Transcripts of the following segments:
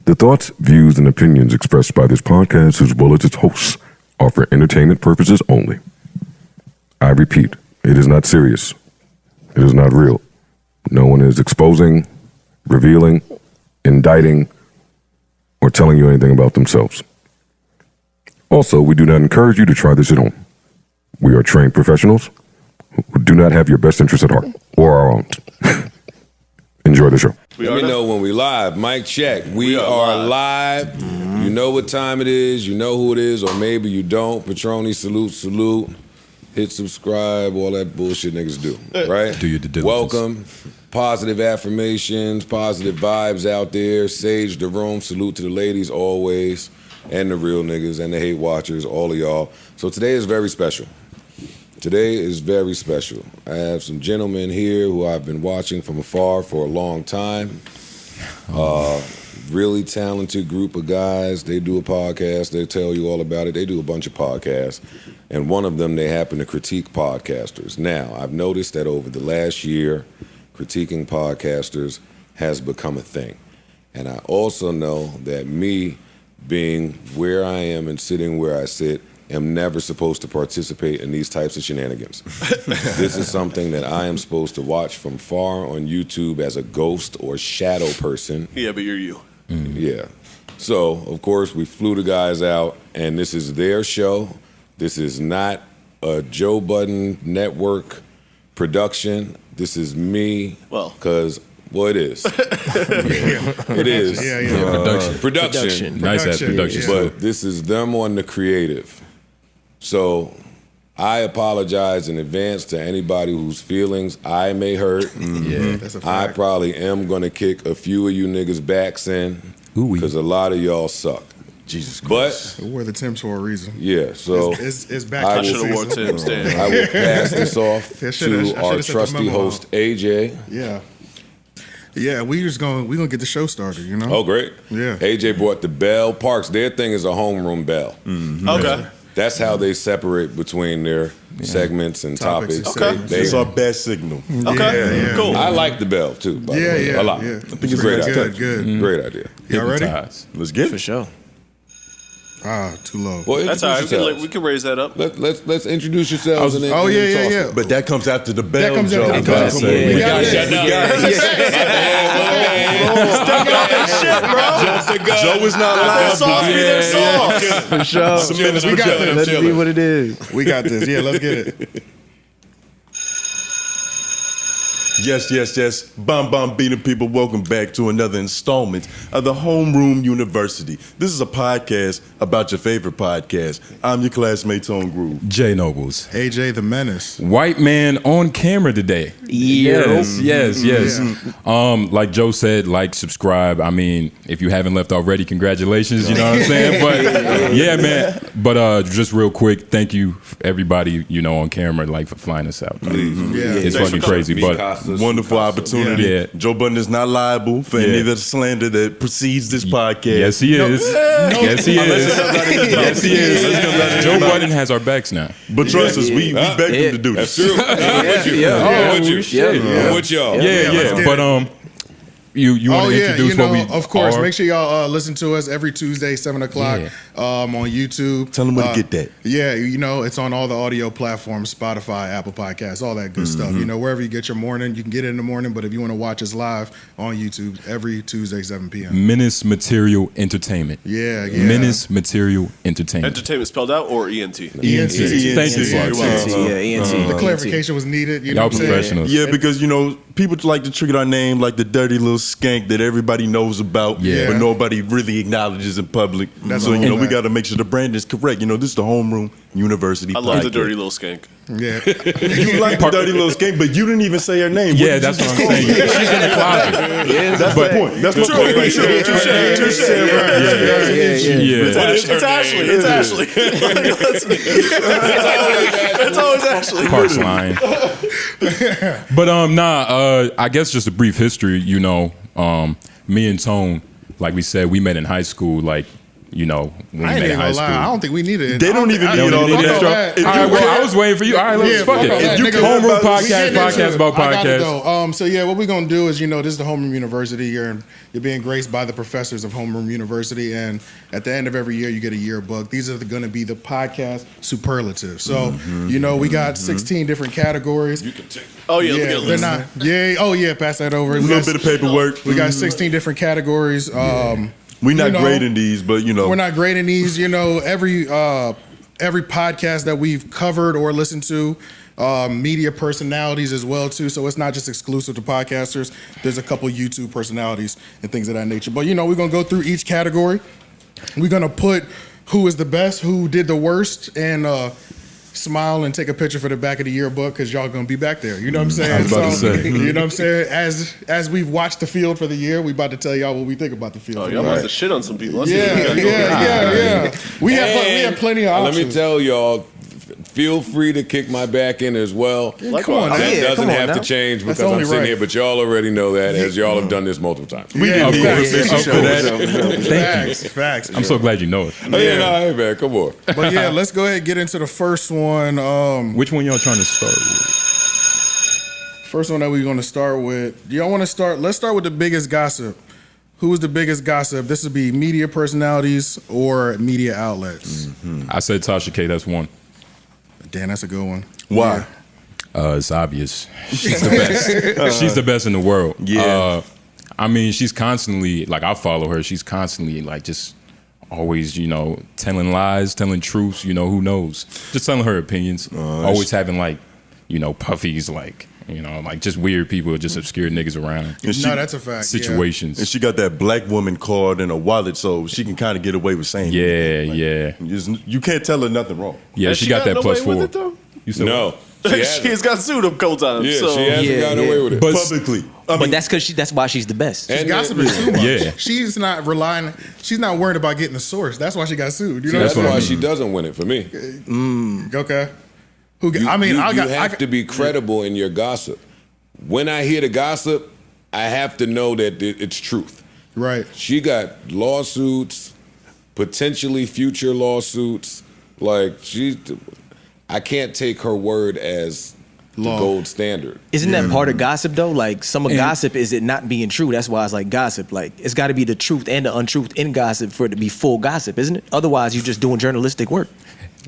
The thoughts, views, and opinions expressed by this podcast, as well as its hosts, are for entertainment purposes only. I repeat, it is not serious. It is not real. No one is exposing, revealing, indicting, or telling you anything about themselves. Also, we do not encourage you to try this at home. We are trained professionals who do not have your best interests at heart, or our own. Enjoy the show. Let me know when we live. Mic check. We are live. Mm-hmm. You know what time it is. You know who it is, or maybe you don't. Patroni, salute. Hit subscribe, all that bullshit niggas do, right? Do your due diligence. Welcome. Positive affirmations, positive vibes out there. Sage the room. Salute to the ladies always, and the real niggas, and the hate watchers, all of y'all. So today is very special. Today is very special. I have some gentlemen here who I've been watching from afar for a long time. Really talented group of guys. They do a podcast. They tell you all about it. They do a bunch of podcasts. And one of them, they happen to critique podcasters. Now, I've noticed that over the last year, critiquing podcasters has become a thing. And I also know that me being where I am and sitting where I sit, am never supposed to participate in these types of shenanigans. This is something that I am supposed to watch from far on YouTube as a ghost or shadow person. Yeah, but you're you. Mm-hmm. Yeah. So, of course, we flew the guys out, and this is their show. This is not a Joe Budden network production. This is me. Well, because, well, it is. It is. Yeah, Production. Nice ass production. But this is them on the creative. So I apologize in advance to anybody whose feelings I may hurt. Yeah, that's a fact. I probably am going to kick a few of you niggas' backs in because a lot of y'all suck. Jesus Christ. But we wear the Timbs for a reason. yeah, so It's back. I I should have worn Tim's, damn. I will pass this off I to should've our set the trusty memo host, AJ. Yeah, we gonna get the show started, you know? Oh, great. Yeah. AJ brought the bell. Parks, their thing is a homeroom bell. Mm-hmm. Okay. That's how they separate between their segments and Topics topics. and Okay. segments. It's our best signal. Okay. Yeah. Cool. I like the bell too, by the way. A lot. Yeah. I think it's a great idea. Good. Great idea. Y'all ready? Hypnotized. Let's get For it. sure. Too low. Well, That's all right. introduce We can raise that up. yourselves. Let's introduce yourselves and then Oh, and then yeah, talk. yeah. But that comes after the bell. That comes Joe. after the bell. Come on. We We got got it. Joe is not Their live. sauce be their sauce. For sure. Some minutes We for got Joe. this. Let it be what it is. We got this. Yeah, let's get it. Yes. Bomb beating people. Welcome back to another installment of the Homeroom University. This is a podcast about your favorite podcast. I'm your classmate, Tone Groove. Jay Nobles. AJ the Menace. White man on camera today. Yes. Like Joe said, like, subscribe. I mean, if you haven't left already, congratulations. You know what I'm saying? But yeah, man. But just real quick, thank you everybody, on camera, like, for flying us out. Yeah. It's Thanks fucking for crazy. coming. But Wonderful opportunity. Yeah. Joe Budden is not liable for any of the slander that precedes this podcast. yes, he is. Yes, he is. Yes, he is. Joe Budden has our backs now. But trust us, we begged him to do That's this. true. I'm with you. Oh, I'm with you. shit. I'm with y'all. Yeah. But you want to introduce what we of course. are? Make sure y'all listen to us every Tuesday, 7 o'clock on YouTube. Tell them where to get that. Yeah, it's on all the audio platforms, Spotify, Apple Podcasts, all that good stuff. Wherever you get your morning, you can get it in the morning. But if you want to watch us live on YouTube, every Tuesday, 7 p.m. Menace Material Entertainment. Yeah. Menace Material Entertainment. Entertainment spelled out or ENT? ENT. Thank you, Clark. ENT. The clarification was needed. You know Y'all what I'm saying? professionals. Yeah, because people like to treat our name like the dirty little skank that everybody knows about, Yeah. but nobody really acknowledges in public. That's So a whole we fact. got to make sure the brand is correct. This is the Homeroom University. I love the podcast. dirty little skank. Yeah. You like the dirty little skank, but you didn't even say her name. Yeah, that's what I'm saying. She's in the closet. That's my point. That's my point. Right there. It's Ashley. It's Ashley. It's always Ashley. Parks line. But I guess just a brief history. Me and Tone, like we said, we met in high school, like you know, when I we ain't met even in high gonna school. lie. I don't think we need it. They don't even need all of that. that. If All you right, well, care- I was waiting for you. All right, let's fuck it. If you care Homeroom about- podcast about I got it, podcasts. though. So yeah, what we're gonna do is, this is the Homeroom University. You're being graced by the professors of Homeroom University, and at the end of every year, you get a yearbook. These are going to be the podcast superlatives. So we got 16 different categories. You can take Oh yeah, let me get a they're list. not. Yeah. Oh yeah, pass that over. A little bit of paperwork. We got 16 different categories. We're not you know, grading these, but We're not grading these. Every podcast that we've covered or listened to, media personalities as well too. So it's not just exclusive to podcasters. There's a couple YouTube personalities and things of that nature. But we're gonna go through each category. We're gonna put who is the best, who did the worst, and smile and take a picture for the back of the yearbook because y'all gonna be back there. You know what I'm saying? I was about to say. You know what I'm saying? As we've watched the field for the year, we about to tell y'all what we think about the field. Oh, for y'all the about year. to shit on some people. Let's see Yeah, what we got going. We have plenty of options. Let me tell y'all, feel free to kick my back in as well. Come on, Likewise. That Yeah, doesn't come on have now. to change That's because I'm only sitting right. here, but y'all already know that as y'all have done this multiple times. we didn't need facts. permission for that. Facts. I'm so glad you know it. Oh, yeah, no, hey, man, come on. But yeah, let's go ahead and get into the first one. Which one y'all trying to start with? First one that we're going to start with. Do y'all want to start? Let's start with the biggest gossip. Who is the biggest gossip? This would be media personalities or media outlets. I said Tasha K. That's one. Damn, that's a good one. Why? It's obvious. She's the best. She's the best in the world. Yeah. I mean, she's constantly, like, I follow her. She's constantly, like, just always, telling lies, telling truths, who knows? Just telling her opinions. Always having, like, puffies, like, like just weird people, just obscure niggas around. And she, No, that's a fact. Situations. and she got that black woman card in her wallet, so she can kind of get away with saying Yeah, Like, yeah. you can't tell her nothing wrong. Yeah, Has she got that gotten plus away with 4. it, though? You said No. what? She She's hasn't. got sued a couple times. Yeah, so. she hasn't Yeah, gotten yeah. away with it. But Publicly. But that's why she's the best. She's gossiping too much. Yeah. She's not relying. She's not worried about getting the source. That's why she got sued. You know That's what I'm why saying? she doesn't win it for me. Okay. Who? You, I mean, you, I got. you have to be credible in your gossip. When I hear the gossip, I have to know that it's truth. Right. She got lawsuits, potentially future lawsuits. Like I can't take her word as the Law. gold standard. Isn't that part of gossip though? Like some of gossip is it not being true. That's why it's like gossip. Like it's got to be the truth and the untruth in gossip for it to be full gossip, isn't it? Otherwise, you're just doing journalistic work.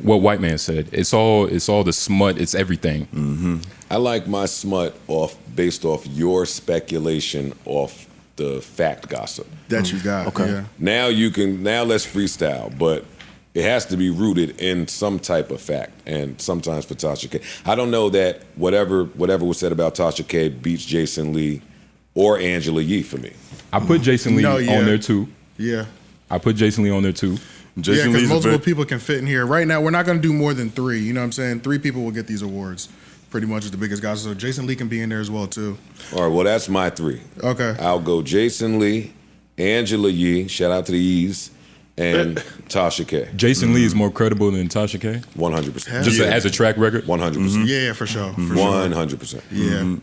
What White Man said. It's all the smut. It's everything. I like my smut based off your speculation off the fact gossip. That you got. Okay. Yeah. Now let's freestyle, but it has to be rooted in some type of fact. And sometimes for Tasha K, I don't know that whatever was said about Tasha K beats Jason Lee or Angela Yee for me. I put Jason Lee No, yeah. on there too. Yeah. I put Jason Lee on there too. Jason Because Lee's multiple people can fit in here. Right now, we're not going to do more than 3. You know what I'm saying? 3 people will get these awards. Pretty much is the biggest gossip. So Jason Lee can be in there as well too. All right, well, that's my 3. Okay. I'll go Jason Lee, Angela Yee, shout out to the E's, and Tasha K. Jason Lee is more credible than Tasha K. 100%. Just Yeah. as a track record. 100%. Yeah, for sure. For sure. 100%. Yeah.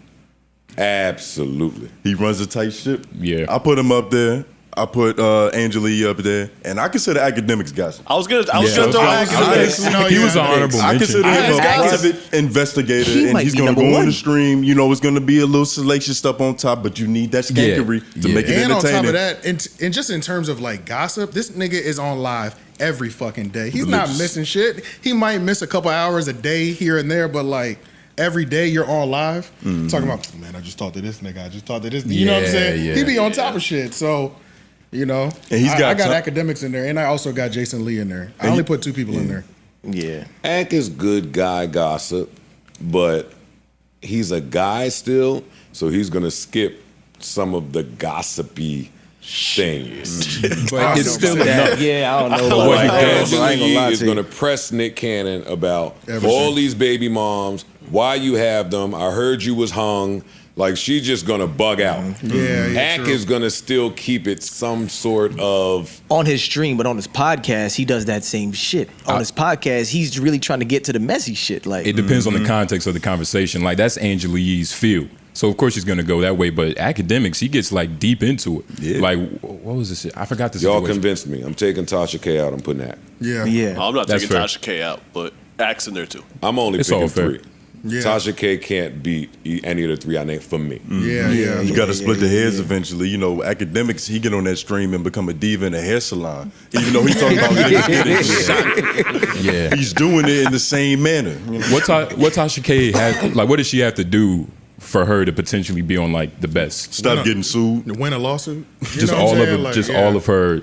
Absolutely. He runs a tight ship. Yeah. I put him up there. I put Angela Yee up there, and I consider academics gossip. I was gonna throw I was- academics. He was an honorable I mention. consider him a Gossip. private investigator, He and might he's be going to number go on one. the stream. It's going to be a little salacious stuff on top, but you need that skankery to Yeah. make it And on entertaining. top of that, and just in terms of like gossip, this nigga is on live every fucking day. He's not missing shit. He might miss a couple hours a day here and there, but like every day you're on live talking about, man, I just talked to this nigga. I just talked to this. You know what I'm Yeah, saying? yeah. He be on top of shit. So, And he's I got got time- academics in there, and I also got Jason Lee in there. I only put 2 people in there. Yeah. Ak is good guy gossip, but he's a guy still, so he's going to skip some of the gossipy things. But it's still That- enough. yeah, I don't know. Like Like, I Angela ain't gonna Yee lie is to you. going to press Nick Cannon about Everything. all these baby moms, why you have them. I heard you was hung. Like, she's just going to bug out. Yeah, Ak true. is going to still keep it some sort of... On his stream, but on his podcast, he does that same shit. On his podcast, he's really trying to get to the messy shit. Like It depends on the context of the conversation. Like that's Angela Yee's field. So of course she's gonna go that way. But academics, he gets like deep into it. Yeah. Like what was this? I forgot this. Y'all convinced me. I'm taking Tasha K out. I'm putting that. Yeah. I'm not That's taking fair. Tasha K out, but Axe in there too. I'm only It's picking all fair. 3. Yeah. Tasha K can't beat any of the 3 I named for me. Yeah. You got to split the heads eventually. You know, academics, he get on that stream and become a diva in a hair salon. Even though he talking about niggas getting shot. Yeah. He's doing it in the same manner. You know? What Tasha K had? Like, what does she have to do for her to potentially be on like the best? Stop getting sued. To win a lawsuit. You Just know what all I'm of saying? it, Like, just yeah. all of her,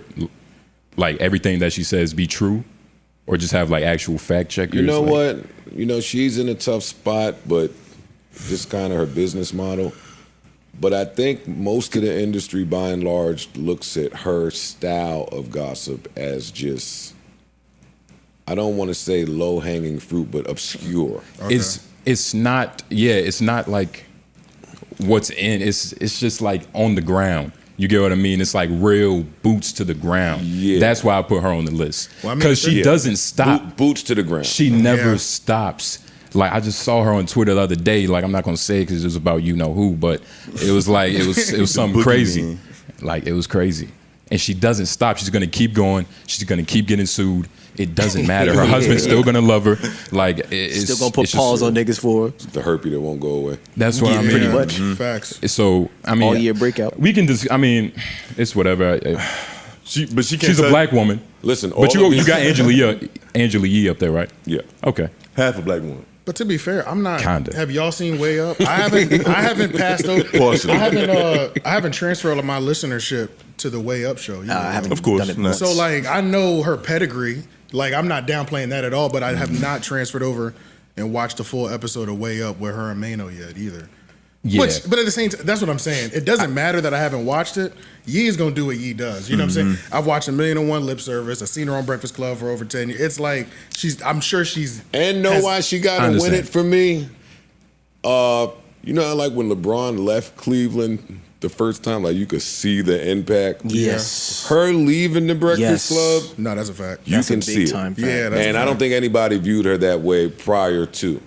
like everything that she says be true, or just have like actual fact checkers. You know like, what? You know, she's in a tough spot, but just kind of her business model. But I think most of the industry, by and large, looks at her style of gossip as just, I don't want to say low-hanging fruit, but obscure. It's not. Yeah, it's not like what's in. It's just like on the ground. You get what I mean? It's like real boots to the ground. Yeah. That's why I put her on the list Well, I mean, because she yeah. doesn't stop. Boots to the ground. She never Yeah. stops. Like I just saw her on Twitter the other day. Like I'm not gonna say because it was about you know who, but it was like it was something crazy. Like it was crazy, and she doesn't stop. She's gonna keep going. She's gonna keep getting sued. It doesn't matter. Her husband's still gonna love her. Like it's Still gonna put it's paws just, on niggas for her. The herpy that won't go away. That's what I mean. pretty much. Facts. So I mean, All year breakout. We can just. I mean, it's whatever. But she can't. She's a tell- black woman. Listen, But all you of these- got Angela Yee up there, right? Yeah. Okay. half a black woman. But to be fair, I'm not. Kinda. Have y'all seen Way Up? I haven't passed over. Partially. I haven't transferred my listenership to the Way Up show. You know? I haven't Of course done it. not. So like I know her pedigree. Like I'm not downplaying that at all. But I have not transferred over and watched the full episode of Way Up with her and Mano yet either. Yeah. But at the same time, that's what I'm saying. It doesn't matter that I haven't watched it. Yee is gonna do what Yee does. You know what I'm saying? I've watched 1,000,001 lip service. I've seen her on Breakfast Club for over 10 years. It's like I'm sure she's. And know has- why she got I to win understand. it for me? You know, how, like when LeBron left Cleveland the first time, like you could see the impact. Yes. Her leaving the Yes. Breakfast Club, No, that's a fact. you That's a can big see time it. fact. Yeah, that's And a I don't fact. think anybody viewed her that way prior to.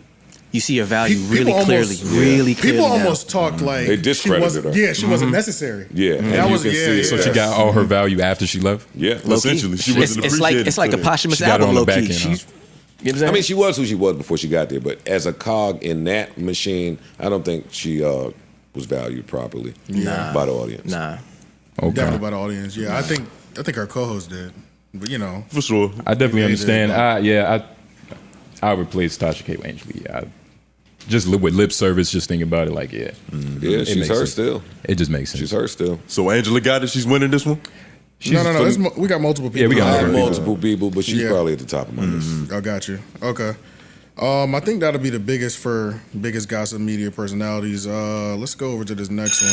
You see her value People really almost- clearly, really clearly. People now. almost talked like They she discredited wasn't. her. Yeah, she wasn't necessary. Yeah, and that you was can see it. So she got all her value after she left. Yeah. Low-key. Essentially, she wasn't it's like appreciated it's like a for that. posthumous She got it album, on the low back key. end, huh? She's, you know what I'm saying? I mean, she was who she was before she got there, but as a cog in that machine, I don't think she was valued properly by the audience. Nah. Okay. Definitely by the audience. Yeah, I think her co-host did, but you know, For sure. I definitely Yeah, understand. they I replace Tasha K with Angela Yee. Just with lip service, just think about it like, yeah. Yeah, It she's makes her sense. still. It just makes sense. She's her still. So Angela got it. She's winning this one. no. There's we got multiple people. Yeah, we got I have multiple multiple people, but she's Yeah. probably at the top of my list. I got you. Okay. I think that'll be the biggest gossip media personalities. Let's go over to this next one.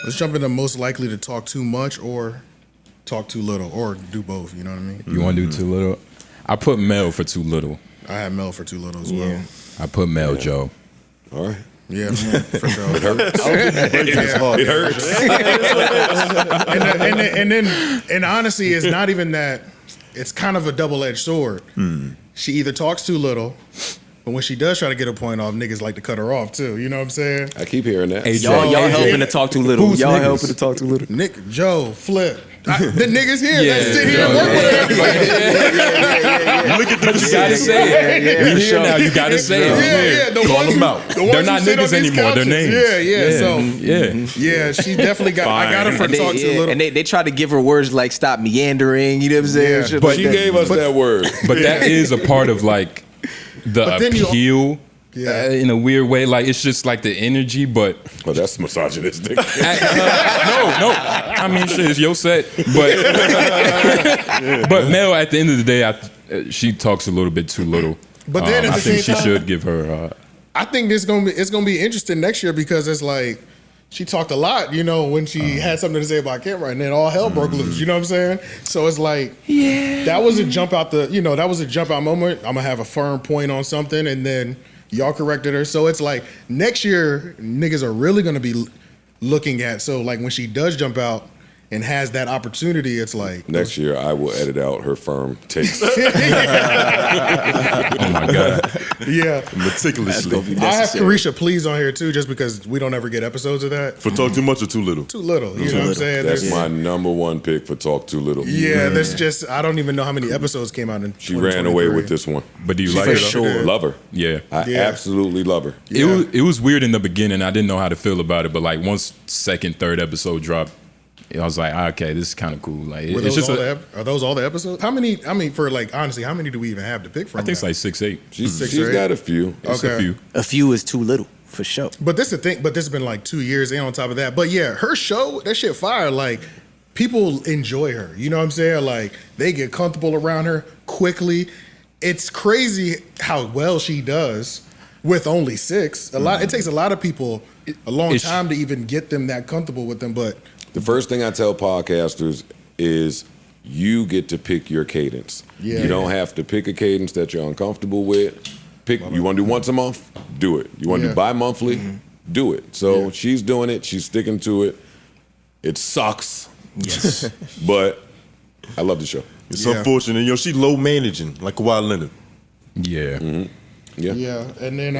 Let's jump into most likely to talk too much or talk too little, or do both. You know what I mean? You want to do too little? I put Mel for too little. I had Mel for too little as well. Yeah. I put Mel Joe. All right. Yeah, for sure. It hurts. It hurts. And honestly, it's not even that. It's kind of a double-edged sword. She either talks too little, but when she does try to get a point off, niggas like to cut her off too. You know what I'm saying? I keep hearing that. Hey, Y'all Hey, helping to talk too little. Who's Y'all niggas? helping to talk too little. Nick, Joe, Flip, the niggas here. Yeah, They sit here and Joe, work with everybody. Look at the You gotta say it. We here now. You gotta say it. Yeah. The Call ones them who- out. the ones They're who not sit on niggas these anymore. They're couches. names. Yeah. So Yeah. she definitely got. I got her for And talk too they, little. and they tried to give her words like stop meandering, you know what I'm saying? Yeah. Shit But like She that. gave us that word. But that is a part of like the But then you- appeal Yeah. in a weird way. Like it's just like the energy, but Oh, that's misogynistic. no. I mean, shit, it's your set, but Mel, at the end of the day, she talks a little bit too little. But then at I the think same she time- should give her. I think it's gonna be interesting next year because it's like she talked a lot, you know, when she had something to say about camera, and then all hell broke loose. You know what I'm saying? So it's like, that was a jump out moment. I'm gonna have a firm point on something, and then y'all corrected her. So it's like next year, niggas are really gonna be looking at. So like when she does jump out, and has that opportunity, it's like Next year, I will edit out her firm takes. Oh my God. yeah. Meticulously. I have Carisha Please on here too, just because we don't ever get episodes of that. For talk too much or too little? Too little, you know what I'm saying? That's There's- my number one pick for Talk Too Little. Yeah, that's just I don't even know how many episodes came out in. She ran away with this one. But do you like For it? sure. Love her. Yeah. I Yeah. absolutely love her. It was weird in the beginning. I didn't know how to feel about it, but like once second, third episode dropped, I was like, okay, this is kind of cool. Like Were it's those just are those all the episodes? How many? I mean, for like honestly, how many do we even have to pick from? I think it's now? like 6-8. She's Six or eight? got a few. It's Okay. a few. A few is too little for sure. But this is the thing. But this has been like 2 years in on top of that. But yeah, her show, that shit fire. Like people enjoy her. You know what I'm saying? Like they get comfortable around her quickly. It's crazy how well she does with only 6. It takes a lot of people a long It's- time to even get them that comfortable with them. But The first thing I tell podcasters is you get to pick your cadence. Yeah. You don't have to pick a cadence that you're uncomfortable with. You want to do once a month? Do it. You want to Yeah. do bi-monthly? Do it. So Yeah. she's doing it. She's sticking to it. It sucks, Yes. but I love the show. It's Yeah. unfortunate. She low managing, like Kawhi Leonard. Yeah. Yeah. yeah, and then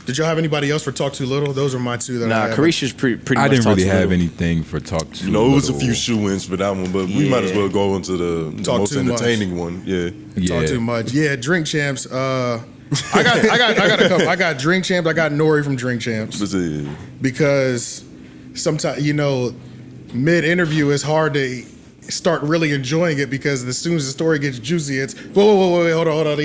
did y'all have anybody else for Talk Too Little? Those are my two that I Nah, had. Carisha's pretty much I didn't talk really too have little. anything for Talk Too It was a Little. few shoe-ins for that one, but we might as Yeah. well go into the Talk most too much. entertaining one. Yeah. Talk too much. Yeah, Drink Champs. I got a couple. I got Drink Champs. I got Nori from Drink Champs because sometimes mid interview it's hard to start really enjoying it because as soon as the story gets juicy, it's whoa, hold on.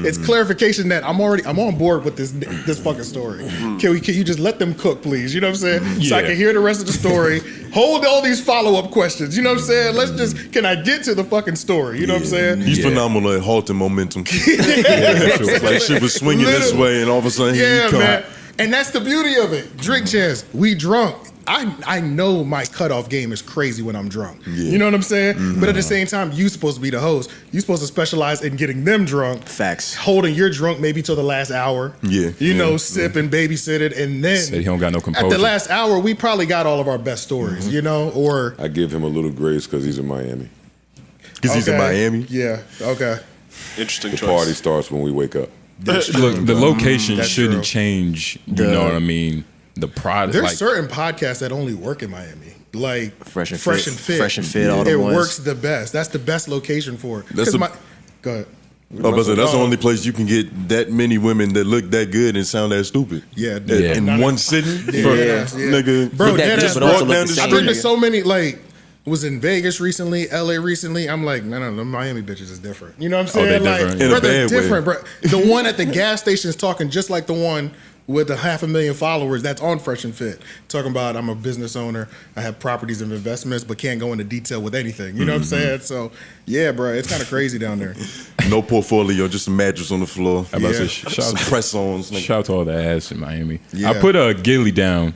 It's clarification that I'm on board with this fucking story. Can you just let them cook, please? You know what I'm saying? So I Yeah. can hear the rest of the story. Hold all these follow-up questions. You know what I'm saying? Can I get to the fucking story? You know what I'm saying? He's Yeah. phenomenal at halting momentum. Like shit was swinging this Literally. way, and all of a sudden Yeah, he come. man. And that's the beauty of it. Drink Champs, we drunk. I know my cutoff game is crazy when I'm drunk. You know what I'm saying? But at the same time, you supposed to be the host. You supposed to specialize in getting them drunk. Facts. Holding your drunk maybe till the last hour. Yeah. Sipping, babysitting, and then Said he don't got no at composure. the last hour, we probably got all of our best stories, or I give him a little grace because he's in Miami. Because he's in Okay. Miami. Yeah, okay. Interesting The choice. party starts when we wake up. Look, the location That's shouldn't true. change. You know what I mean? The product. There's like, certain podcasts that only work in Miami. Like Fresh and Fit. Fit. Fresh and Fit, all It them ones. works the best. That's the best location for it. That's 'Cause a- Go ahead. That's the only place you can get that many women that look that good and sound that stupid. Yeah, In not- one sitting? Yeah, For- yeah. Nigga. Bro, Look that dead good, ass, but bro. also walk look down the the I've same. been to street. so many, was in Vegas recently, LA recently. I'm like, no, the Miami bitches is different. You know what I'm saying? they're Like, different. In a bro, they're bad way. different, bro. The one at the gas station is talking just like the one with the 500,000 followers that's on Fresh and Fit. Talking about, I'm a business owner, I have properties and investments, but can't go into detail with anything. You know what I'm saying? So, yeah, bro, it's kind of crazy down there. No portfolio, just a mattress on the floor. I'm about to Yeah. say, Some press-ons. nigga. shout out to all the ass in Miami. Yeah. I put Gilly down.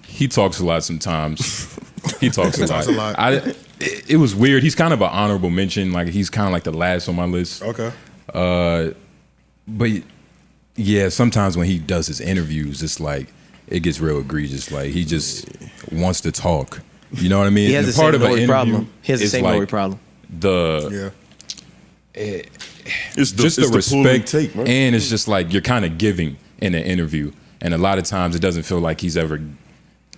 He talks a lot sometimes. He talks a talks lot. a lot. It was weird. He's kind of an honorable mention. Like he's kind of like the last on my list. Okay. But yeah, sometimes when he does his interviews, it's like it gets real egregious. Like he just wants to talk. You know what I mean? He has And the same an Nori interview problem. He has the is same like Nori problem. The Yeah. It's just the pull and respect, take, right? and it's just like you're kind of giving in an interview, and a lot of times it doesn't feel like he's ever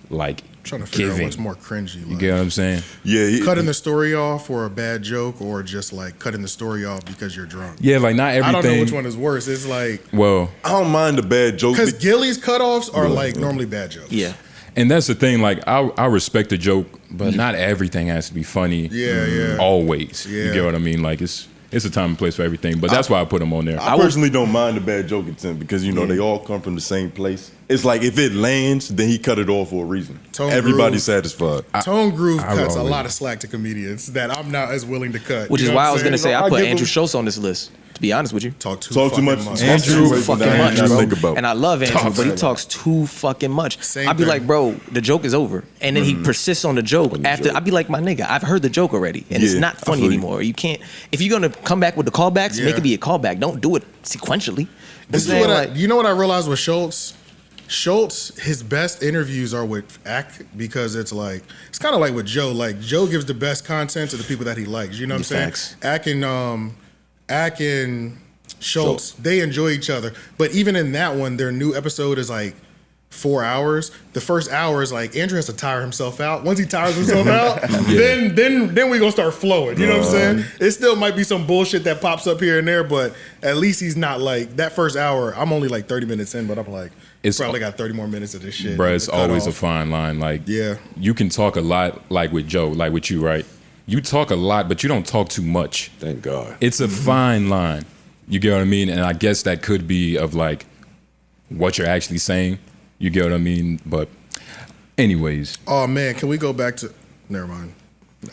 like Trying to figure out giving. what's more cringy. You Like, get what I'm saying? Yeah, cutting the story off for a bad joke or just like cutting the story off because you're drunk. Yeah, like not everything. I don't know which one is worse. It's like, Well, I don't mind the bad joke. because Gilly's cutoffs are like normally bad jokes. Yeah. and that's the thing. Like I respect the joke, but not everything has to be funny. Yeah, yeah. Always. Yeah. You get what I mean? Like it's a time and place for everything. But that's why I put them on there. I personally don't mind the bad joke attempt because they all come from the same place. It's like if it lands, then he cut it off for a reason. Tone Everybody's Groove. satisfied. Tone Groove I cuts a always- lot of slack to comedians that I'm not as willing to cut. Which You is know why what I was I'm going to saying? say I I put give Andrew him- Schultz on this list. To be honest with you. Talk too Talk too fucking much. Andrew Too fucking I ain't much, nothing to bro. think about. And I love Andrew, Tough. but he talks too fucking much. Same I'd be thing. like, bro, the joke is over, and then he persists on the joke after. joke. I'd be like, my nigga, I've heard the joke already, and it's Yeah, not I funny feel you. anymore. You can't. If you're gonna come back with the callbacks, make Yeah. it be a callback. Don't do it sequentially. This is You know what what I'm saying? you know what I realized with Schultz? Schultz, his best interviews are with Ack because it's kind of like with Joe. Like Joe gives the best content to the people that he likes. You know what I'm saying? Ack and Schultz, they enjoy each other. But even in that one, their new episode is like 4 hours. The first hour is like Andrew has to tire himself out. Once he tires himself out, then we gonna start flowing. You know what I'm saying? It still might be some bullshit that pops up here and there, but at least he's not like that first hour. I'm only like 30 minutes in, but I'm like, it's probably got 30 more minutes of this shit. Bro, it's always a fine line. Like, you can talk a lot, like with Joe, like with you, right? You talk a lot, but you don't talk too much. Thank God. It's a fine line. You get what I mean? And I guess that could be of like what you're actually saying. You get what I mean? But anyways. Oh man, can we go back to never mind.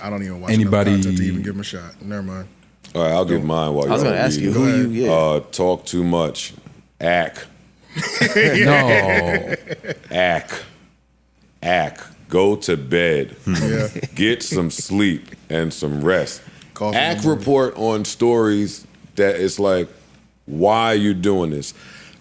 I don't even watch anybody enough content to even give him a shot. Never mind. All right, I'll give mine while I was gonna ask you who you talk too much. Ack. No. Ack. Go to bed. Yeah. Get some sleep and some rest. Coffee Ack report on stories that it's like, why are you doing this?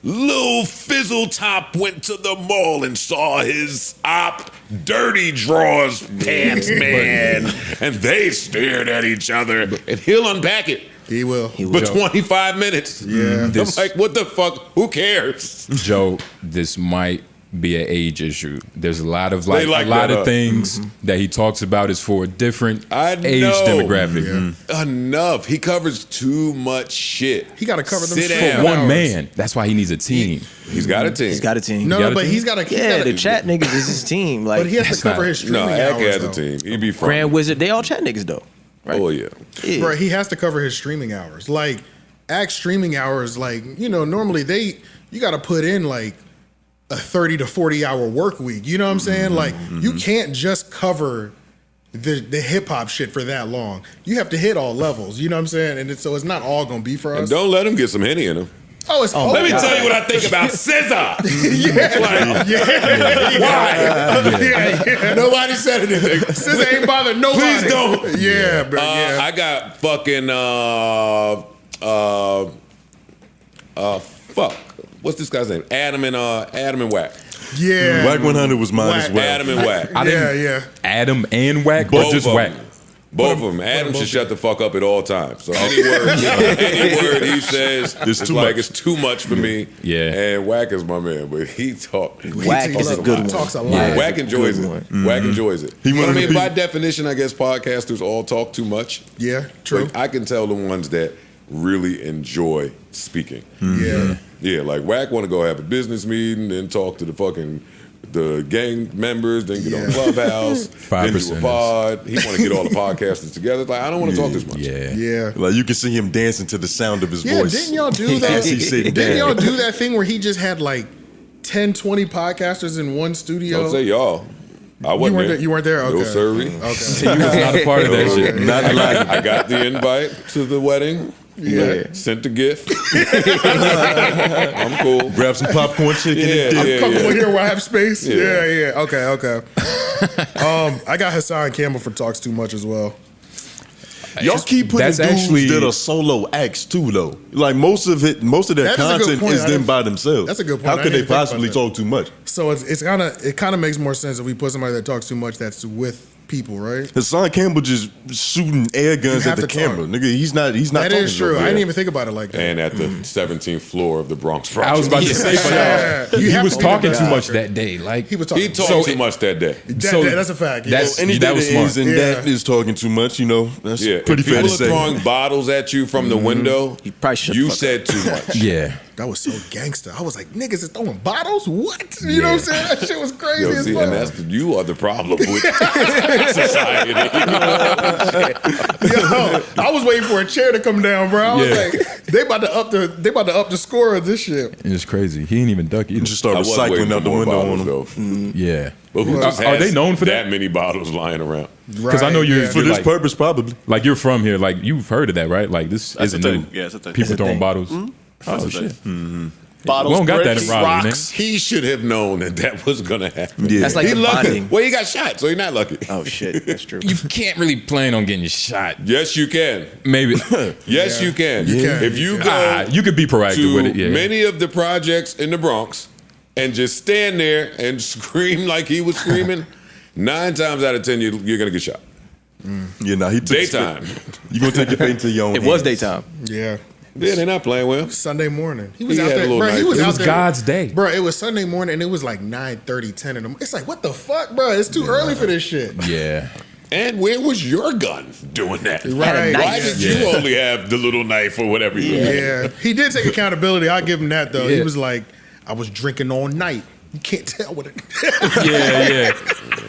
Lil Fizzle Top went to the mall and saw his op dirty drawers pants man, and they stared at each other. And he'll unpack it. He will. For 25 minutes. Yeah. I'm like, what the fuck? Who cares? Joe, this might be an age issue. There's a lot of things that he talks about is for a different age demographic. Yeah. Enough. He covers too much shit. He got to cover them Sit shit down. For one man. That's why he needs a team. He's got a team. He's got a team. No, but he's got to. The chat niggas is his team. Like, But he has to cover his streaming Ack hours. has though. a team. He be from Grand Wizard, they all chat niggas though. Right? Oh yeah. Right, he has to cover his streaming hours. Like, Act streaming hours, like, normally you got to put in like a 30 to 40 hour work week. You know what I'm saying? Like, you can't just cover the hip hop shit for that long. You have to hit all levels. You know what I'm saying? And so it's not all gonna be for us. And don't let him get some Henny in him. Oh, it's Let me tell you what I think about SZA. Why? Nobody said anything. SZA ain't bothered nobody. Please don't. Yeah, but I got fucking fuck. What's this guy's name? Adam and Wack. Yeah. Wack 100 was mine as well. Adam and Wack. Yeah. Adam and Wack, or Both just of Wack? them. Both of them. Adam should shut the fuck up at all times. So any word he says, it's too much for me. Yeah. And Wack is my man, but he talks. Wack is a good one. Talks a lot. Yeah. Wack enjoys it. Wack enjoys it. He But one I of the mean, by people- definition, I guess podcasters all talk too much. Yeah, true. Like, I can tell the ones that really enjoy speaking. Yeah. Yeah, like Wack want to go have a business meeting, then talk to the gang members, then get on Clubhouse, then do a pod. He want to get all the podcasters together. Like, I don't want to talk this much. Yeah. Like you can see him dancing to the sound of his voice. Didn't y'all do that? As he's sitting Didn't y'all down. do that thing where he just had like 10, 20 podcasters in one studio? Don't say y'all. I wasn't there. You weren't there? Okay. No, sirree. Okay. So you was not a part of that shit. Not like I got the invite to the wedding. Yeah. Sent the gift. I'm cool. Grab some popcorn chicken and dip. I'm comfortable here where I have space. Yeah. Okay. I got Hassan Campbell for Talks Too Much as well. Y'all keep putting That's dudes actually- that are solo acts too, though. Like most of their That is a good content point. is I them didn't- by themselves. That's a good point. How I could they didn't think about possibly that. talk too much? So it kind of makes more sense if we put somebody that talks too much that's with people, right? Hassan Campbell just shooting air guns You at have the to talk. camera, nigga. He's not. That talking is true. to I nobody. didn't even think about it like that. And at the 17th floor of the Bronx Project. I was about to say, Yeah. but You he have was to be talking the too best much actor. that day. Like He was talking. He talked So too it- much that day. That's a fact. Yeah. That's- Any that day was that smart. ends in that is talking too much. That's Yeah, pretty if fair people to are say. throwing bottles at you from the window, You probably should you fuck said too much. yeah. That was so gangster. I was like, niggas is throwing bottles? What? You know what I'm saying? That shit was crazy Yo, as see, fuck. and you are the problem with society. Yo, I was waiting for a chair to come down, bro. I was Yeah. like, they about to up the score of this shit. It's crazy. He didn't even duck either. Just start I was waiting recycling for out the more window bottles, on him. though. Yeah. But who just Are has they known for that many bottles lying around? Because I know you're, For you're this like, purpose, probably. like you're from here. Like you've heard of that, right? Like this That's isn't a new. thing. Yeah, it's a thing. People It's a throwing thing. bottles. That's Oh a shit. thing. Bottles, We don't got that bricks, in Raleigh, rocks. He should have known that was going to happen. Yeah. That's like He the lucky. bonding. Well, he got shot, so he's not lucky. Oh shit, that's true. You can't really plan on getting shot. Yes, you can. Maybe. Yes, you can. You can. If you go You could be proactive to with it. Yeah. many of the projects in the Bronx, and just stand there and scream like he was screaming, 9 times out of 10 you're gonna get shot. Yeah, nah, he took Daytime. You gonna take your fate into your own It was hands. daytime. Yeah. Yeah, they're not playing well. Sunday morning. He He was out had a there, little bro. He knife. was It out was there. God's day. Bro, it was Sunday morning and it was like 9:30, 10 in the morning. It's like, what the fuck, bro? It's too early for this shit. Yeah. And where was your gun doing that? Right. Why did you only have the little knife or whatever you had? Yeah. He did take accountability. I'll give him that, though. He Yeah. was like, I was drinking all night. You can't tell what it. Yeah.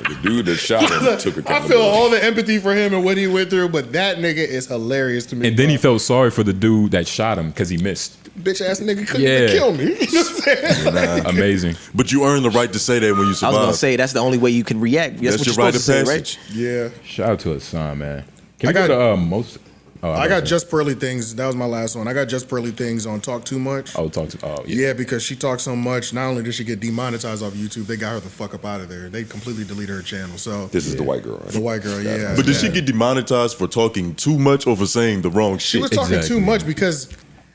The dude that shot him took I accountability. feel all the empathy for him and what he went through, but that nigga is hilarious to me. And then bro. he felt sorry for the dude that shot him because he missed. Bitch ass nigga couldn't Yeah. even kill me. You know what I'm saying? Amazing. But you earn the right to say that when you I survive. was gonna say that's the only way you can react. That's what your you're rite supposed of to say, passage. right? Yeah. Shout out to his son, man. Can I we go got- to most? Oh, I got Just Pearly Things. That was my last one. I got Just Pearly Things on Talk Too Much. Oh, talk to. Oh, yeah. Yeah, because she talks so much. Not only did she get demonetized off YouTube, they got her the fuck up out of there. They completely deleted her channel. So This is the white girl, right? the white girl, yeah. But did she yeah. get demonetized for talking too much or for saying the wrong She shit? was talking Exactly. too much because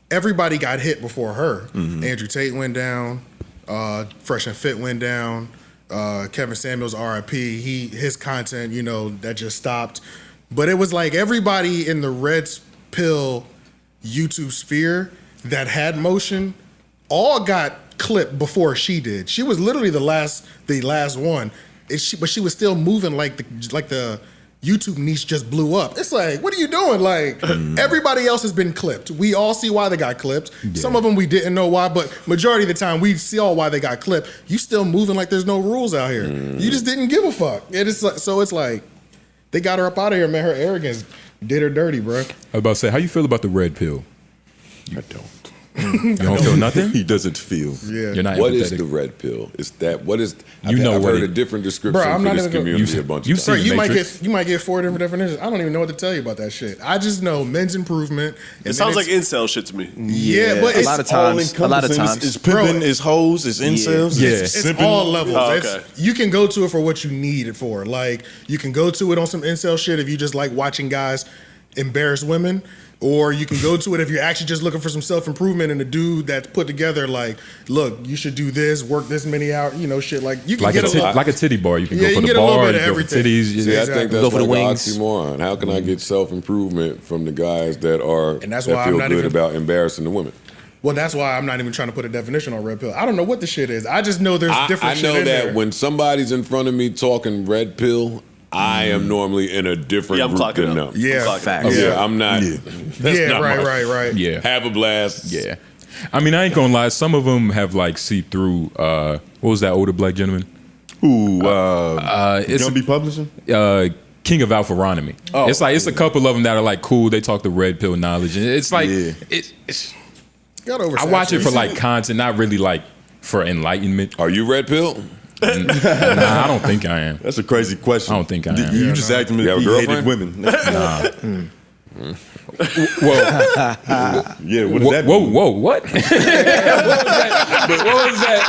everybody got hit before her. Andrew Tate went down. Fresh and Fit went down. Kevin Samuels, RIP. His content, that just stopped. But it was like everybody in the red pill YouTube sphere that had motion all got clipped before she did. She was literally the last one. But she was still moving like the YouTube niche just blew up. It's like, what are you doing? Like, everybody else has been clipped. We all see why they got clipped. Some of them we didn't know why, but majority of the time we see all why they got clipped. You still moving like there's no rules out here. You just didn't give a fuck. So it's like, they got her up out of here, man. Her arrogance did her dirty, bro. I was about to say, how you feel about the red pill? I don't. You don't feel nothing? He doesn't feel. Yeah. You're not. What is empathetic? the red pill? Is that what is? You know I've what heard it- a different description Bro, I'm for not this even gonna- community you- a bunch you of see- times. Bro, Matrix? you might get 4 different definitions. I don't even know what to tell you about that shit. I just know men's improvement. And It sounds then like incel shit to me. yeah, but a it's lot of times. A lot of all-encompassing. times. It's pimping, Bro, it's hoes, it's incels, Yeah. it's It's simping. all levels. Oh, okay. You can go to it for what you need it for. Like, you can go to it on some incel shit if you just like watching guys embarrass women. Or you can go to it if you're actually just looking for some self-improvement and a dude that's put together like, look, you should do this, work this many hours, shit. Like, you can Like get a, a little... like a titty bar. You can Yeah, go you for can the get a little bar, bit you of go for everything. titties. See, Yeah. I Exactly. think that's Go for the like an wings. oxymoron. How can I get self-improvement from the guys that are And that's that why I'm feel not good even- about embarrassing the women? Well, that's why I'm not even trying to put a definition on red pill. I don't know what the shit is. I just know there's I different shit know in that there. when somebody's in front of me talking red pill, I am normally in a different Yeah, I'm group clocking than up. them. Yeah. I'm clocking Facts. up. Yeah, I'm not. Yeah. That's Yeah, not right. Yeah. Have a blast. Yeah. I mean, I ain't gonna lie. Some of them have like see through. What was that older black gentleman? Ooh, It's Gumby Publishing? King of Alpharonomy. Oh. It's a couple of them that are like cool. They talk the red pill knowledge, and it's like Yeah. it's. Got I watch it for like content, not really like for enlightenment. Are you red pill? Nah, I don't think I am. That's a crazy question. I don't think I am. You just asked him You if have he a hated girlfriend? women. Well, Yeah, what does that whoa, mean? whoa, what? What was that?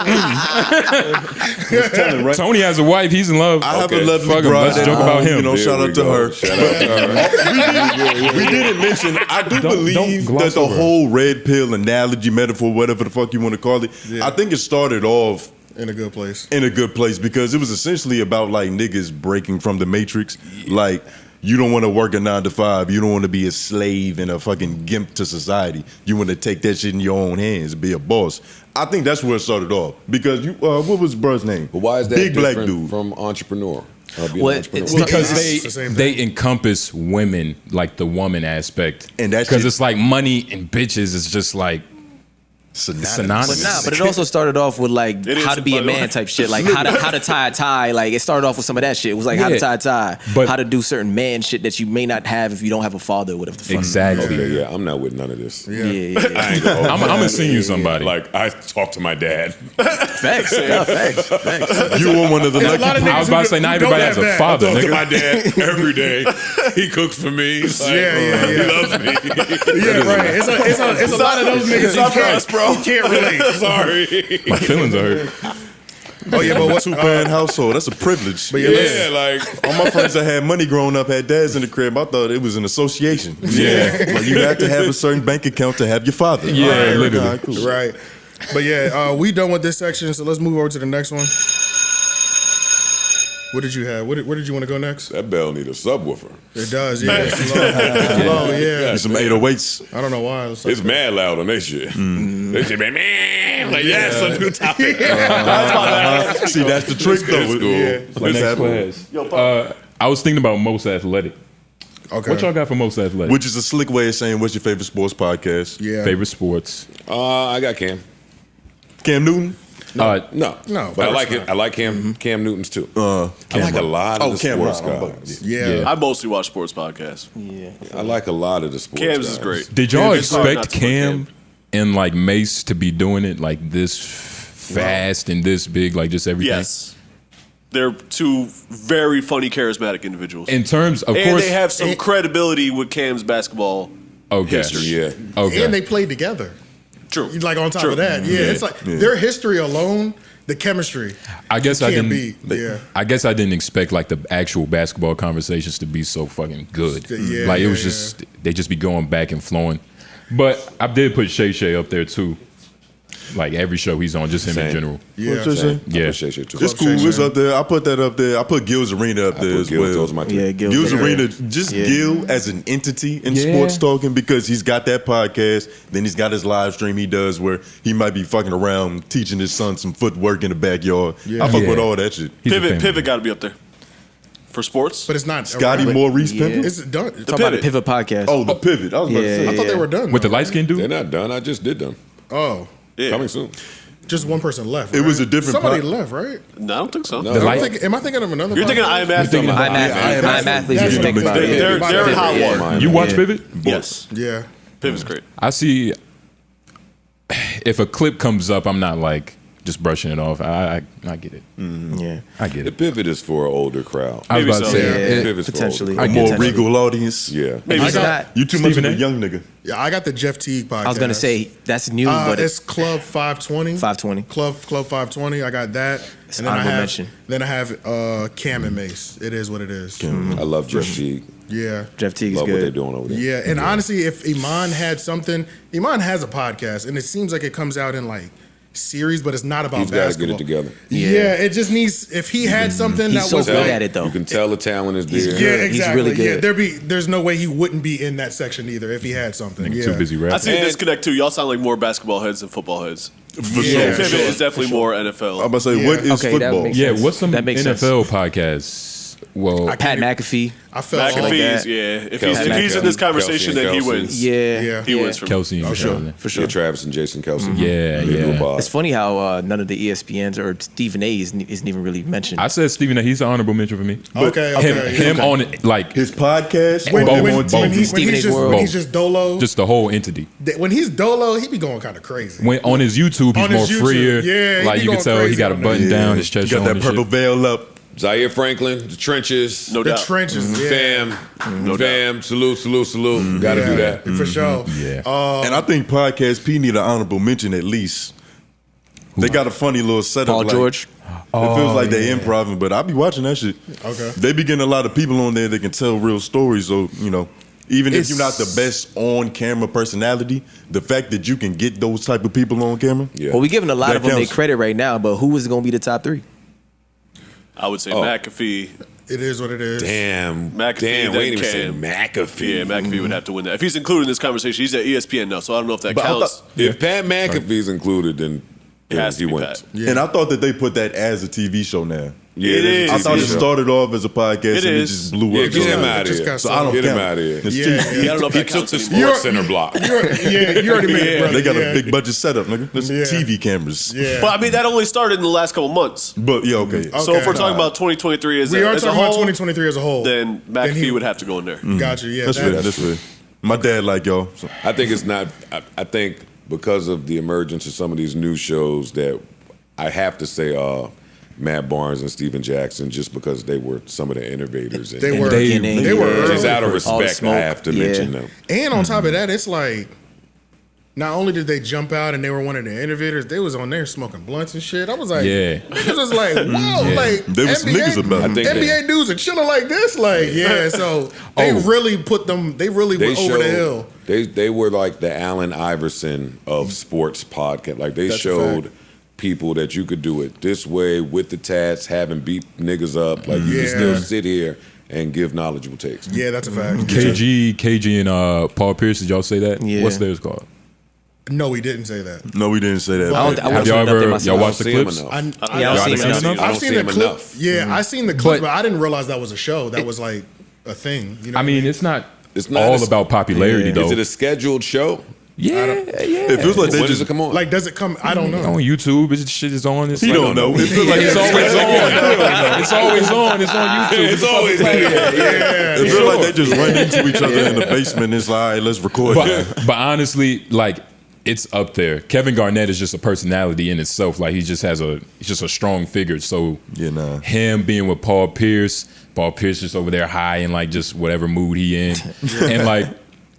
Telling, right? Tony has a wife. He's in love. I have Okay. a lovely Fuck him. bride. Let's joke about him. You know, There shout we out to go. her. Shout out to her. We didn't mention, I do Don't believe gloss that the over. whole red pill analogy, metaphor, whatever the fuck you want to call it, Yeah. I think it started off in a good place. in a good place because it was essentially about like niggas breaking from the matrix. Like, you don't want to work a 9 to 5. You don't want to be a slave and a fucking gimp to society. You want to take that shit in your own hands and be a boss. I think that's where it started off because you. What was bruh's name? But why is that Big black different dude? from entrepreneur? Being Well, an entrepreneur? it's Because It's the same they thing. encompass women, like the woman aspect, And that because shit- it's like money and bitches is just like Synonymous. But but it also started off with like It is, how to be a by the man way. type shit, like how to tie a tie. Like it started off with some of that shit. It was like how to Yeah. tie a tie, But- how to do certain man shit that you may not have if you don't have a father or whatever the fuck. exactly. Okay, yeah, I'm not with none of this. Yeah, I ain't gonna hold I'm you. gonna send you somebody. Like, I talk to my dad. Facts. Yeah, facts. Facts. You were one of the There's a lucky lot of I was about to say, not who don't everybody has have a that. father, Talk to nigga. my dad every day. He cooks for me. Like, Yeah. He loves me. Yeah, right. It's a lot of those niggas you can't, you can't relate. Sorry. My feelings are hurt. Oh yeah, but what? two-parent household. That's a privilege. But yeah, Yeah, like All my friends that had money growing up had dads in the crib. I thought it was an association. Yeah. Like you had to have a certain bank account to have your father. Yeah, All right, literally. all right, cool. right. But yeah, we done with this section, so let's move over to the next one. What did you have? Where did you want to go next? That bell need a subwoofer. It does, yeah. It's low. It's low, yeah. Some 808s. I don't know why. It's mad loud on that shit. They shit, man, like yes, a new topic. See, that's the trick though. It's cool. Yeah. It's Next happening. class. I was thinking about most athletic. Okay. What y'all got for most athletic? Which is a slick way of saying what's your favorite sports podcast? Yeah. Favorite sports? I got Cam. Cam Newton? No, No, but I of like course it. I like Cam Newton's too. Uh, I like a lot of the Cam sports Newton. guys. Yeah. I mostly watch sports podcasts. Yeah. I like a lot of the sports Cam's guys. is great. Did y'all It's hard not expect to put Cam and like Mace to be doing it like this fast and this big, like just everything? Yes. They're two very funny, charismatic individuals. In terms, of and course, they have some credibility with Cam's basketball okay, history. Yeah. okay. And they played together. True. Like on top True. of that, yeah, it's like their history alone, the chemistry. I guess I can't didn't. beat. Yeah. I guess I didn't expect like the actual basketball conversations to be so fucking good. Yeah, like it yeah, was just they just be going back and flowing. But I did put Shay Shay up there too. Like every show he's on, just him in Same. general. Yeah. What's your Same. say? I Yeah. appreciate you too. It's cool. It's up there. I put that up there. I put Gil's Arena up there as well. Those are my two. Yeah, Gil's yeah. Arena, just Gil as an entity in Yeah. sports talking because he's got that podcast. Then he's got his live stream he does where he might be fucking around teaching his son some footwork in the backyard. Yeah. I fuck Yeah. with all that shit. He's a family Pivot man. got to be up there for sports. But it's not Scotty around. Maurice Yeah. Pimpin? It's done. Talk about the Pivot podcast. Oh, the pivot. I was about to say. I thought they were done. With the though, light skinned They're dude. not done. I just did them. Oh, Yeah. Coming soon. just one person left. It right? was a different Somebody pod- left, right? No, I don't think so. No. The Am I light. thinking of another? You're thinking of podcast? I'm Athletes. I'm athletes. That's You think what- about it. They're Yeah. in hot Yeah. water. You watch Yeah. Pivot? Yes. Yeah. Pivot's great. I see. If a clip comes up, I'm not like just brushing it off. I get it. Yeah. I get The it. pivot is for an older crowd. I was Maybe about to so. say Yeah. it- Pivot's for Potentially. older A I more get it. regal audience. Yeah. Maybe I so. got- You too much of Stephen a A? young nigga. Yeah, I got the Jeff Teague podcast. I was gonna say that's new, but it's Club 520. 520. Club 520. I got that. It's And then I honorable have mention. then I have Cam and Mace. It is what it is. I love Jeff Teague. Yeah. Jeff Teague's Love what they're good. doing over there. Yeah, and honestly, if Iman had something, Iman has a podcast, and it seems like it comes out in like series, but it's not about He's got to basketball. get it together. Yeah, it just needs. If he had something He's that so was good like, at it though. You can tell the talent is there. yeah, good. He's exactly. really good. Yeah, there's no way he wouldn't be in that section either if he had something. Nigga Yeah. too busy I rapping. see a disconnect too. Y'all sound like more basketball heads than football heads. For Yeah, sure. Pivot is definitely more NFL. I'm about to say, Yeah. what is Okay, that football? makes Yeah, sense. what's some That makes NFL podcasts? Well, Pat McAfee. I felt like McAfee's, that. yeah. If Kelsey. he's in this conversation, Kelsey then he and wins. Yeah. Yeah. He wins for me. Kelsey and For sure. Charlotte. For sure. Yeah, Travis and Jason Kelsey. Yeah, They do a yeah. pod. It's funny how none of the ESPNs or Stephen A. isn't even really mentioned. I said Stephen A. He's an honorable mention for me. Okay, Him, okay. him on it, like His podcast When- or when- him on both. TV? when Stephen he's A. just World. when he's just dolo. just the whole entity. When he's dolo, he be going kind of crazy. When on his YouTube, he's On more his YouTube, freer. yeah, he like be you can going tell he crazy got a on button that. down, his chest Got showing that and purple shit. veil up. Zaire Franklin, the trenches. No the doubt. trenches, yeah. Fam, salute. Got to Yeah, do that. for sure. Yeah. And I think Podcast P need an honorable mention at least. They got a funny little setup. Paul like, George. It feels like they improving, but I be watching that shit. Okay. They be getting a lot of people on there that can tell real stories. So, you know, even if It's- you're not the best on-camera personality, the fact that you can get those type of people on camera. Yeah. Well, we're giving a lot That of them their counts. credit right now, but who is going to be the top three? I would say Oh. McAfee. It is what it is. Damn. McAfee, Damn, then wait a minute. Cam. McAfee. Yeah, McAfee would have to win that. If he's included in this conversation, he's at ESPN now, so I don't know if that But I counts. thought- If Pat McAfee's included, then It has he to be wins. Pat. Yeah. And I thought that they put that as a TV show now. Yeah, It is. I thought it show. started off as a podcast It and it is. just blew Yeah, up. get So- him out of Just here. got So I don't Get him count. out of here. It's Yeah, TV. yeah. I don't know if He that took counts the anymore. Sports Center block. You already made it, brother. They got yeah. a big budget setup, nigga. That's Yeah. TV cameras. Yeah. But I mean, that only started in the last couple months. But yeah, okay. So if we're Okay. talking about 2023 as we a, are as a talking whole, about 2023 as a whole. then McAfee he- would have to go in there. Gotcha. Yeah. That's fair. That's fair. My dad like y'all. So. I think it's not. I think because of the emergence of some of these new shows that I have to say, Matt Barnes and Steven Jackson, just because they were some of the innovators. They In were. the they- beginning, they were yeah. early. Just out of All the respect, I smoke. have to Yeah. mention them. And on top of that, it's like, not only did they jump out and they were one of the innovators, they was on there smoking blunts and shit. I was like, Yeah. niggas was like, whoa, like There was niggas about it. I think NBA they- dudes are chilling like this, like, yeah. So they Oh. really put them. They really They went over the showed- hill. They were like the Allen Iverson of sports podcast. Like they That's a showed fact. people that you could do it this way with the tats, having beat niggas up. Like you can still sit here and give knowledgeable takes. Yeah, that's a fact. KG and Paul Pierce, did y'all say that? Yeah. What's theirs called? No, we didn't say that. No, we didn't say that. I Have watched y'all it up there ever myself. y'all watched the See him clips? enough. Yeah, I Y'all don't haven't see seen enough. enough? I I've don't seen see the him clip. enough. Yeah, I seen the clip, But- but I didn't realize that was a show. That was like a thing. You know I what mean, it's not It's not all a- about popularity though. Is it a scheduled show? yeah. It feels like they When does just. it come on? like, does it come? I don't know. On YouTube, it's shit is on. It's He like, don't know. It feels like It's always on. It's always on. It's on YouTube. It's always It feels like they just run into each other in the basement. It's like, all right, let's record. But honestly, like it's up there. Kevin Garnett is just a personality in itself. Like he's just a strong figure. So Yeah, nah. him being with Paul Pierce just over there high and like just whatever mood he in, and like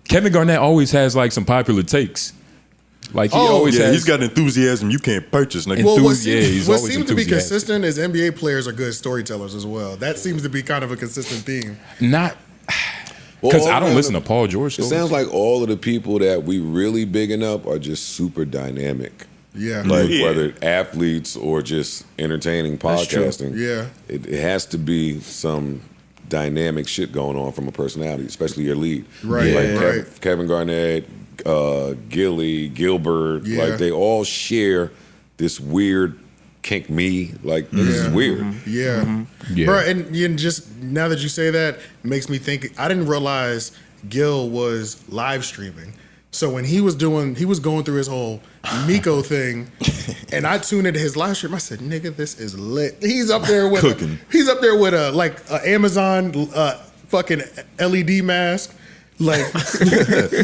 Kevin Garnett always has like some popular takes. Like he always Yeah, has. he's got enthusiasm you can't purchase, nigga. Well, he's what always seems to be enthusiastic. consistent is NBA players are good storytellers as well. That seems to be kind of a consistent theme. not because I don't listen to Paul George It stories. sounds like all of the people that we really bigging up are just super dynamic. Yeah. Like Yeah. whether athletes or just entertaining That's true. podcasting. Yeah. It has to be some dynamic shit going on from a personality, especially your lead. Right, Like right. Kevin Garnett, Gilly, Gilbert, Yeah. like they all share this weird kink me. Like this is weird. Yeah. Yeah. Bro, and just now that you say that, it makes me think I didn't realize Gil was live streaming. So when he was going through his whole Miko thing, and I tuned into his live stream, I said, "Nigga, this is lit." He's up there with Cooking. He's up there with a Amazon fucking LED mask. Like, let's look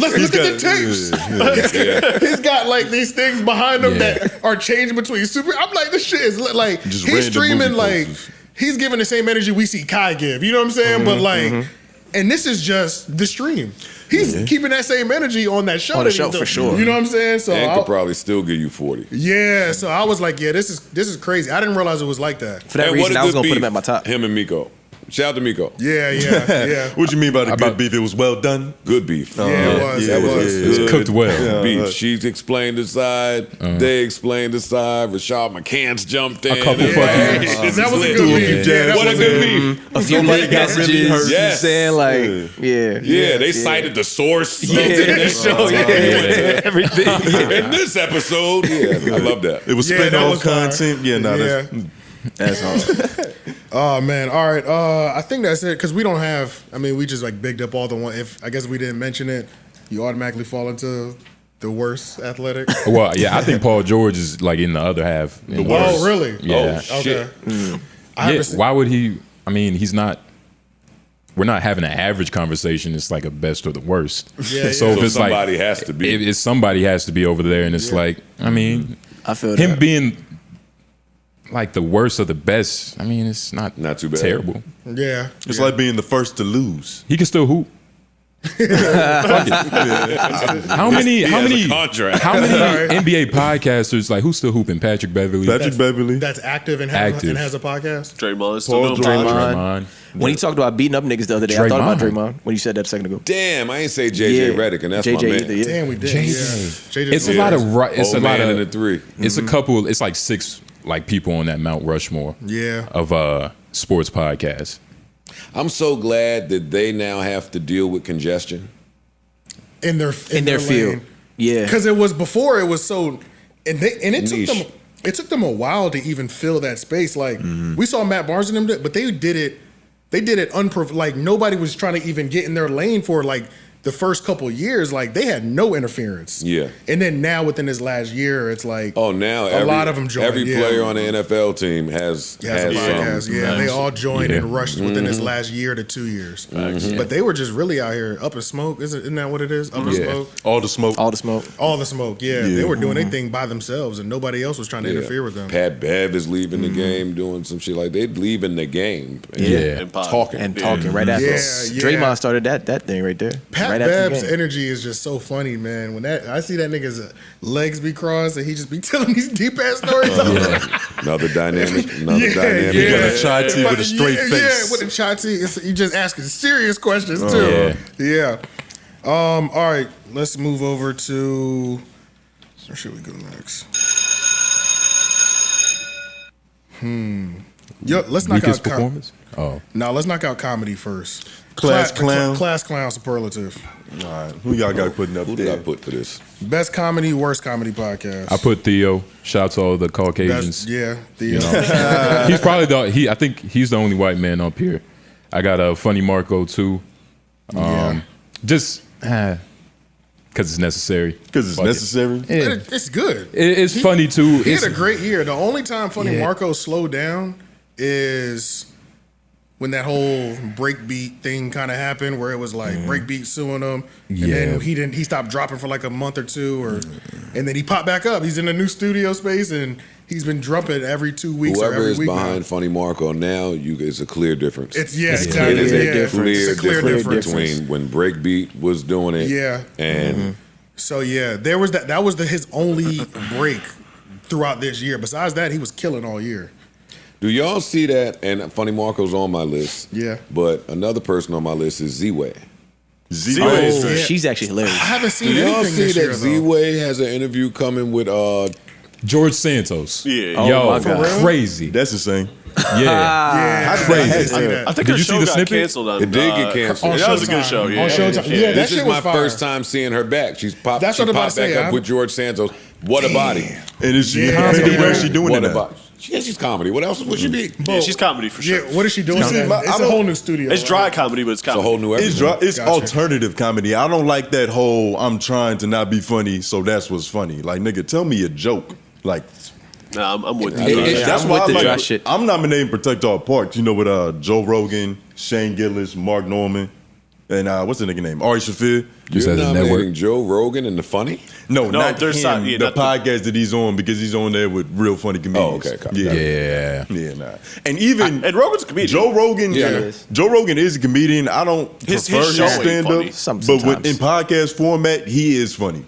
at the tapes. He's got like these things behind him that are changing between super. I'm like, this shit is lit. Like Just he's random streaming movie like posters. he's giving the same energy we see Kai give. You know what I'm saying? But like, and this is just the stream. He's keeping that same energy on that show. On the that he's show, doing. for sure. You know what I'm saying? So And could probably still give you 40. yeah. So I was like, yeah, this is crazy. I didn't realize it was like that. For that And what reason, a I was good gonna put him beef, at my top. Him and Miko. Shout out to Miko. Yeah, yeah. What you mean by the About- good beef? It was well done. Good beef. Yeah, it was. yeah, It was. yeah. It's Good cooked well. beef. She explained the side. They explained the side. Rashad McCants jumped in. A couple Yeah. fucking- That was a lit. good Yeah. beef. Yeah, that What a was good beef. A few Nobody late got really messages. hurt. You know what I'm Yes. saying? Like, yeah. They cited the source. Yeah, Yeah. show, everything. In this episode, I love that. It was Yeah, spin that off was fire. content. Yeah, nah, Yeah. that's hard. Oh man, all right. I think that's it because we don't have. I mean, we just like bigged up all the one. If I guess we didn't mention it, you automatically fall into the worst athletic. Well, yeah, I think Paul George is like in the other half. The Oh, really? Yeah. Oh, shit. Okay. I haven't Yeah, seen- why would he? I mean, he's not. We're not having an average conversation. It's like a best or the worst. Yeah, So yeah. if So it's like somebody has to be. if somebody has to be over there, and it's like, I mean, I feel him that. being like the worst of the best. I mean, it's not Not too bad. terrible. Yeah. It's like being the first to lose. He can still hoop. How many? How has a many? contract. How many Sorry. NBA podcasters like who's still hooping? Patrick Beverly, Patrick Beverly. That's active and Active. has a podcast. Draymond still Paul doing George. podcast. Draymond. When he talked about beating up niggas the other day, I thought about Draymond. Draymond when you said that a second ago. Damn, I ain't say JJ Redick, and that's my man. either, yeah. Damn, we did. JJ. Yeah. JJ It's a lot of. It's a Old lot man of. in the three. It's a couple. It's like 6 like people on that Mount Rushmore. Yeah. Of sports podcasts. I'm so glad that they now have to deal with congestion. in their field. lane. Yeah. Because it was before it was so, and it took Niche. them. It took them a while to even fill that space. Like we saw Matt Barnes and them, do it, but they did it. They did it like nobody was trying to even get in their lane for like the first couple years. Like they had no interference. Yeah. And then now within this last year, it's like Oh, now a lot of them joined. Every yeah. player on the NFL team has Has a podcast, some. yeah. They all joined and Yeah. rushed within this last year to 2 years. But they were just really out here up in smoke. Isn't that what it is? Up in Yeah. smoke. All the smoke. All the smoke. All the smoke, yeah. Yeah. They were doing their thing by themselves, and nobody else was trying to Yeah. interfere with them. Pat Bev is leaving the game, doing some shit like they leaving the game. And Yeah. And pod. talking. And talking right after. Yeah, yeah. Draymond started that thing right there. Pat right after the Bev's game. energy is just so funny, man. When I see that nigga's legs be crossed and he just be telling these deep ass stories. Another dynamic. Another Yeah, dynamic. yeah. got a chai tea with a straight Yeah, face. with a chai tea. You just asking serious questions too. Yeah. Yeah. All right, let's move over to. Where should we go next? Yo, let's knock Weakest out performance? Oh. No, let's knock out comedy first. Class clown? Class clown superlative. All right, who y'all got putting up Who there? did I put for this? Best comedy, worst comedy podcast. I put Theo. Shout out to all the Caucasians. Theo. He's probably I think he's the only white man up here. I got a Funny Marco too. Just because it's necessary. Because it's Fuck it. necessary. It's good. It's funny too. He It's, had a great year. The only time Funny Marco slowed down is when that whole breakbeat thing kind of happened, where it was like breakbeat suing him, and then he stopped dropping for like a month or two, and then he popped back up. He's in a new studio space, and he's been dropping every 2 weeks or Whoever every is week behind now. Funny Marco now, it's a clear difference. Exactly. It is a Yeah. clear, It's a clear difference. between when Breakbeat was doing it, Yeah. and So yeah, there was that. That was his only break throughout this year. Besides that, he was killing all year. do y'all see that? And Funny Marco's on my list. Yeah. But another person on my list is Z-Way. Z-Way. Yeah. She's actually I hilarious. haven't Do seen y'all anything see this that year though. Z-Way has an interview coming with George Santos. Yeah. Yo, my God. crazy. That's insane. Yeah. Yeah, crazy. I did see that. I think Did her you see show the got snippet? canceled on. It did get canceled. On That was a good Showtime. show. Yeah. On Showtime. Yeah, that This shit is was my fire. first time seeing her back. She popped That's what I'm about back to say, up with George Santos. What a body. And is she, Yeah. where is she doing What it a at? body. Yeah, she's comedy. What else would she be? Yeah, she's comedy for sure. Yeah, what is she doing? See, It's I a don't- whole new studio. It's right? dry comedy, but it's It's a comedy. whole new It's episode. it's alternative comedy. I don't like that whole I'm trying to not be funny, so that's what's funny. Like, nigga, tell me a joke. Like, Nah, I'm with you. that's I'm why with the I dry like, shit. I'm nominating Protect Our Parks, you know, with Joe Rogan, Shane Gillis, Mark Norman, and what's the nigga name? Ari Shafir. Just You're as a nominating network. Joe Rogan and the funny? No, not there's him. not- yeah, the not the- podcast that he's on, because he's on there with real funny comedians. Oh, okay, copy. Yeah. Yeah. Yeah, nah. And even And Rogan's a comedian. Joe Rogan, Yeah. Joe Rogan is a comedian. I don't His prefer show his ain't stand funny. up, Sometimes. but in podcast format, he is funny.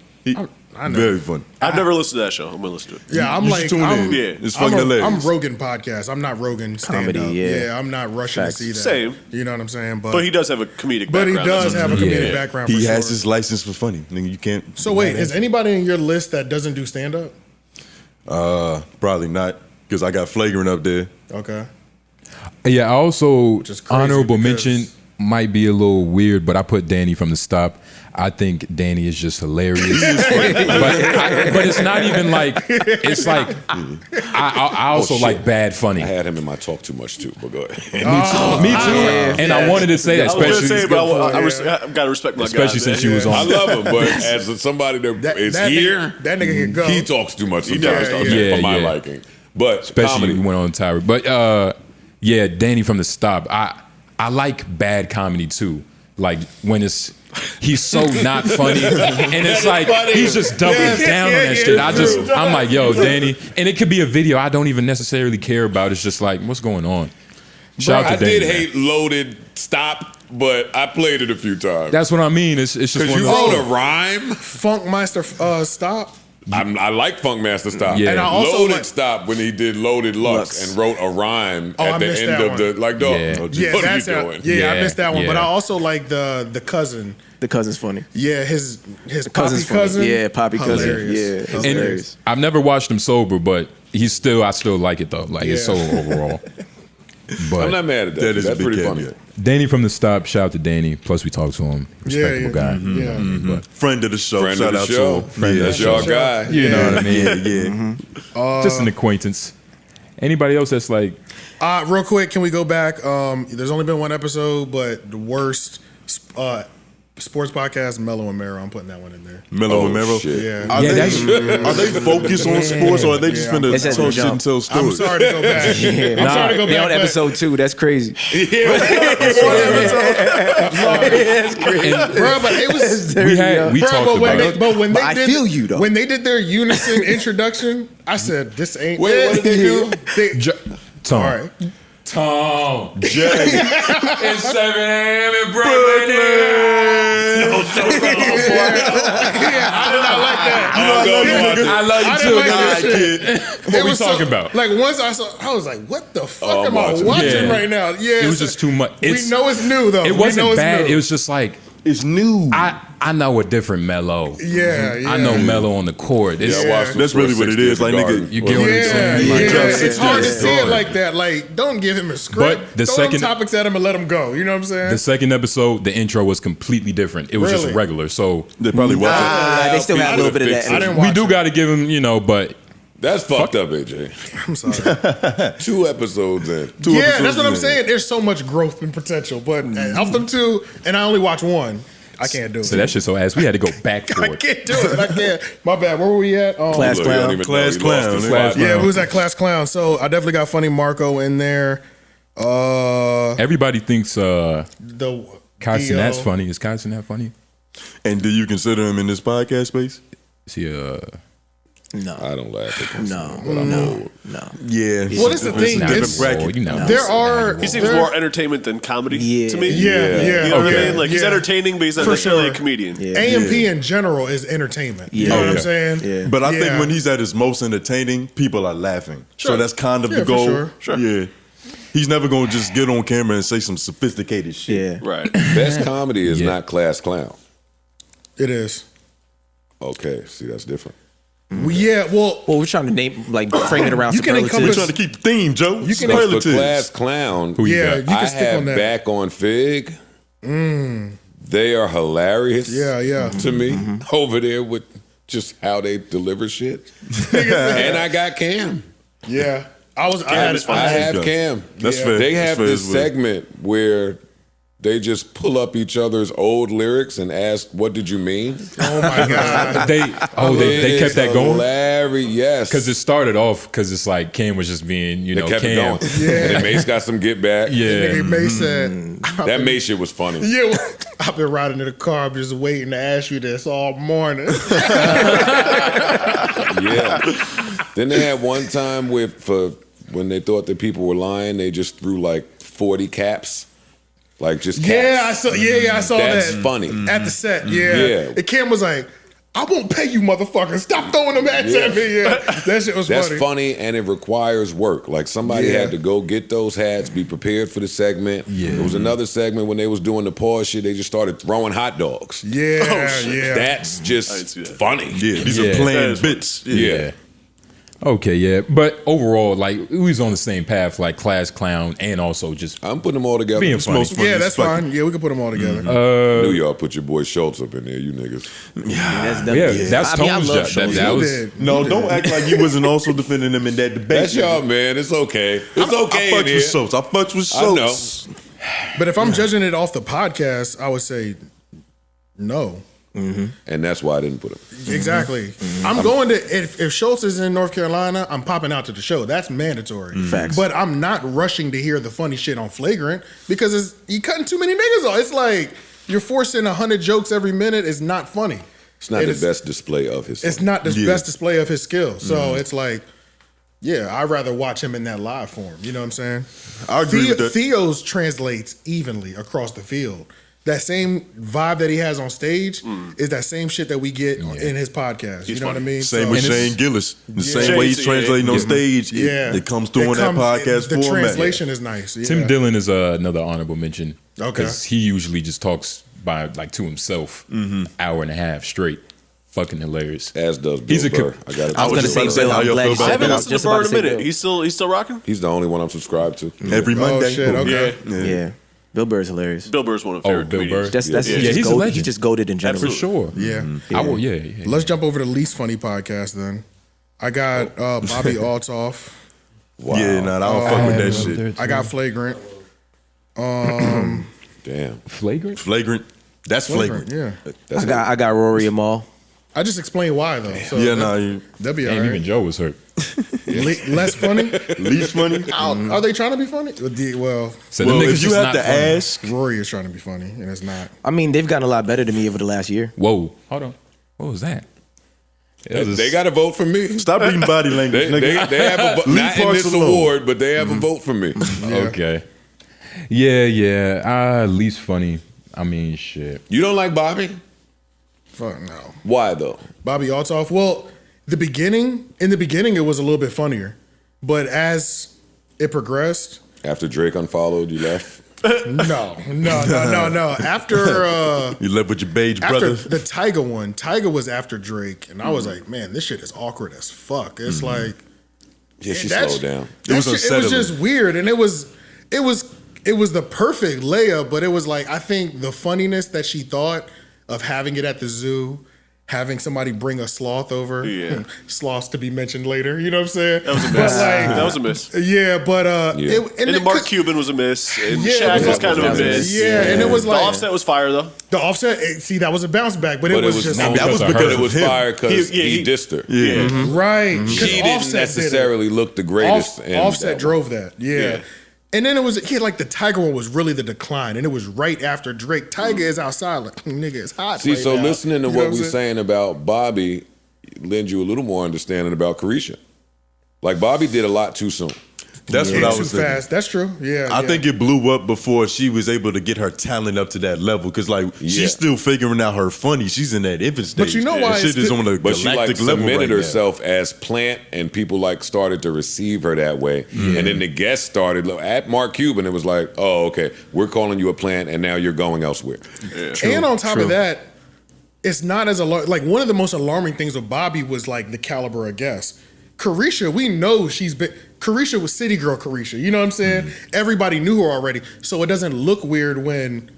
I know. Very funny. I've never listened to that show. I'm gonna listen to it. Yeah, I'm You like, should tune I'm, in. Yeah. It's I'm, fucking hilarious. I'm Rogan podcast. I'm not Rogan stand up. Comedy, yeah. I'm not rushing Facts. to see that. Same. You know what I'm saying? But he does have a comedic But he background. does That's have a what- comedic Yeah. background. He for has sure. his license for funny. Nigga, you can't. So wait, is anybody in your list that doesn't do stand up? Probably not, because I got Flagrant up there. Okay. Yeah, I also is crazy honorable because- mention might be a little weird, but I put Danny from the Stop. I think Danny is just hilarious, but it's not even like it's like I also shit. like bad funny. I had him in my talk too much too, but go ahead. Me too. And I wanted to say that, I was gonna say, especially but Yeah. I gotta respect my especially guy. since you was on. I love him, but as somebody that is here, That nigga can go. he talks too much sometimes does. Yeah, for my yeah. liking. But especially comedy, when we went on Tower. But yeah, Danny from the Stop. I like bad comedy too. Like when he's so not funny, and it's like he's just doubling down on that shit. I'm like, yo, Danny, and it could be a video I don't even necessarily care about. It's just like, what's going on? Shout out I to Danny. did man. hate Loaded Stop, but I played it a few times. That's what I mean. It's just Because one you of those- wrote a rhyme. Funkmeister Stop. I like Funkmaster Stop. Yeah. And I also Loaded like- Stop when he did Loaded Lux, Lux. and wrote a rhyme Oh, I at the missed end that of one. the like, dog. Yeah. What Yeah, are you that's doing? yeah, I missed that one. But Yeah. I also like the cousin. The cousin's funny. Yeah, his Cousin's poppy cousin. funny. Yeah, poppy cousin. Hilarious. Yeah, it's And hilarious. I've never watched him sober, but I still like it though. Like it's Yeah. so overall. But I'm not mad at that. That is a That's big pretty caveat. funny. Danny from the Stop. Shout out to Danny. Plus, we talked to him. Respectable guy. Yeah. Friend of the show. Friend Shout of out the show. to him. Friend of yeah, the That's your show. guy. You know what I mean? Yeah. Just an acquaintance. Anybody else that's like, Real quick, can we go back? There's only been one episode, but the worst sports podcast, Mellow and Marrow. I'm putting that one in there. Mellow and Marrow. shit. Yeah. Are, Yeah, they focused on sports, or are they just Yeah. finna It's at talk the shit and jump. tell stories? I'm sorry to go back. I'm sorry to go They back. on but- episode 2. That's crazy. Bro, but it was. we Bro, talked but when about they, it. but when they I did, feel you, though. When they did their unison introduction, I said, "This ain't." Wait, what did they do? Tom. All right. Tom. Jay. It's 7 a.m. in Brooklyn. I did not like that. I love you I too, didn't like nigga. that shit. What we talking about? Like once I was like, "What the fuck Oh, am I watching. watching Yeah. right now?" Yeah, It was just too much. We know it's new though. It We wasn't know it's bad. new. It was just like It's new. I know a different Mello. Yeah, yeah. I know Mello on the court. It's, Yeah, I watched him That's for really what it 60 is. at Like, the nigga, Garden. You get what I'm Yeah, saying? yeah. Like, It's hard to Yeah. see it like that. Like, don't give him a script. But the Throw second- them topics at him and let him go. You know what I'm saying? the second episode, the intro was completely different. It was Really? just regular. So They probably watch They still have a little bit of that. I didn't we watch do it. got to give him, but That's fucked up, AJ. I'm sorry. 2 episodes in. Yeah, that's what I'm saying. There's so much growth and potential, but of them two, and I only watch one, I can't do it. so that shit so ass. We had to go back for I it. can't do it. I can't. My bad. Where were we at? Class Look, you don't clown. even know. Class He lost clown. his Class spot. Yeah, clown. we was at Class Clown. So I definitely got Funny Marco in there. Everybody thinks The Cashapp's Theo. funny. Is Cashapp funny? And do you consider him in this podcast space? Is he No. I don't laugh at him. No. Yeah. Well, that's the thing. Different It's- bracket. There are. He seems more entertainment than comedy Yeah. to me. Yeah, yeah. You know what I Okay. mean? Like he's Yeah. entertaining, but he's not For necessarily sure. a comedian. Yeah. A&P in general is entertainment. You know what I'm Okay. saying? Yeah. But I Yeah. think when he's at his most entertaining, people are laughing. Sure. So that's kind of Yeah, the for goal. sure. Sure. Yeah. He's never going to just get on camera and say some sophisticated shit. Yeah. Right. Best comedy is Yeah. not Class Clown. It is. Okay, see, that's different. Yeah, well, Well, we're trying to frame it around You can We're encompass- superlatives. trying to keep the theme, Joe. You can- But for Superlatives. Class Clown, Who you yeah, got? you can I stick on have that. back on Fig. They are hilarious. Yeah, yeah. To me, over there with just how they deliver shit. And I got Cam. Yeah. I had is funny. I I have Yeah. Cam. That's fair. They That's have fair this as well. segment where they just pull up each other's old lyrics and ask, "What did you mean?" Oh my God. They It kept is that going Hilarious, yes. because it started off because it's like Cam was just being they kept it Cam. going. And then Mace got some get back. Yeah. Nigga May said, That Mace shit was funny. yeah, I've been riding in the car, I'm just waiting to ask you this all morning. Yeah. Then they had one time when they thought that people were lying, they just threw like 40 caps. Like just caps. Yeah, I saw That's that. funny. At the set, yeah. Yeah. The Cam was like, I won't pay you, motherfucker. Stop throwing them hats at me. Yeah. That shit was That's funny. funny, and it requires work. Like somebody Yeah. had to go get those hats, be prepared for the segment. Yeah. There was another segment when they was doing the pause shit, they just started throwing hot dogs. Yeah, shit. yeah. That's I didn't just see that. funny. Yeah, these Yeah. are planned That is bits. Yeah. Okay, yeah, but overall, like we was on the same path, like Class Clown, and also just I'm putting them all together. being It's funny. most funny Yeah, as that's fuck. fine. Yeah, we can put them all together. New York, put your boy Schultz up in there, you niggas. That's Tone's love job. Schultz. That You was did. No, don't act like you wasn't also defending them in that debate. That's y'all, man. It's okay. It's okay I in fucked here. with Schultz. I fucked with I know. Schultz. But if I'm judging it off the podcast, I would say no. And that's why I didn't put him. Exactly. I'm going to if Schultz is in North Carolina, I'm popping out to the show. That's mandatory. Facts. But I'm not rushing to hear the funny shit on Flagrant because you cutting too many niggas off. It's like you're forcing 100 jokes every minute. It's not funny. It's not It the is- best display of his. It's not the Yeah. best display of his skill. So it's like, yeah, I'd rather watch him in that live form. You know what I'm saying? I agree with that. Theo's translates evenly across the field. That same vibe that he has on stage is that same shit that we get in his podcast. You know what I mean? Same So- with And it's- Shane Gillis. The Yeah. same way he's Shane- translating on stage, Yeah, it comes through on that podcast The format. translation is nice. Yeah. Tim Dillon is another honorable mention. Okay. Because he usually just talks by like to himself, hour and a half straight. Fucking hilarious. As does Bill He's a Burr. co- I got I was going to say Bill. how I'm y'all glad feel you about said I haven't that. I was listened to just Bird about in to a say minute. Bill. He's still rocking. He's the only one I'm subscribed to. Every Monday. Oh shit! Okay. Yeah. Bill Burr's hilarious. Bill Burr's one of my Oh, favorite Bill comedians. Burr. That's Yeah, he's he's a goated. legend. He's just goaded in general. For sure. Yeah. I will. Yeah. Let's jump over to the least funny podcast then. I got Bobby Altoff. Wow. Yeah, nah, I don't fuck with that shit. I got Flagrant. Damn. Flagrant. Flagrant. That's flagrant. Yeah. That's I got Rory Amal. I just explained why though. So Yeah, nah, you that'd be all And right. even Joe was hurt. Less funny. least funny. Are they trying to be funny? Well, So them Well, niggas if you just have not to funny. ask, Rory is trying to be funny, and it's not. I mean, they've gotten a lot better to me over the last year. Whoa. Hold on. What was that? They got to vote for me. stop reading body language, They nigga. have a vote. Leave Not in parts this alone. award, but they have a vote for me. Okay. Yeah. Least funny. I mean, shit. You don't like Bobby? Fuck no. Why though? Bobby Altoff. Well, in the beginning, it was a little bit funnier, but as it progressed, After Drake unfollowed, you left. No. After You left with your beige after brother. the Tyga one, Tyga was after Drake, and I was like, man, this shit is awkward as fuck. It's like, Yeah, she that slowed down. It was it was unsettling. just weird, and it was the perfect layup, but it was like, I think the funniness that she thought of having it at the zoo, having somebody bring a sloth over, Yeah. sloths to be mentioned later, you know what I'm saying? That was a But miss. like, That was a miss. yeah, but Yeah. and And it then Mark could- Cuban was a miss. And Yeah, Shaq was kind of a that was a miss. miss. Yeah, and it was The like Offset was fire though. the Offset. See, that was a bounce back, but it But was just not That was because of because her. It was him. fire because He- he dissed her. Yeah. right. 'Cause She didn't Offset did it. necessarily look the greatest. in Offset that drove that. Yeah. Yeah. And then he had like the Tiger one was really the decline, and it was right after Drake. Tiger is outside, like nigga, it's hot. See, right so now. listening to You know what I'm we're saying about Bobby lends you a little more understanding about Carisha. Like Bobby did a lot too soon. That's Yeah, what I too was thinking. fast. That's true. Yeah, I yeah. think it blew up before she was able to get her talent up to that level. Because like Yeah. she's still figuring out her funny. She's in that infant stage. But you know why Shit it's is the- on a But she like galactic level cemented right now. herself as Plant, and people like started to receive her that way. And then the guests started at Mark Cuban. It was like, oh, okay, we're calling you a Plant, and now you're going elsewhere. And on top of that, it's not as like one of the most alarming things with Bobby was like the caliber of guests. Carisha, we know she's been. Carisha was City Girl Carisha. You know what I'm saying? Everybody knew her already, so it doesn't look weird when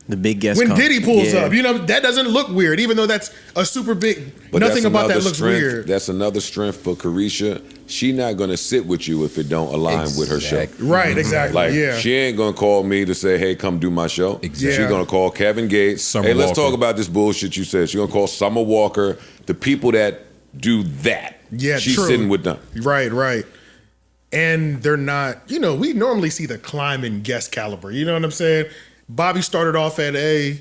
The big guest when come. Diddy pulls Yeah. up. You know that doesn't look weird, even though that's a super big. But nothing that's about that another looks strength. weird. That's another strength for Carisha. She not gonna sit with you if it don't align with her show. Right? Exactly. Like yeah. she ain't gonna call me to say, "Hey, come do my show." Exactly. She's Yeah. gonna call Kevin Gates. Summer hey, let's Walker. talk about this bullshit you said. She's gonna call Summer Walker. The people that do that. Yeah, she's true. sitting with them. Right. And they're not, we normally see the climb in guest caliber. You know what I'm saying? Bobby started off at A.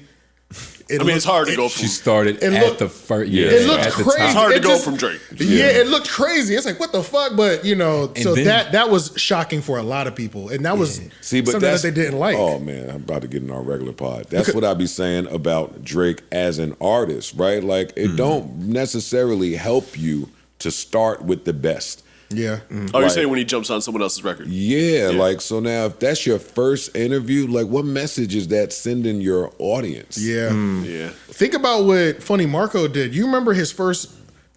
It's hard to go from. She started It at looked- the first. Yeah. Yeah, It looked at the crazy. top. It's hard to It go just- from Drake. Yeah, it looked crazy. It's like, what the fuck? But, so then- that was shocking for a lot of people. And that was See, but something that's that they didn't like. Oh man, I'm about to get in our regular pod. That's what I be saying about Drake as an artist, right? Like it don't necessarily help you to start with the best. Yeah. Oh, you're Like- saying when he jumps on someone else's record? Yeah, like so now if that's your first interview, like what message is that sending your audience? Yeah. Yeah. Think about what Funny Marco did. You remember his first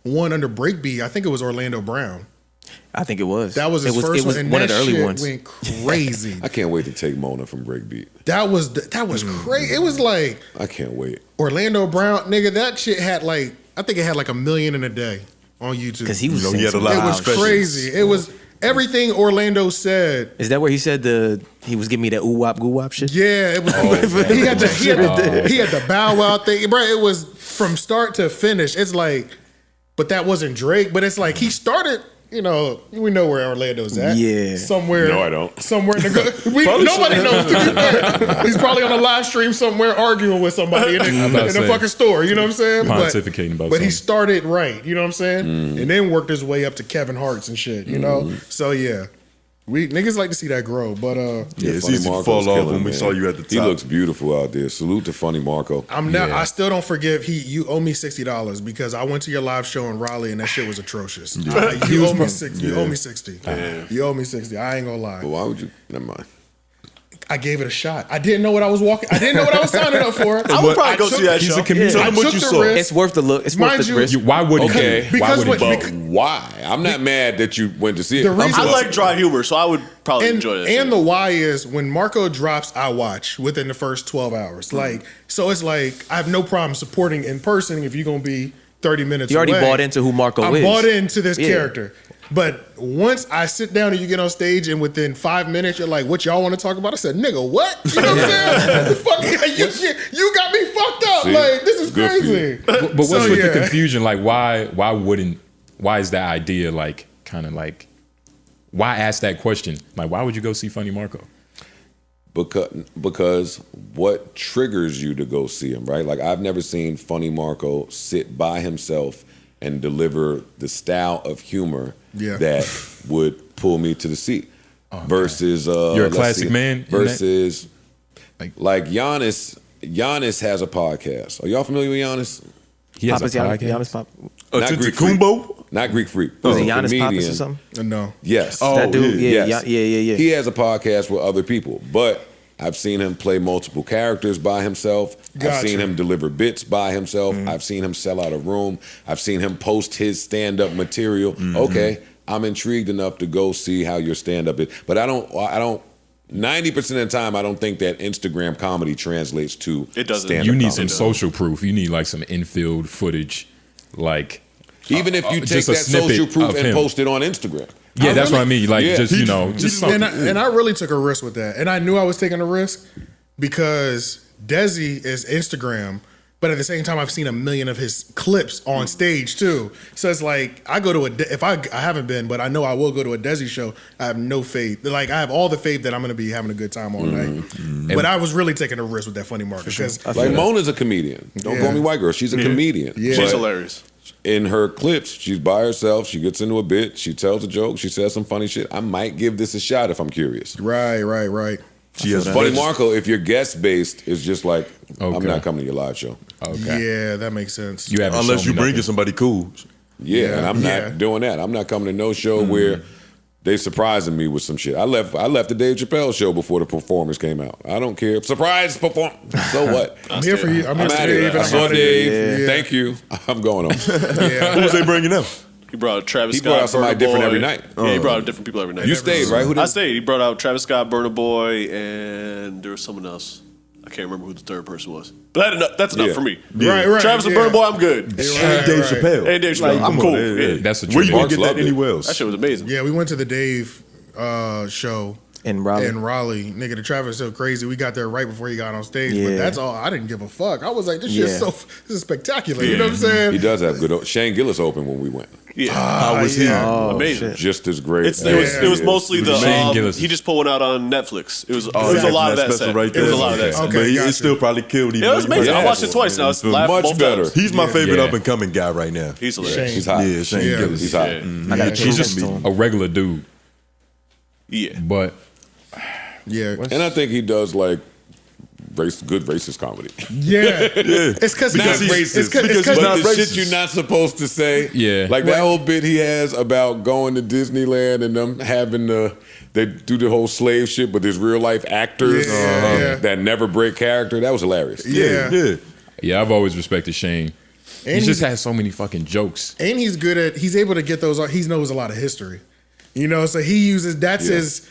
one under Breakbeat? I think it was Orlando Brown. I think it was. That was his first It was one. And one of that the early shit ones. went crazy. I can't wait to take Mona from Breakbeat. That was crazy. It was like I can't wait. Orlando Brown, nigga. That shit had like I think it had like 1 million in a day on YouTube. Because he was. You know, he saying had a some lot of it was wild specials. crazy. It was everything Orlando said. Is that where he said he was giving me that ooh wop goo wop shit? Yeah, it was. he had the Bow Wow thing, bro. It was from start to finish. It's like, but that wasn't Drake. But it's like he started. We know where Orlando's at. Yeah. Somewhere. No, I don't. Somewhere in the nobody knows. To be fair, he's probably on a live stream somewhere arguing with somebody in about a to say. fucking store. You know what I'm saying? Pontificating about But he something. started right. You know what I'm saying? And then worked his way up to Kevin Hart's and shit. You know. So yeah, we niggas like to see that grow. But Yeah, it's Funny easy to Marco's fall off killing, when we man. saw you at the top. He looks beautiful out there. Salute to Funny Marco. I'm not. I still don't forgive. You owe me $60 because I went to your live show in Raleigh and that shit was atrocious. You owe me 60. You owe me 60. You owe me 60. I ain't gonna lie. But why would you? Never mind. I gave it a shot. I didn't know what I was walking. I didn't know what I was signing up for. I would probably go see that He's show. a comedian. Tell I them what took you the saw. risk. It's worth the look. It's Mind worth the you- risk. Why wouldn't Okay. you? Because Why wouldn't what- you? But why? I'm not mad that you went to see it. The reason- I like dry humor, so I would probably And, enjoy that. and the why is when Marco drops, I watch within the first 12 hours. Like, so it's like I have no problem supporting in person if you're gonna be 30 minutes. You already away. bought into who Marco I is. bought into this Yeah. character. But once I sit down and you get on stage and within 5 minutes you're like, what y'all want to talk about? I said, nigga, what? You know what I'm saying? The fuck, you got me fucked up. See? Like, this is Good for crazy. you. But what's So, with yeah. the confusion? Like, why is that idea like kind of like, why ask that question? Like, why would you go see Funny Marco? Because what triggers you to go see him, right? Like I've never seen Funny Marco sit by himself and deliver the style of humor Yeah. that would pull me to the seat. Versus You're a let's classic see, man in that? Versus Like- like Giannis. Giannis has a podcast. Are y'all familiar with Giannis? He has Papa's a Giannis, podcast. Giannis Pop. Not Greek Freak. Kumbo? Not Greek Freak. Was it He's a Giannis Papas comedian. or something? No. Yes. Oh, that dude? yeah. Yeah, Yes. yeah. He has a podcast with other people, but I've seen him play multiple characters by himself. I've Gotcha. seen him deliver bits by himself. I've seen him sell out a room. I've seen him post his stand-up material. Okay, I'm intrigued enough to go see how your stand-up is. But I don't 90% of the time, I don't think that Instagram comedy translates to It doesn't. stand-up You need comedy. some social proof. You need like some infield footage, like Even if you take just a that snippet social proof of and him. post it on Instagram. Yeah, that's what I mean. Like, Yeah. just, you know, just something. And I really took a risk with that. And I knew I was taking a risk because Desi is Instagram, but at the same time, I've seen a million of his clips on stage too. So it's like, I go to I haven't been, but I know I will go to a Desi show. I have no faith. Like, I have all the faith that I'm going to be having a good time all night. But I was really taking a risk with that funny market. Because Like Mona's a comedian. Don't call me white girl. She's a comedian. Yeah. She's But hilarious. in her clips, she's by herself. She gets into a bit. She tells a joke. She says some funny shit. I might give this a shot if I'm curious. Right. She has Funny Marco, if you're guest based, it's just like I'm Okay. not coming to your live show. Okay. Yeah, that makes sense. You haven't unless shown you me bring in nothing. somebody cool. Yeah, and I'm Yeah. not doing that. I'm not coming to no show where they surprising me with some shit. I left the Dave Chappelle show before the performance came out. I don't care. Surprise perform. So what? I'm here for you. I'm here I'm for out of Dave. here. and I I'm saw outta Dave. here. Yeah. Thank you. I'm going home. Yeah. Who was they bringing up? He brought out Travis He Scott. brought out somebody Burna different Boy. every night. Yeah, he brought out different people every night. You stayed, right? Who did? I stayed. He brought out Travis Scott, Burna Boy, and there was someone else. I can't remember who the third person was. But that's enough Yeah. for me. Right. Travis and yeah. Burna Boy, I'm good. And Dave Chappelle. And Dave Chappelle. Like, I'm come cool. on, Yeah. That's a Where you tribute. gonna Marks get that loved it. anywhere else? That shit was amazing. Yeah, we went to the Dave show In Raleigh. in Raleigh. Nigga, the traffic is so crazy. We got there right before he got on stage. But Yeah. that's all. I didn't give a fuck. I was like, this Yeah. this is spectacular. You know what I'm saying? He does have good. Shane Gillis opened when we went. Yeah. How was he? yeah. amazing. Just as great. It was mostly the Shane Gillis. he just put one out on Netflix. It was a exactly. lot of that special set. right It there. was a lot of that set. Okay, But gotcha. it still probably killed him. Yeah, it was amazing. I Yeah. watched it twice now. It's laughed much both better. times. He's my favorite Yeah. up and coming guy right now. He's hilarious. He's hot. Yeah, Shane Yeah. Gillis. He's hot. Yeah. I got He's just a regular dude, Yeah. but Yeah. And I think he does like good racist comedy. Yeah. It's because Not he's racist. It's Because because he's But not the racist. shit you're not supposed to say. Yeah. Like that whole bit he has about going to Disneyland and them having they do the whole slave shit, but there's real life actors Yeah. that never break character. That was hilarious. Yeah. yeah, I've always respected Shane. And he just he's- has so many fucking jokes. And he's good at, he's able to get those, he knows a lot of history. You know, so he uses, that's his,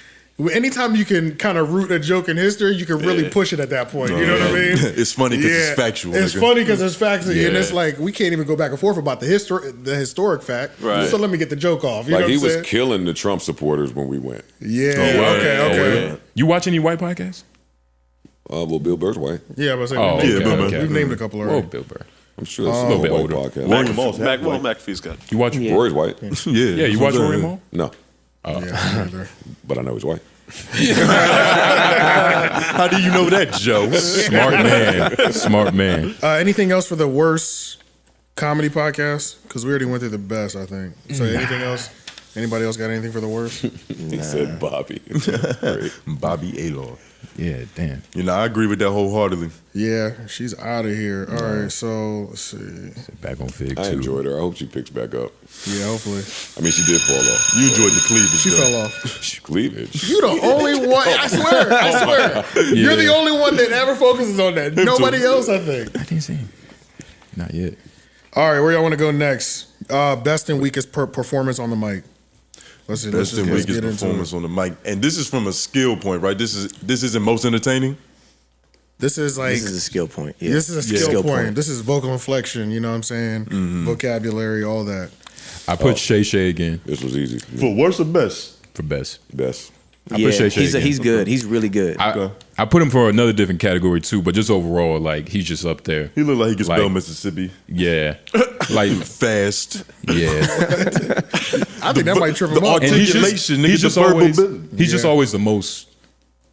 anytime you can kind of root a joke in history, you can really push it at that point. You know what I mean? It's funny 'cause it's factual, It's nigga. funny because it's factual. And Yeah. it's like, we can't even go back and forth about the historic fact. Right. So let me get the joke off. You Like know he what I'm was saying? killing the Trump supporters when we went. Yeah. word. Okay. You watch any white podcasts? Well, Bill Burr's white. Yeah, but Oh, we've, okay, named, okay. we've named a couple Well, already. Bill Burr. I'm sure it's a little bit white older. podcast. Rory Moss half white. McAfee's got. You watch? Yeah. Rory's white. Yeah, Yeah, you watch Rory Moore? No, Yeah, me neither. but I know he's white. How do you know that, Joe? Smart man. Smart man. Anything else for the worst comedy podcast? Because we already went through the best, I think. So anything else? Anybody else got anything for the worst? He said Bobby. Great. Bobby Alor. Yeah, damn. You know, I agree with that wholeheartedly. Yeah, she's out of here. All right, so let's see. Back on Fig I too. enjoyed her. I hope she picks back up. Yeah, hopefully. I mean, she did fall off. You enjoyed the cleavage. She though. fell off. Cleavage. You the only one. I swear. You're the only one that ever focuses on that. Nobody else, I think. I didn't see him. Not yet. All right, where y'all want to go next? Best and weakest performance on the mic. Let's see. Best and weakest get into performance it. on the mic, and this is from a skill point, right? This isn't most entertaining. This is like This is a skill point. Yeah. This is a skill point. This is vocal inflection. You know what I'm saying? Vocabulary, all that. I put Shay Shay again This was easy. For worse or best? for best. Best. I Yeah, put Shay Shay he's again. he's good. He's really good. I put him for another different category too, but just overall, like he's just up there. He looked like he could spell Like- Mississippi Yeah, like fast. yeah. I think that might trip him up. And Articulation, nigga, he's just the verbal always ability. he's just always the most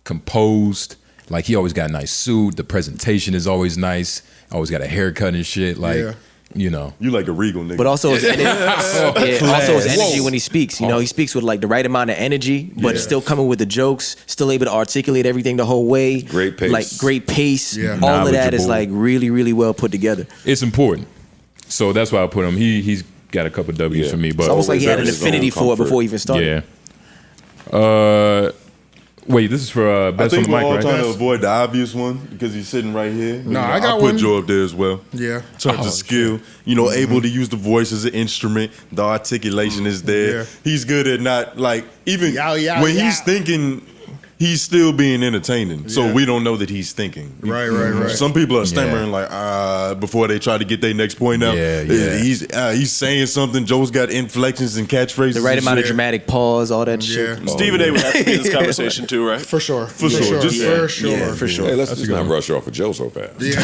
composed. Like he always got a nice suit. The presentation is always nice. Always got a haircut and shit. Like Yeah. you know. You like a regal nigga. But also his, also his energy Whoa. when he speaks. You know, he speaks with like the right amount of energy, but still coming with the jokes, still able to articulate everything the whole way. Great pace. Like great pace. Yeah. All of that is Knowledgeable. like really, really well put together. It's important. So that's why I put him. He's got a couple W's Yeah. for me, but It's almost like he had an His own affinity for it comfort. before he even started. yeah. Wait, this is for I best on think the we're mic, all right? trying to avoid the obvious one because he's sitting right here. No, I got I'll one. put Joe up there as well. Yeah. In terms of skill, able to use the voice as an instrument. The articulation is there. Yeah. He's good at not like even Yeah, when yeah. he's thinking. He's still being entertaining, so Yeah. we don't know that he's thinking. Right. Some people are stammering before they try to get their next point out. Yeah. He's saying something. Joe's got inflections and catchphrases. The right and amount of shit. dramatic pause, all that shit. Yeah. Stephen A. would have to be in this conversation too, right? For sure. For sure. Just- For sure. Yeah, for sure. Hey, let's just not rush off of Joe so fast. Yeah.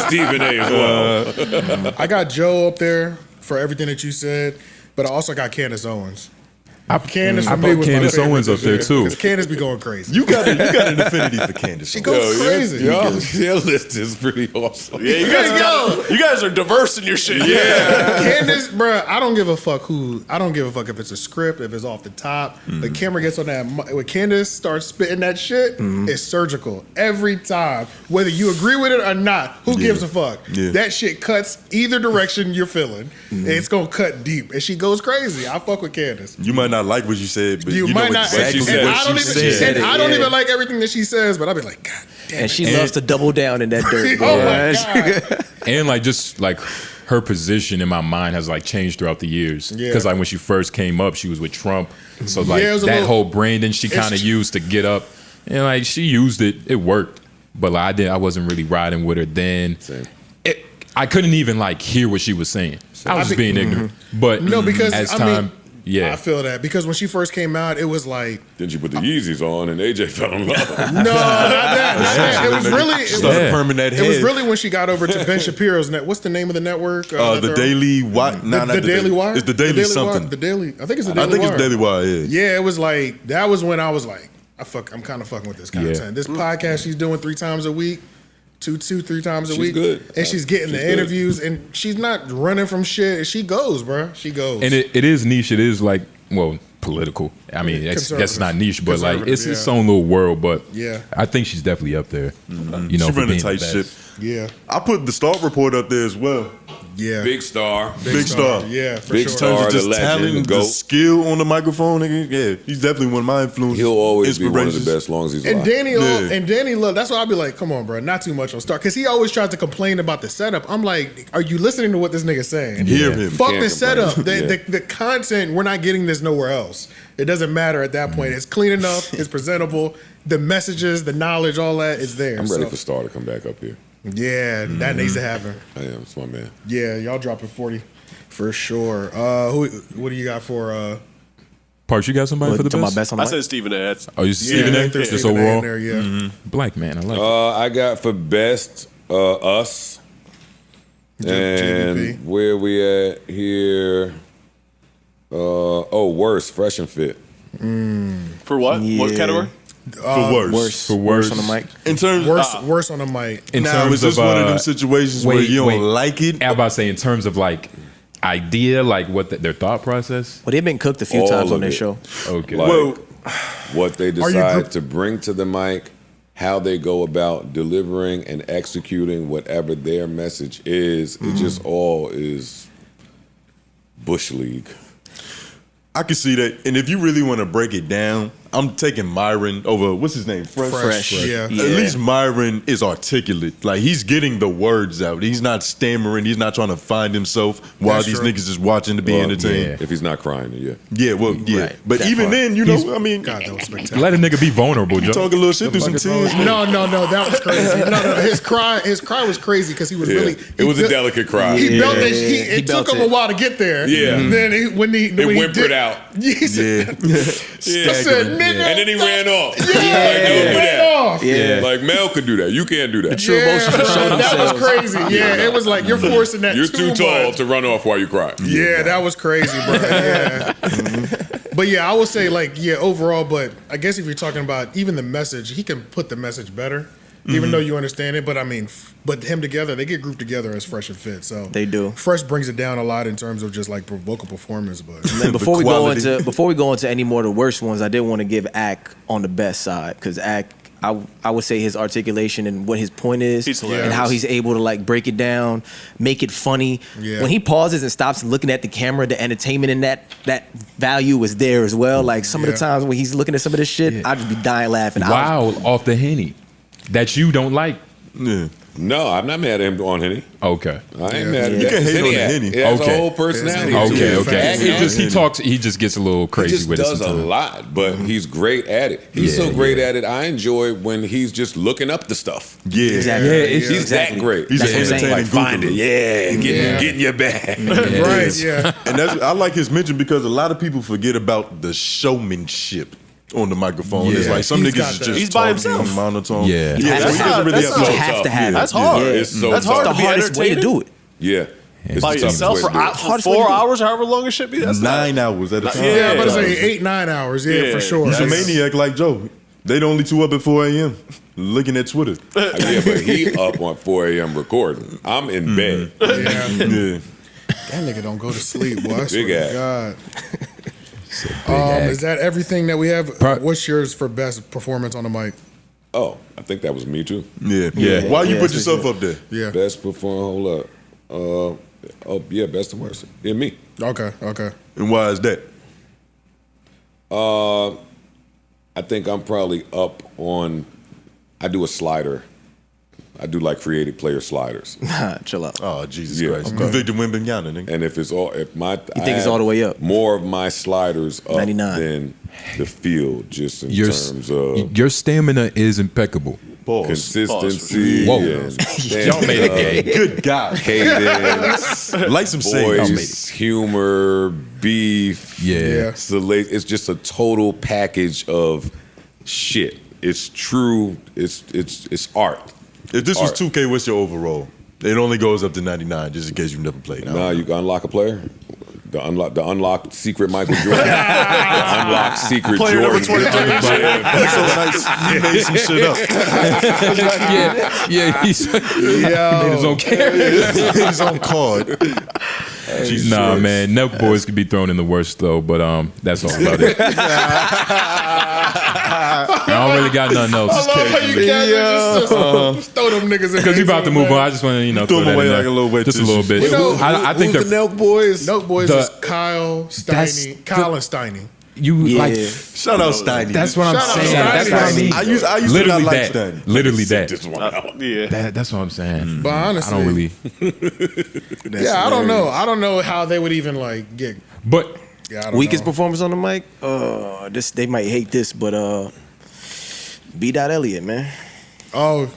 Stephen A. as well. I got Joe up there for everything that you said, but I also got Candace Owens. Candace for I me put was my Candace favorite Owens this up there, year, too. 'cause Candace be going crazy. You got an affinity for Candace. She goes crazy. Your list is pretty awesome. Yeah, you guys are diverse in your shit. Yeah, Candace, bruh, I don't give a fuck if it's a script, if it's off the top. The camera gets on that. When Candace starts spitting that shit, it's surgical every time. Whether you agree with it or not, who gives a fuck? Yeah. That shit cuts either direction you're feeling. And it's gonna cut deep, and she goes crazy. I fuck with Candace. You might not like what she said, but You you might know not. exactly And what I don't she even. said. And I don't even like everything that she says, but I'll be like, God damn. And she loves to double down in that dirt. Oh boy. my God. And like just like her position in my mind has like changed throughout the years. Yeah. Because like when she first came up, she was with Trump. So like Yeah, it was a that little- whole Brandon she kind of used to get up, and like she used it, it worked. But like I wasn't really riding with her then. Same. I couldn't even like hear what she was saying. I was just being ignorant. But No, because as I time, mean, yeah. I feel that because when she first came out, it was like. Then she put the Yeezys on, and AJ fell in love. No, not that. Not that. It was really. Started Yeah. perming that head. It was really when she got over to Ben Shapiro's net. What's the name of the network? The Daily Wire. The Daily Wire. It's the Daily Wire? something. The Daily. I think it's the I Daily think Wire. it's Daily Wire. Yeah. Yeah, it was like that was when I was like, I'm kind of fucking with this content. Yeah. This podcast she's doing 3 times a week. 3 times a She's week. good. And she's getting She's the good. interviews, and she's not running from shit. She goes, bro. She goes. And it is niche. It is like, well, political. I mean, that's not niche, but like it's its own little world. But Yeah. I think she's definitely up there. You know, She for running being tight the ship. best. yeah, I put the Star Report up there as well. yeah. Big star. Big star. Yeah, for Big sure. star. In terms of the just legend, talent, the the GOAT. skill on the microphone, nigga. Yeah, he's definitely one of my influences. He'll always be one of the inspirations. best as long as he's And alive. Danny, Yeah. Danny, look, that's why I'll be like, come on, bro, not too much on Star, because he always tries to complain about the setup. I'm like, are you listening to what this nigga's saying? Hear Yeah. him. Fuck Can't the complain. setup. Yeah. The content, we're not getting this nowhere else. It doesn't matter at that point. It's clean enough. It's presentable. The messages, the knowledge, all that is there. I'm ready So, for Star to come back up here. yeah, that needs to happen. I am. It's my man. Yeah, y'all dropping 40 for sure. What do you got for? Parks, you got somebody for the To my best? best on I the mic? said Stephen A. That's- Oh, you Stephen A? there's Just Stephen A in overall? there, yeah. Black man, I like it. I got for best us. And GDP. where we at here? Worst, Fresh and Fit. For what? What Yeah. category? For worse. Worse. For Worse worse. on the mic. In terms, Worse on the mic. In now terms is this of one of them situations where you don't like it? I'm about to say in terms of like idea, like what their thought process. Well, they've been cooked a few All times on of their it. show. Okay. Like Well, what they you decide group- to bring to the mic, how they go about delivering and executing whatever their message is. It just all is Bush League. I can see that. And if you really want to break it down, I'm taking Myron over, what's his name? Fresh, yeah. At least Myron is articulate. Like, he's getting the words out. He's not stammering. He's not trying to find himself while That's these true. niggas is watching to be entertained. If he's not crying, yeah. Yeah, well, yeah. Right. But That even part. then, you know, I mean, God, that was spectacular. Let a nigga be vulnerable, Joe. talk a little shit through some tears. No, that was crazy. No, his cry was crazy because he was really. It was a delicate cry. He built that. He It built took him it. a while to get there. Yeah. And then when he whimpered out. He said, Yeah. I said, nigga. And then he ran off. Yeah, Like, don't do ran that. off. Yeah. Like, Mel could do that. You can't do that. True emotions just show that was themselves. crazy. Yeah, it was like you're forcing that. You're too tall much. to run off while you cry. Yeah, that was crazy, bro. Yeah. But yeah, I would say overall. But I guess if you're talking about even the message, he can put the message better, even though you understand it. But I mean, but him together, they get grouped together as Fresh and Fit. So They do. Fresh brings it down a lot in terms of just like vocal performance. But And before we quality. go into any more of the worst ones, I did want to give Ack on the best side because Ack I would say his articulation and what his point is, He's hilarious. and how he's able to like break it down, make it funny. Yeah. When he pauses and stops looking at the camera, the entertainment in that value is there as well. Like some of the times when he's looking at some of this shit, I'd just be dying laughing. Wow, off the Henny that you don't like. Yeah. No, I'm not mad at him on Henny. Okay. I ain't mad at You that. can hate on the act. Henny. He has Okay. a whole personality. Yeah. to Okay, it. okay. He just gets a little He crazy just with it does a sometimes. lot, but he's great at it. He's Yeah, so great at it. I enjoy when he's just looking up the stuff. Yeah. Exactly. Yeah, it's- He's Exactly. that great. He's That's an what I'm saying. entertaining Like, find it. Google. Yeah, get in your bag. Right, yeah. And I like his mention because a lot of people forget about the showmanship on the microphone. Yeah. It's like some He's niggas got is that. just He's by talking himself. monotone. Yeah. You have so to he have- doesn't really that's have You to have to talk. have it. That's hard. Yeah. It's so That's tough. hard It's to the be hardest way to do it. Yeah. It's By the toughest yourself way for to do it. Hardest way to 4 do it. hours, however long it should be. That's 9 hours at a time. Yeah. I'm about to say 8-9 hours. Yeah, Yeah. for sure. He's a That's- maniac like Joe. They the only two up at 4 a.m. looking at Twitter. Yeah, but he up on 4 a.m. recording. I'm in bed. Yeah. Yeah. That nigga don't go to sleep, boy. I Big swear to ass. God. act. Is that everything that we have? Pro- What's yours for best performance on the mic? Oh, I think that was me too. Yeah. Yeah. Why you Yeah, put that's yourself up there? Yeah. Best perform. Hold up. Oh yeah, best and worst. Yeah, me. Okay. And why is that? I think I'm probably up on. I do a slider. I do like creative player sliders. Chill out. Oh, Jesus Yeah. Christ. Okay. Victor Wembanyama, nigga. And if it's all, if my, You think it's all the way up? More of my sliders up 99. than the field, just in Your terms of your stamina is impeccable. Pause. consistency. Whoa. and Y'all made it gay. Good God. cadence, Light some sage. voice, humor, beef. Yeah. It's just a total package of shit. It's true. It's art. If this was Art. 2K, what's your overall? It only goes up to 99, just in case you've never played. Now you can unlock a player. The unlocked secret Michael Jordan. The unlocked secret Player number Jordan. 23. That's so nice. You made some shit up. Yeah, he's he made his own character. His own card. Jesus Nah, Christ. man, Nelk boys could be thrown in the worst though, but that's all about it. I don't really got nothing else. I love how you guys just throw them niggas in. Because you about to move on, I just want to Throw throw them that away in there. like a little wet just a little tissue. bit. I think who's the Nelk boys. Note Boys The- is Kyle Steiny. Kyle and Steiny. you Yeah. like. Shout out Steiny. That's what I'm Shout out saying. Steiny. That's what I mean. I used to Literally not like that. Steiny. Literally Sit that. this one out. Yeah. That's what I'm saying. But I honestly, don't really. Yeah, I don't know. I don't know how they would even like get. But Yeah, I don't Weakest know. performance on the mic? This they might hate this, but B. Elliott, man. Oh,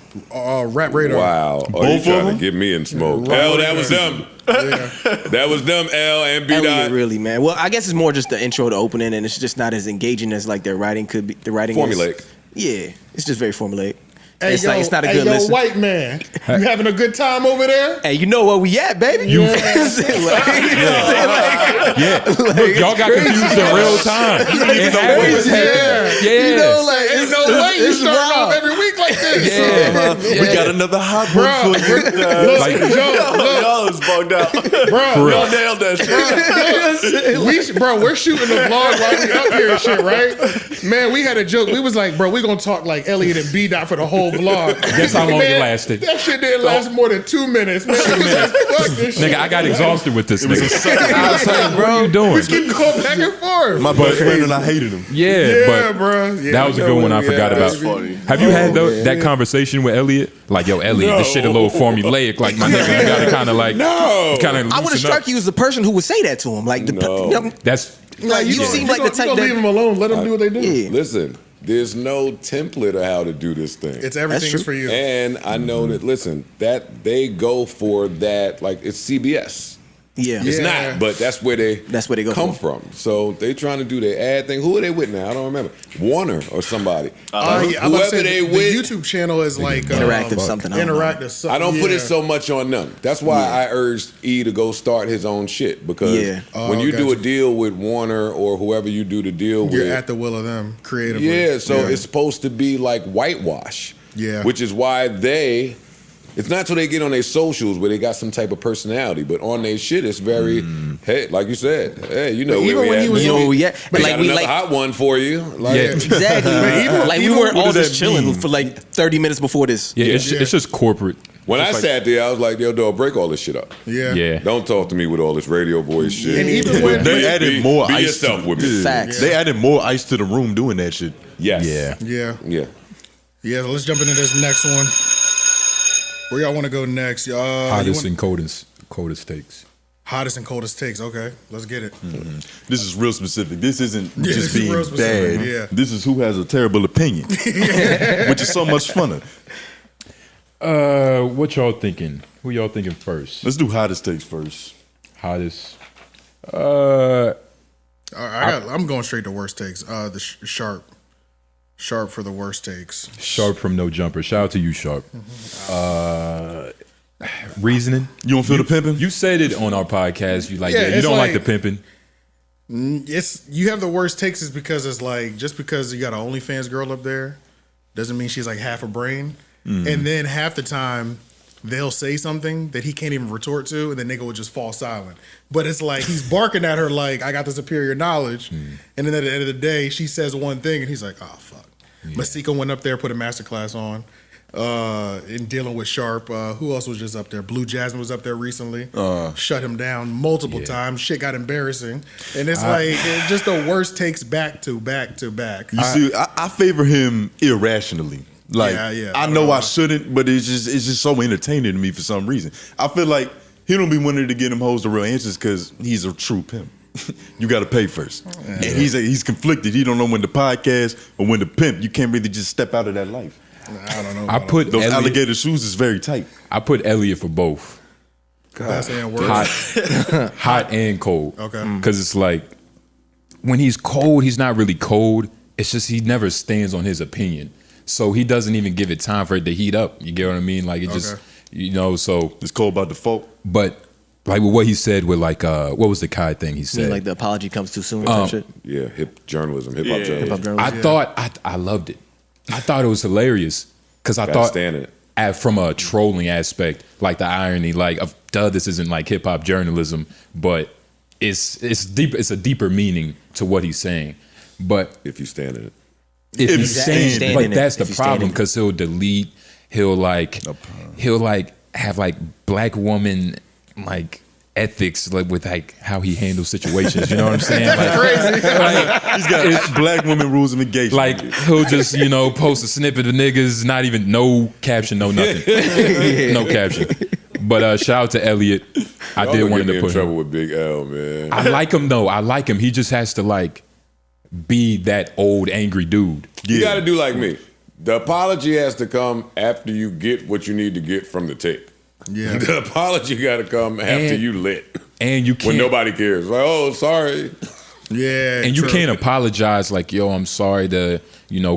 Rap Radar. Wow. Oh, Both you of trying them? to get me in smoke. Right. L, that was them. Yeah. That was them, L and B. Elliott, really, man. Well, I guess it's more just the intro to opening, and it's just not as engaging as like their writing could be. The writing Formulaic. is, yeah, it's just very formulaic. Hey, It's yo, like it's not a hey, good yo, listen. white man, you having a good time over there? Hey, you know where we at, baby? You- yeah, look, y'all got confused in real time. It happens. Yeah. Yeah. You know, like, ain't no way you starting off every week like this. Yeah. We got another hot Bro, one for you. look, Like- Joe, Y'all is bugged out. bro, Y'all nailed that shit. we're shooting a vlog while we up here and shit, right? Man, we had a joke. We was like, bro, we gonna talk like Elliot and B Dot for the whole vlog. Guess how long it Man, lasted. That shit didn't last more than 2 minutes. Man, we was like, fuck this shit. Nigga, I got exhausted with this nigga. I was like, what are you doing? We keep going back and forth. My best friend and I hated him. Yeah, Yeah, but bro. Yeah, that was a you good know one. I what- forgot yeah, about. that's funny. Have you had man. that conversation with Elliot? Like, yo, Elliot, this shit a little formulaic. Like, my nigga, you gotta kind of like, No. kind of. I would have struck you as the person who would say that to him. Like, No. That's like you seem like the type leave that. them alone. Let them do what they do. Yeah. Listen, there's no template of how to do this thing. It's everything's true. for you. And I know that, listen, that they go for that, like, it's CBS. Yeah. It's Yeah. not, but that's where they go come for. from. So they trying to do their ad thing. Who are they with now? I don't remember. Warner or somebody. Yeah, I'm about to Whoever say they the with. YouTube channel is like Interactive something. I don't know. Interactive something. I don't put yeah. it so much on them. That's why I urged E to go start his own shit. Because Yeah. when you do a gotcha. deal with Warner or whoever you do the deal You're with, at the will of them creatively. yeah, so it's supposed to be like whitewash. Yeah. Which is why they It's not till they get on their socials where they got some type of personality, but on their shit, it's very, hey, like you said, hey, you know Even where when we he at. was Yo, on- yeah. We Like got we another like hot one for you. Like, Yeah. exactly. Like we weren't all what does just that chilling mean? for like 30 minutes before this. Yeah, it's just corporate. When I sat there, I was like, yo, dog, break all this shit up. Yeah. Yeah. Don't talk to me with all this radio voice shit. And even when- They added more be ice yourself to, with me. Facts. They added more ice to the room doing that shit. Yes. Yeah. Yeah. Yeah. Yeah, so let's jump into this next one. Where y'all want to go next? Hottest and coldest takes. Hottest and coldest takes. Okay, let's get it. This is real specific. This isn't Yeah, just this is being real specific, bad. yeah. This is who has a terrible opinion, which is so much funner. What y'all thinking? Who y'all thinking first? Let's do hottest takes first. Hottest. I'm going straight to worst takes. The Sharp for the worst takes. Sharp from No Jumper. Shout out to you, Sharp. Reasoning. You don't feel the pimping? You said it on our podcast. You like, Yeah, yeah, you it's don't like like- the pimping. It's you have the worst takes is because it's like just because you got an OnlyFans girl up there doesn't mean she's like half a brain. And then half the time they'll say something that he can't even retort to, and the nigga will just fall silent. But it's like he's barking at her like, I got the superior knowledge. And then at the end of the day, she says one thing and he's like, oh fuck. Masika went up there, put a masterclass on. In dealing with Sharp. Who else was just up there? Blue Jasmine was up there recently. Shut him down multiple times. Shit got embarrassing. And it's like it's just the worst takes back to back to back. You see, I favor him irrationally. Like, Yeah. I know I shouldn't, but it's just so entertaining to me for some reason. I feel like he don't be wanting to get him hoes the real answers because he's a true pimp. You got to pay first, and he's conflicted. He don't know when to podcast or when to pimp. You can't really just step out of that life. I don't know. I put Those Elliot, alligator shoes is very tight. I put Elliot for both. Best and worst. Hot and cold. Okay. Because it's like when he's cold, he's not really cold. It's just he never stands on his opinion. So he doesn't even give it time for it to heat up. You get what I mean? Like it just, so. It's cold by default. But like with what he said with like, what was the Kai thing he I mean, said? like the apology comes too soon or some shit. Yeah. Hip hop journalism. Hip-hop journalism. I thought, I loved it. I thought it was hilarious because I Gotta thought stand in it. from a trolling aspect, like the irony, like of this isn't like hip hop journalism, but it's deep. It's a deeper meaning to what he's saying. But If you stand in it. if you Exactly. stand, Stand but in it. that's the If you stand problem in it. because he'll delete. He'll like have like black woman like ethics like with like how he handles situations. You know what I'm saying? Like, He's got black women rules of engagement. like he'll just post a snippet of niggas, not even no caption, no nothing, no caption. But shout out to Elliot. I Y'all did gonna want get him me to in put trouble him. with Big L, man. I like him though. I like him. He just has to like be that old angry dude. You got to do like me. The apology has to come after you get what you need to get from the tape. Yeah. The apology got to come after And- you lit. And you When can't. nobody cares. Like, oh, sorry. Yeah. And you true. can't apologize like, yo, I'm sorry to,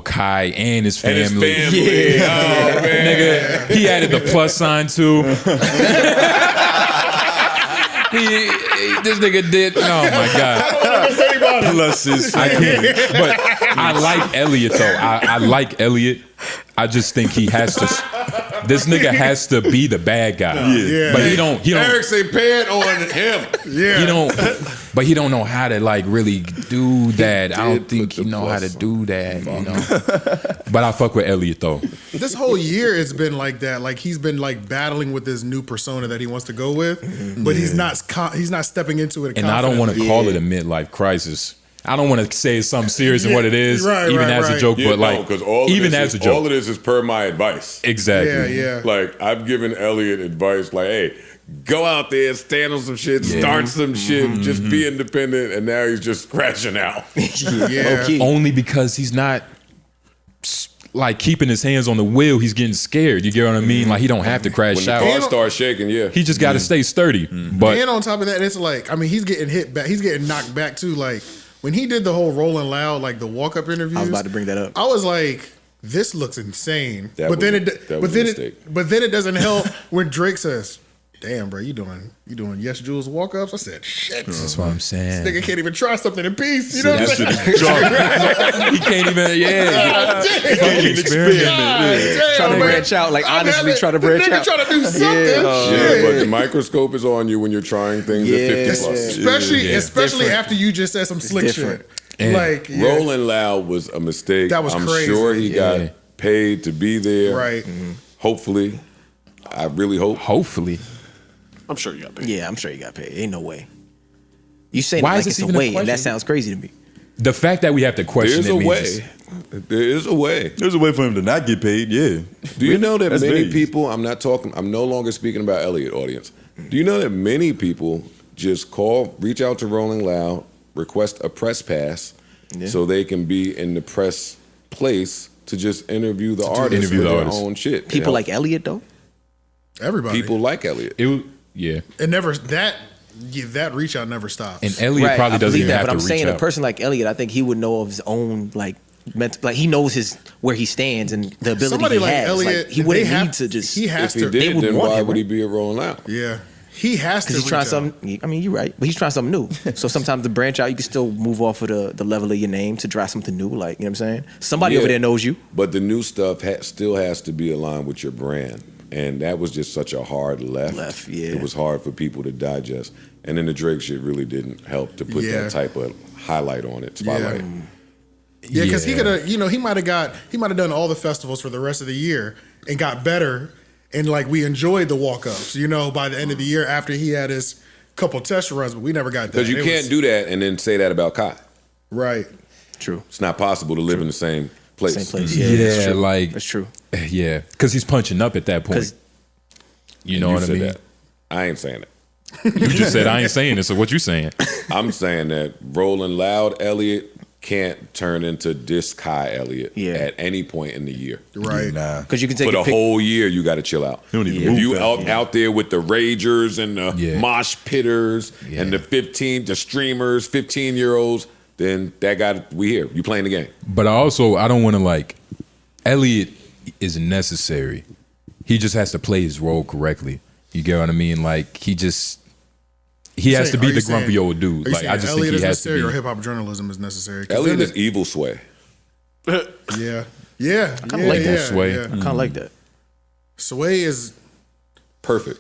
Kai and his And family. his family. Oh, man. Nigga, he added the plus sign too. This nigga did. Oh my God. plus his I can't. But I like Elliot though. I like Elliot. I just think he has to. This nigga has to be the bad guy. Yeah. But he don't. Eric say pay it on him. Yeah. He don't. But he don't know how to like really do that. I don't did think put he the know how to plus do that. But I fuck with Elliot though. This whole year it's been like that. Like he's been like battling with this new persona that he wants to go with, but he's not stepping into it. And I don't want to confidently. call it a midlife crisis. I don't want to say it's something serious and what it is, Right, even right, as a right. joke. Yeah, but like, because all of even this as is, a joke, all of this is per my advice. exactly. Yeah. Like I've given Elliot advice, like, hey, go out there, stand on some shit, start some shit, just be independent, and now he's just crashing out. Yeah. Low-key. Only because he's not like keeping his hands on the wheel. He's getting scared. You get what I mean? Like he don't have to crash When the out. car starts shaking, yeah. He just got to stay sturdy. But And on top of that, it's like, I mean, he's getting hit back. He's getting knocked back too. Like when he did the whole Rolling Loud, like the walk-up interviews. I was about to bring that up. I was like, this looks insane. That but was then a- it, that but was a then mistake. it, but then it doesn't help when Drake says, damn, bro, you doing Yes Jules walk ups? I said, shit. That's what I'm saying. This nigga can't even try something in peace. You know what I'm saying? He can't even. Yeah. God damn. Fucking experiment. Damn, Trying to man. branch out, like honestly, trying to branch out. Trying to do something. Yeah, but the microscope is on you when you're trying things at 50 plus. Especially after you just said some slick different. shit. Like Rolling Loud was a mistake. That was I'm crazy. sure he got paid to be there. Right. Hopefully. I really hope. Hopefully. I'm sure you got paid. Yeah, I'm sure you got paid. Ain't no way. You saying Why it is like this it's a even a way, and that question? sounds crazy to me. The fact that we have to question There's it a means way. There is a way. There's a way for him to not get paid. Yeah. Do you know that That's many vague. people, I'm no longer speaking about Elliot audience. Do you know that many people just reach out to Rolling Loud, request a press pass so they can be in the press place to just interview the artists interview for the their artists. own shit. People like Elliot though. everybody. People like Elliot. Yeah. It never that reach out never stops. And Elliot probably I doesn't believe even that, have but to I'm reach saying out. a person like Elliot, I think he would know of his own like he knows where he stands and the ability Somebody he like has. Elliot, like, he wouldn't need to just. He has If he to. did, would then want why him, would he right? be at Rolling Loud? Yeah, he has to. Because he's trying reach out. something. I mean, you're right, but he's trying something new. So sometimes to branch out, you can still move off of the level of your name to try something new. Like, you know what I'm saying? Somebody Yeah. over there knows you. But the new stuff still has to be aligned with your brand. And that was just such a hard left. Yeah. It was hard for people to digest. And then the Drake shit really didn't help to put Yeah. that type of highlight on it, spotlight. Yeah, because he Yeah. could have, he might have done all the festivals for the rest of the year and got better, and like we enjoyed the walk ups, by the end of the year after he had his couple test runs, but we never got that. Because you can't do that and then say that about Kai. right. True. It's not possible to live in the same place. Same place. Yeah, Yeah, that's true. like That's true. yeah, because he's punching up at that point. 'Cause- You know You what I said mean? that. I ain't saying that. You just said I ain't saying it. So what you saying? I'm saying that Rolling Loud Elliot can't turn into Disc Kai Elliot Yeah. at any point in the year. Right. Nah. Because you can take For the a pic- whole year, you got to chill out. He don't even If move you fast. out there with the ragers and the Yeah. mosh pitters and the streamers, 15-year-olds, then we here. You playing the game. But I don't want to Elliot is necessary. He just has to play his role correctly. You get what I mean? Like he has to be the grumpy old dude. Are you Like I saying just Elliot think is he has to necessary or be. hip hop journalism is necessary? 'Cause Elliot then is evil sway. Yeah. Yeah. I kinda like that, Sway. Yeah. I kind of like that. Sway is. Perfect.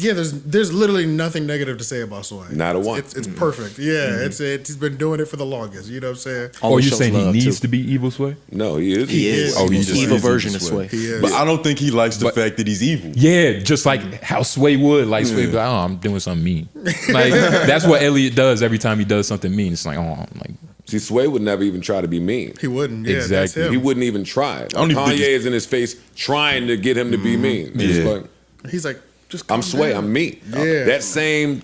Yeah, there's literally nothing negative to say about Sway. Not a one. It's perfect. Yeah, he's been doing it for the longest. You know what I'm saying? Oh, Always you shows saying he love, needs too. to be evil sway? No, he is. He is. Oh, He's he just evil is version evil of Sway. Sway. He is. But I don't think he likes the fact that he's evil. Yeah, just like how Sway would. Like Sway would be like, oh, I'm doing something mean. Like that's what Elliot does every time he does something mean. It's like, oh, I'm like See, Sway would never even try to be mean. He wouldn't. Yeah, Exactly. that's him. He wouldn't even try. don't even think Kanye is in his face trying to get him to be mean. Just Yeah. like, He's like, just I'm calm Sway. down. I'm me. Yeah. That same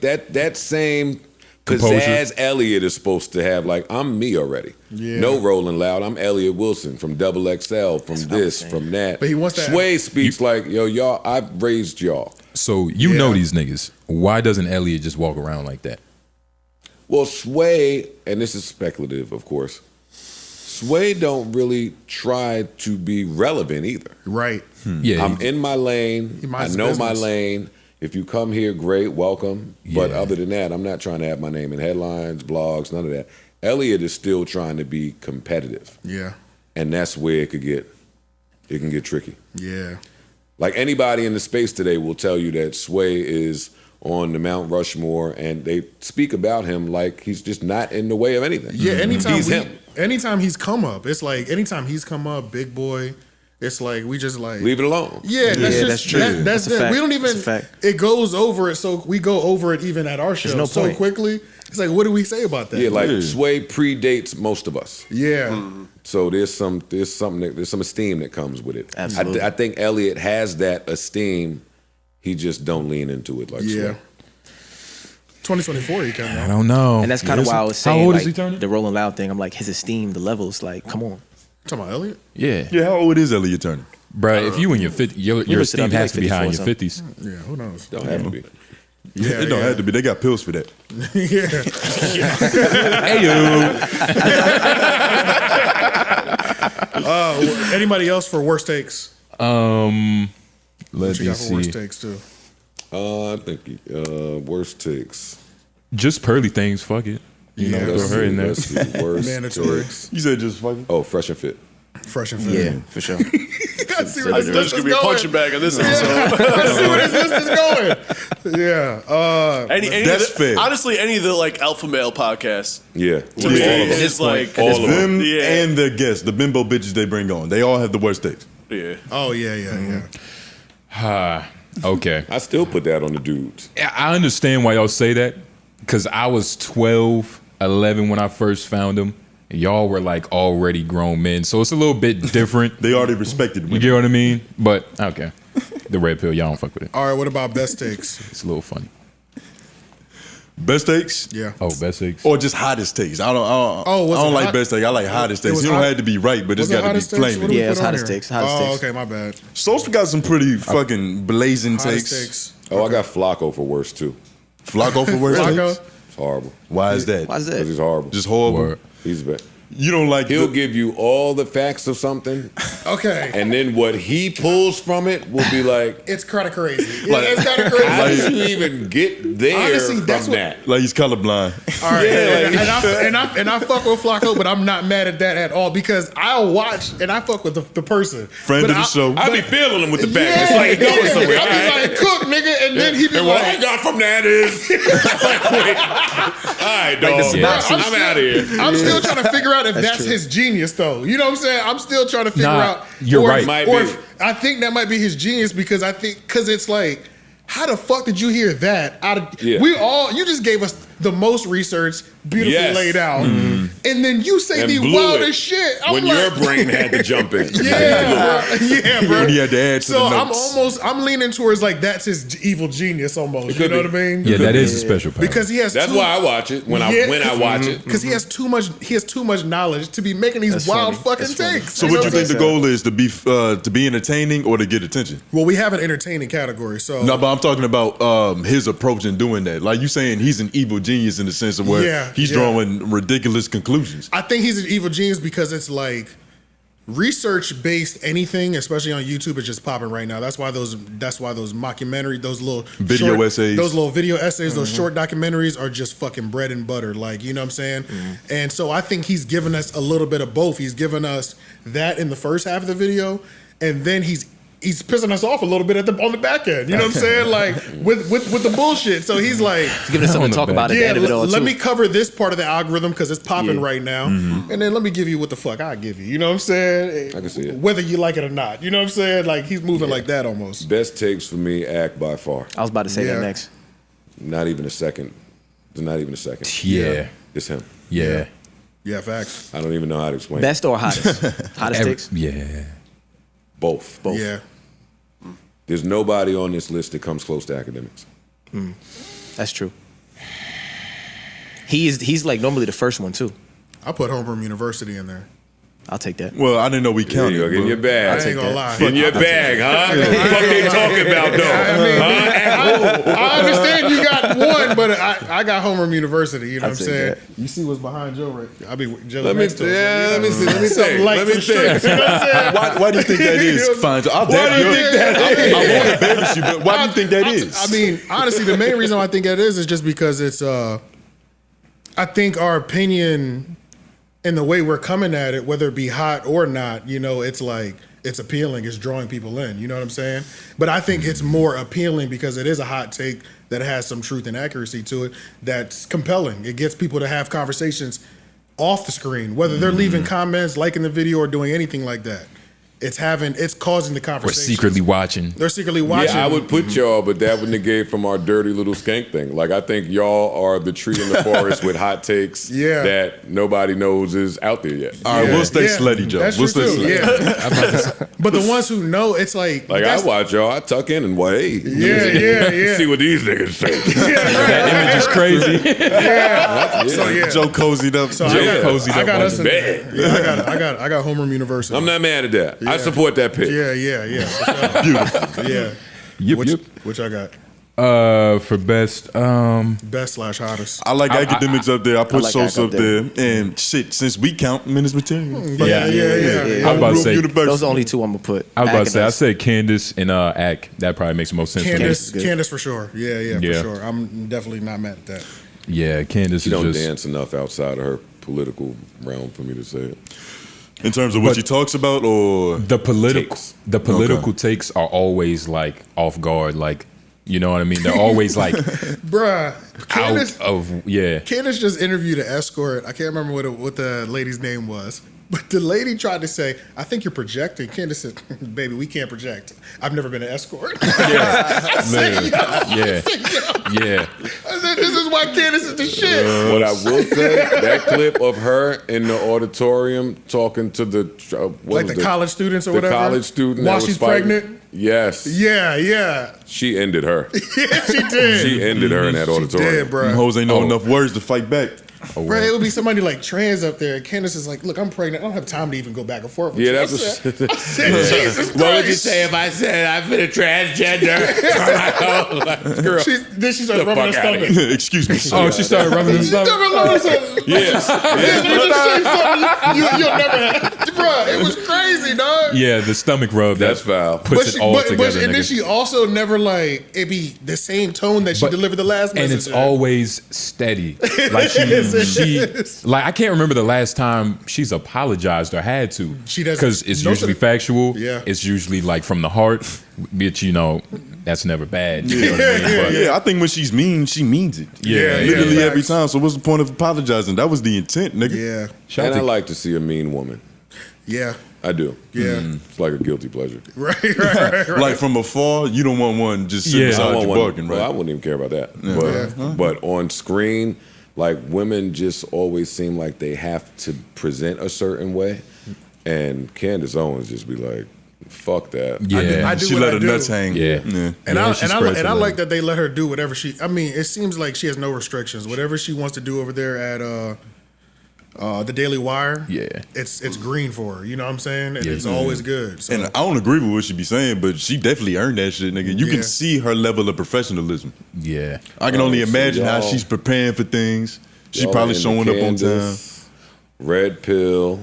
Composure. pizzazz Elliot is supposed to have. Like I'm me already. Yeah. No Rolling Loud. I'm Elliot Wilson from Double XL. From this. From that. But he wants that- Sway speaks like y'all. I've raised y'all. so you know these niggas. Why doesn't Elliot just walk around like that? Well, Sway, and this is speculative, of course. Sway don't really try to be relevant either. Right. Yeah, I'm in my lane. He I minds know his my business. lane. If you come here, great, welcome. But Yeah. other than that, I'm not trying to have my name in headlines, blogs, none of that. Elliot is still trying to be competitive, Yeah. and that's where it can get tricky. Yeah. Like anybody in the space today will tell you that Sway is on the Mount Rushmore, and they speak about him like he's just not in the way of anything. Yeah. Anytime he's him. anytime he's come up, it's like anytime he's come up, big boy. It's like we just like Leave it alone. Yeah, that's just, that's true. That's That's a it. fact. We don't even. That's a fact. It goes over it, so we go over it even at our show no so point. quickly. It's like, what do we say about that? Yeah, like Sway predates most of us. yeah, So there's some esteem that comes with it. Absolutely. I think Elliot has that esteem. He just don't lean into it like yeah. Sway. 2024, he came I out. don't know. And that's kind of why I was How saying old is like he turning? the Rolling Loud thing. I'm like his esteem, the levels. Like, come on. Talking about Elliot? Yeah, Yeah, how old is Elliot Turner? bro. If you in your 50s, your looked it esteem up, he has like to be high in 54 your 50s. Yeah, who knows? Don't have to be. Yeah, It don't have to be. They got pills for that. Anybody else for worst takes? Let What you me got for worst see. takes too? I think worst takes. Just pearly things. Fuck it. You know, Yeah. throw her in there. Let's see, worst Mandatory. takes. You said just fucking. Oh, fresh and fit. Fresh and fit. Yeah, for sure. I see where I this there's list is gonna be a going. punching bag on this episode. I see where this list is going. Yeah. Any That's of the, fair. Honestly, any of the like alpha male podcasts. Yeah. To me, All of them. it's like All It's of them. them Yeah. and the guests, the bimbo bitches they bring on. They all have the worst takes. yeah. Oh yeah. Okay. I still put that on the dudes. I understand why y'all say that because I was 12, 11 when I first found them. And y'all were like already grown men, so it's a little bit different. They already respected You women. get what I mean? But okay, the red pill, y'all don't fuck with it. All right. What about best takes? It's a little funny. Best takes? Yeah. Oh, best takes. Or just hottest takes. I don't was it like hot? best take. I like hottest It takes. was You don't hot? have to be right, but it's Was it got to be hottest takes? What flaming. do we Yeah, it's put on hottest here? takes, hottest Oh, takes. okay. My bad. Soul's got some pretty fucking blazing Hottest takes. takes. Oh, I got Flacco for worst too. Flacco for worst Flacco. takes? It's horrible. Why is that? Why is Because that? he's horrible. Just horrible. Word. He's bad. You don't like He'll the, give you all the facts of something, Okay. and then what he pulls from it will be like, It's kind of crazy. Like- Yeah, it's kind of how crazy. did you even get there Honestly, from that's what- that? like he's colorblind. All right, Yeah, and I fuck with Flacco, but I'm not mad at that at all because I'll watch and I fuck with the person. Friend But of the show. I be feeling him with the back. Yeah, It's like he going somewhere. I be All right. like, cook, nigga, and then he be And what I like, got from that is, wait, all right, dog. synopsis. I'm out of here. I'm still trying to figure out if that's true. his genius, though. You know what I'm saying? I'm still trying to figure Nah, out. you're or right. If, Might or be. if, I think that might be his genius because it's like, how the fuck did you hear that? Yeah. You just gave us the most research, beautifully Yes. laid out, and then you say And the blew wildest it shit. I'm when like, your brain had to jump in. yeah, bro. When he had to add to So the notes. I'm leaning towards like that's his evil genius almost. You could know be. what I mean? Yeah, that is a special power. Because he has That's why I watch it when I watch it. because he has too much knowledge to be making these That's wild funny. fucking That's funny. takes. So know what you what I'm think the saying? goal is to be entertaining or to get attention? Well, we have an entertaining category, so No, but I'm talking about his approach in doing that. Like you saying he's an evil genius in the sense of where Yeah, he's yeah. drawing ridiculous conclusions. I think he's an evil genius because it's like research based anything, especially on YouTube, is just popping right now. That's why those mockumentary, those little Video short- essays. those little video essays, those short documentaries are just fucking bread and butter. Like, you know what I'm saying? And so I think he's given us a little bit of both. He's given us that in the first half of the video, and then he's pissing us off a little bit on the back end. You know what I'm saying? Like with the bullshit. So he's like, He's giving us something to talk about at the yeah, end of it all, let too. me cover this part of the algorithm because it's popping Yeah. right now, and then let me give you what the fuck I give you. You know what I'm saying? I can see it. Whether you like it or not. You know what I'm saying? Like he's moving like that almost. Best takes for me, Act by far. I was about to say Yeah. that next. Not even a second. Not even a second. Yeah. It's him. Yeah. Yeah, facts. I don't even know how to explain it. Best or hottest? Hottest takes? Yeah. Both. Yeah. There's nobody on this list that comes close to academics. That's true. He's like normally the first one too. I put Homeroom University in there. I'll take that. Well, I didn't know we There counted. you go. Get in but- your bag. I ain't gonna lie. Get in your bag, huh? What the fuck they talking about, though? I understand you got one, but I got Homeroom University. You know I'll what I'm take saying? that. You see what's behind Joe, right? I be Joe. Let me next to him, so, you know. let me Something think. light Let for me the streets, think. you know what I'm saying? Why do you think that is? Fine. I'll Why do you think that I want to embarrass you, but why do you think that is? I mean, honestly, the main reason I think that is just because it's. I think our opinion and the way we're coming at it, whether it be hot or not, you know, it's like it's appealing, it's drawing people in. You know what I'm saying? But I think it's more appealing because it is a hot take that has some truth and accuracy to it. That's compelling. It gets people to have conversations off the screen, whether they're leaving comments, liking the video, or doing anything like that. It's causing the Or conversation. secretly watching. They're secretly watching. Yeah, I would put y'all, but that would negate from our dirty little skank thing. Like, I think y'all are the tree in the forest with hot takes Yeah. that nobody knows is out there yet. All right, Yeah. we'll stay Yeah. slutty, Joe. That's We'll true stay too. slutty. Yeah. But the ones who know, it's like Like, I that's- watch y'all, I tuck in and wait. Yeah. See what these niggas say. That image is crazy. So yeah. Joe cozied up. So Joe cozied I up got on us in bed. there. Yeah, I got Homeroom University. I'm not mad at that. I support that pick. Yeah. For sure. Beautiful. Yeah. Yep, Which, yep. which I got. For best, Best / hottest. I like academics up there. I put like Sosa Ac up there. And shit, since we count MenaceMaterialEnt. Yeah. I was about to say, University. Those are the only two I'm gonna put. I was about to say, I Academics. said Candace and Ack. That probably makes the most sense Candace, for me. Candace for sure. Yeah, Yeah. for sure. I'm definitely not mad at that. Yeah, Candace She is don't just dance enough outside of her political realm for me to say it. In terms of what But- she talks about, or the political. Takes. The political takes are always like off guard. Like, you know what I mean? They're always like Bruh, Candace, out of Candace just interviewed an escort. I can't remember what the lady's name was. But the lady tried to say, I think you're projecting. Candace said, baby, we can't project. I've never been an escort. I said, Yeah. Yeah. I said, this is why Candace is the shit. What I will say, that clip of her in the auditorium talking to the Like the college students or the whatever? college student While that was she's fighting. pregnant? Yes, Yeah. she ended her. Yeah, she did. She ended her in that She auditorium. did, them bro. hoes ain't know enough words to fight back. Bro, it would be somebody like trans up there. And Candace is like, look, I'm pregnant. I don't have time to even go back and forth with Yeah, you. that's I what said, Jesus Christ. What would you say if I said I've been a transgender? Girl, Then she started The rubbing her fuck outta stomach. Excuse me. Oh, she started rubbing her You stomach. never learned something. yes. Let me just say something you'll never have. Bro, it was crazy, dog. Yeah, the stomach rub. That's foul. Puts it all together. and then nigga. she also never like it be the same tone that she But- delivered the last message. and it's in. always steady. Like she like I can't remember the last time she's apologized or had to. She doesn't. because it's Most of usually the- factual. Yeah. It's usually like from the heart, bitch. You know, that's never bad. You know what I mean? But- Yeah, I think when she's mean, she means it. Yeah, Literally yeah, every facts. time. So what's the point of apologizing? That was the intent, nigga. Yeah. Shout And out I to- like to see a mean woman. Yeah. I do. Yeah. It's like a guilty pleasure. Right. Like from afar, you don't want one just sitting Yeah. beside I you want one- barking, well, I right? wouldn't even care about that. But on screen, like women just always seem like they have to present a certain way, and Candace Owens just be like, "Fuck that." Yeah. I do She what let I her do. nuts hang. Yeah. And Yeah, I she and I spreads and I her like legs. that they let her do whatever she. I mean, it seems like she has no restrictions. Whatever she wants to do over there at the Daily Wire. Yeah. It's green for her. You know what I'm saying? And it's always good. So. And I don't agree with what she be saying, but she definitely earned that shit, nigga. You Yeah. can see her level of professionalism. Yeah. I can only so imagine how y'all- she's preparing for things. She Y'all probably into showing up on time. Candace, Red pill.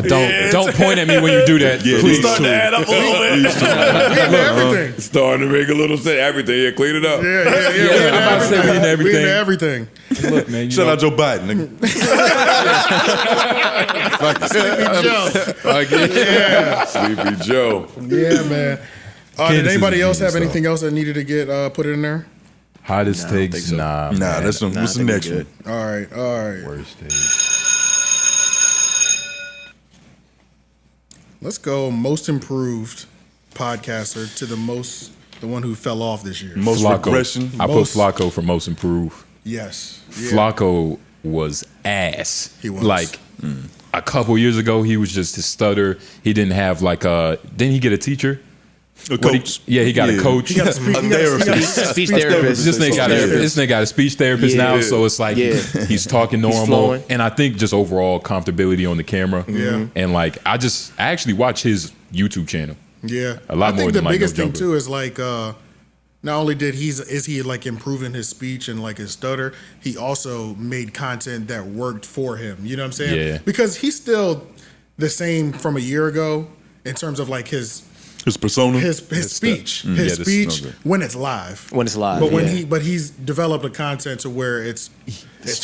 Don't point at me when you do that. Yeah, please. these two. Add up a little bit. we into everything. Starting to make a little sense. Everything. Yeah, clean it up. Yeah. I'm about to say we into We everything. into everything. Look, man. You Shout know, out Joe Biden, nigga. Sleepy Joe. Yeah, man. Did Candace anybody is else have genius, anything else that needed to get put in there? hottest Nah, I don't takes. think so. Nah, Nah, man. what's the I next think we one? good. All right. Worst takes. Let's go most improved podcaster to the one who fell off this year. Most Flacco. regression. I put Most- Flacco for most improved. Yes. Yeah. Flacco was ass. He was. Like a couple years ago, he was just a stutter. He didn't have like a. Didn't he get a teacher? A What he- coach. yeah, he got a coach. He got a speech therapist. Speech therapist. This nigga got a speech therapist Yeah. now, so it's like Yeah. he's talking normal, flowing. and I think just overall comfortability on the camera. Yeah. and like I actually watch his YouTube channel. Yeah, A lot I more think than the Mike biggest No thing Jumper. too is like not only is he like improving his speech and like his stutter, he also made content that worked for him. You know what I'm saying? Yeah. Because he's still the same from a year ago in terms of like his persona. his speech, Yeah, his this- speech okay. when it's live. When it's live, but yeah. he's developed a content to where it's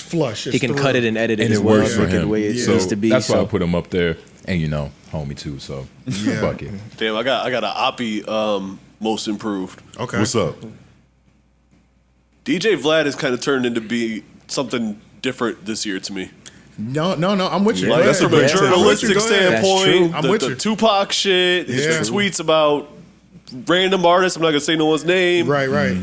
flush. He can cut it and edit it And as it well, works for make it the him. way it Yeah. needs to be. That's why I So put him up there, and you know, homie too. So Yeah. fuck it. Damn, I got an Oppie most improved. Okay. What's up? DJ Vlad has kind of turned into be something different this year to me. No, I'm with you. Like, Go that's ahead, from a man. journalistic I'm with you. Go ahead. That's standpoint. true. I'm with The you. Tupac shit, his Yeah. tweets about random artists. I'm not gonna say no one's name. Right.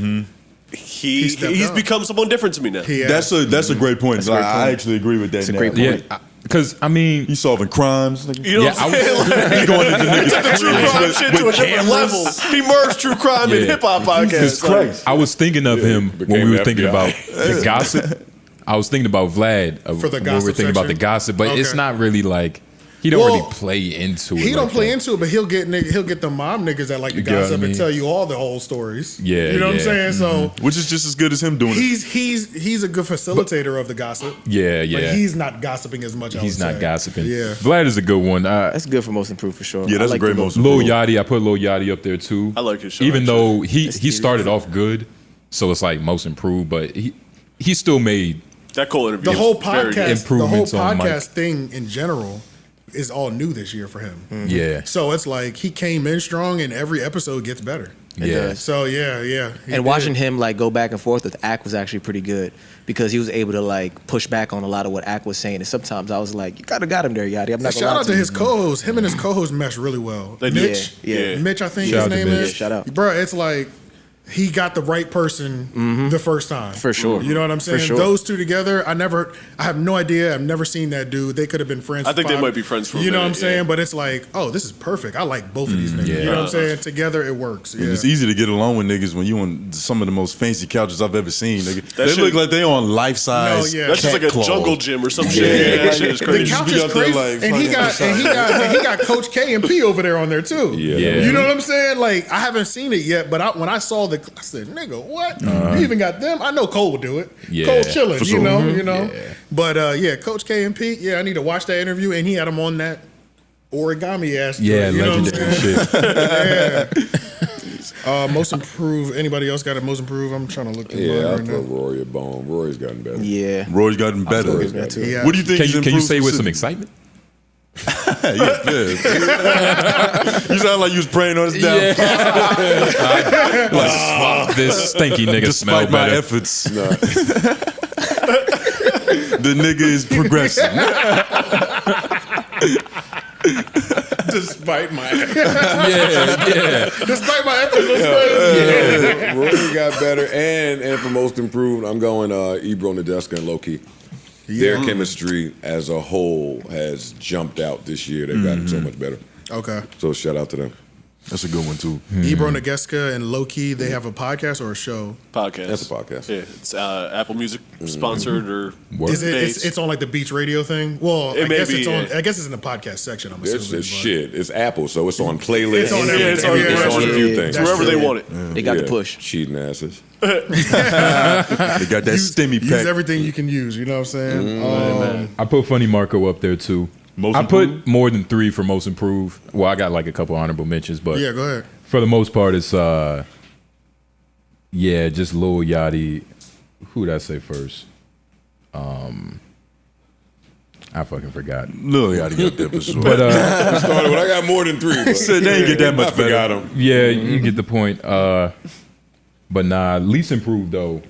He stepped he's up. become someone different to me now. He has. That's a great point. That's a great I point. actually agree with that. It's a now. great Yeah, point. because I mean, He's solving crimes. Nigga. You know Yeah, what I'm saying? He going into niggas' Like, true crime shit to a different level. He merged true crime and Yeah. hip hop podcast. Like, I was thinking of him when became we were the thinking FBI. about the gossip. I was thinking about Vlad For the when we were gossip thinking about the section? gossip, but it's Okay. not really like He don't Well, really play into it. He don't like play that. into it, but he'll get the mom niggas that like to You get what I gossip and mean? tell you all the whole stories. Yeah, you know what I'm yeah. saying. So Which is just as good as him doing it. he's a good facilitator of the gossip. Yeah, yeah. But he's not gossiping as much. He's not gossiping. Yeah. Vlad is a good one. That's good for most improved for sure. Yeah, that's I like a great the most Lil improved. Yachty, I put Lil Yachty up there too. I like his show, Even actually. though he started off good, so it's like most improved, but he still made That Cole interview. The whole is very good. podcast, Improvements on mic. thing in general is all new this year for him. yeah. So it's like he came in strong, and every episode gets better. Yeah. So yeah. he And did. watching him like go back and forth with Ack was actually pretty good because he was able to like push back on a lot of what Ack was saying. And sometimes I was like, you gotta got him there, Yachty. I'm not gonna Shout lie out to you. his co-host. Him and his co-host mesh really well. They do. Mitch, Yeah. Mitch, I think Shout out his to name Mitch. is. Yeah, shout out. Bro, it's like he got the right person the first time. For sure. You know what I'm saying? For sure. Those two together, I have no idea. I've never seen that dude. They could have been friends. I for think they 5 might be friends for a You know what I'm minute, saying? yeah. But it's like, oh, this is perfect. I like both of these niggas. yeah. You know what I'm saying? Together it works. And Yeah. it's easy to get along with niggas when you on some of the most fancy couches I've ever seen. Nigga. They shit- look like they on life size. No, yeah. That's just like a jungle gym or some shit. Yeah, that shit is The crazy. couch be is out there crazy, like and he fucking got Coach K and P over there on there too. Yeah. Yeah. You know what I'm saying? Like I haven't seen it yet, but when I saw I said, "Nigga, what? You even got them?" I know Cole would do it. Yeah, Cole chilling, for you sure. know, Yeah. But yeah, Coach K and P. Yeah, I need to watch that interview, and he had him on that origami ass. Yeah, joint, you know what I'm legendary saying? shit. Yeah. Most improved. Anybody else got a most improved? I'm trying to look through Yeah, I mine right put now. Rory a bone. Rory's gotten better. Yeah. Roy's gotten better. Rory's gotten better. Yeah. What do you think? he's Can you improved say with some specifically? excitement? Yeah. You sound like you was praying on his downfall. Fuck this stinky nigga smell Despite my better. efforts, the nigga is progressing. Despite my Yeah. despite my efforts, it's crazy. Yeah, Rory got better, and for most improved, I'm going Ebro, Nadeska, and Loki. Their chemistry as a whole has jumped out this year. They've gotten so much better. Okay. So shout out to them. That's a good one too. Ebro Nageska and Loki, they have a podcast or a show? Podcast. That's a podcast. Yeah, it's Apple Music sponsored or Is it? based. It's on like the Beach Radio thing. Well, It I may guess be, it's on. yeah. I guess it's in the podcast section. I'm It's assuming. but- shit. It's Apple, so it's on playlists. It's on Yeah, it's on, everything. It's on a few Yeah. things. That's wherever they true. want it. They got the Yeah, push. Cheating asses. They got that stimmy Use pack. everything you can use. You know what I'm saying? I put Funny Marco up there too. Most I put improved? more than 3 for most improved. Well, I got like a couple honorable mentions, but Yeah, go ahead. for the most part, it's just Lil Yachty. Who did I say first? I fucking forgot. Lil Yachty got that for sure. But Started with, I got more than 3. But Said they ain't get that much I forgot better. them. yeah, you get the point. But nah, least improved though.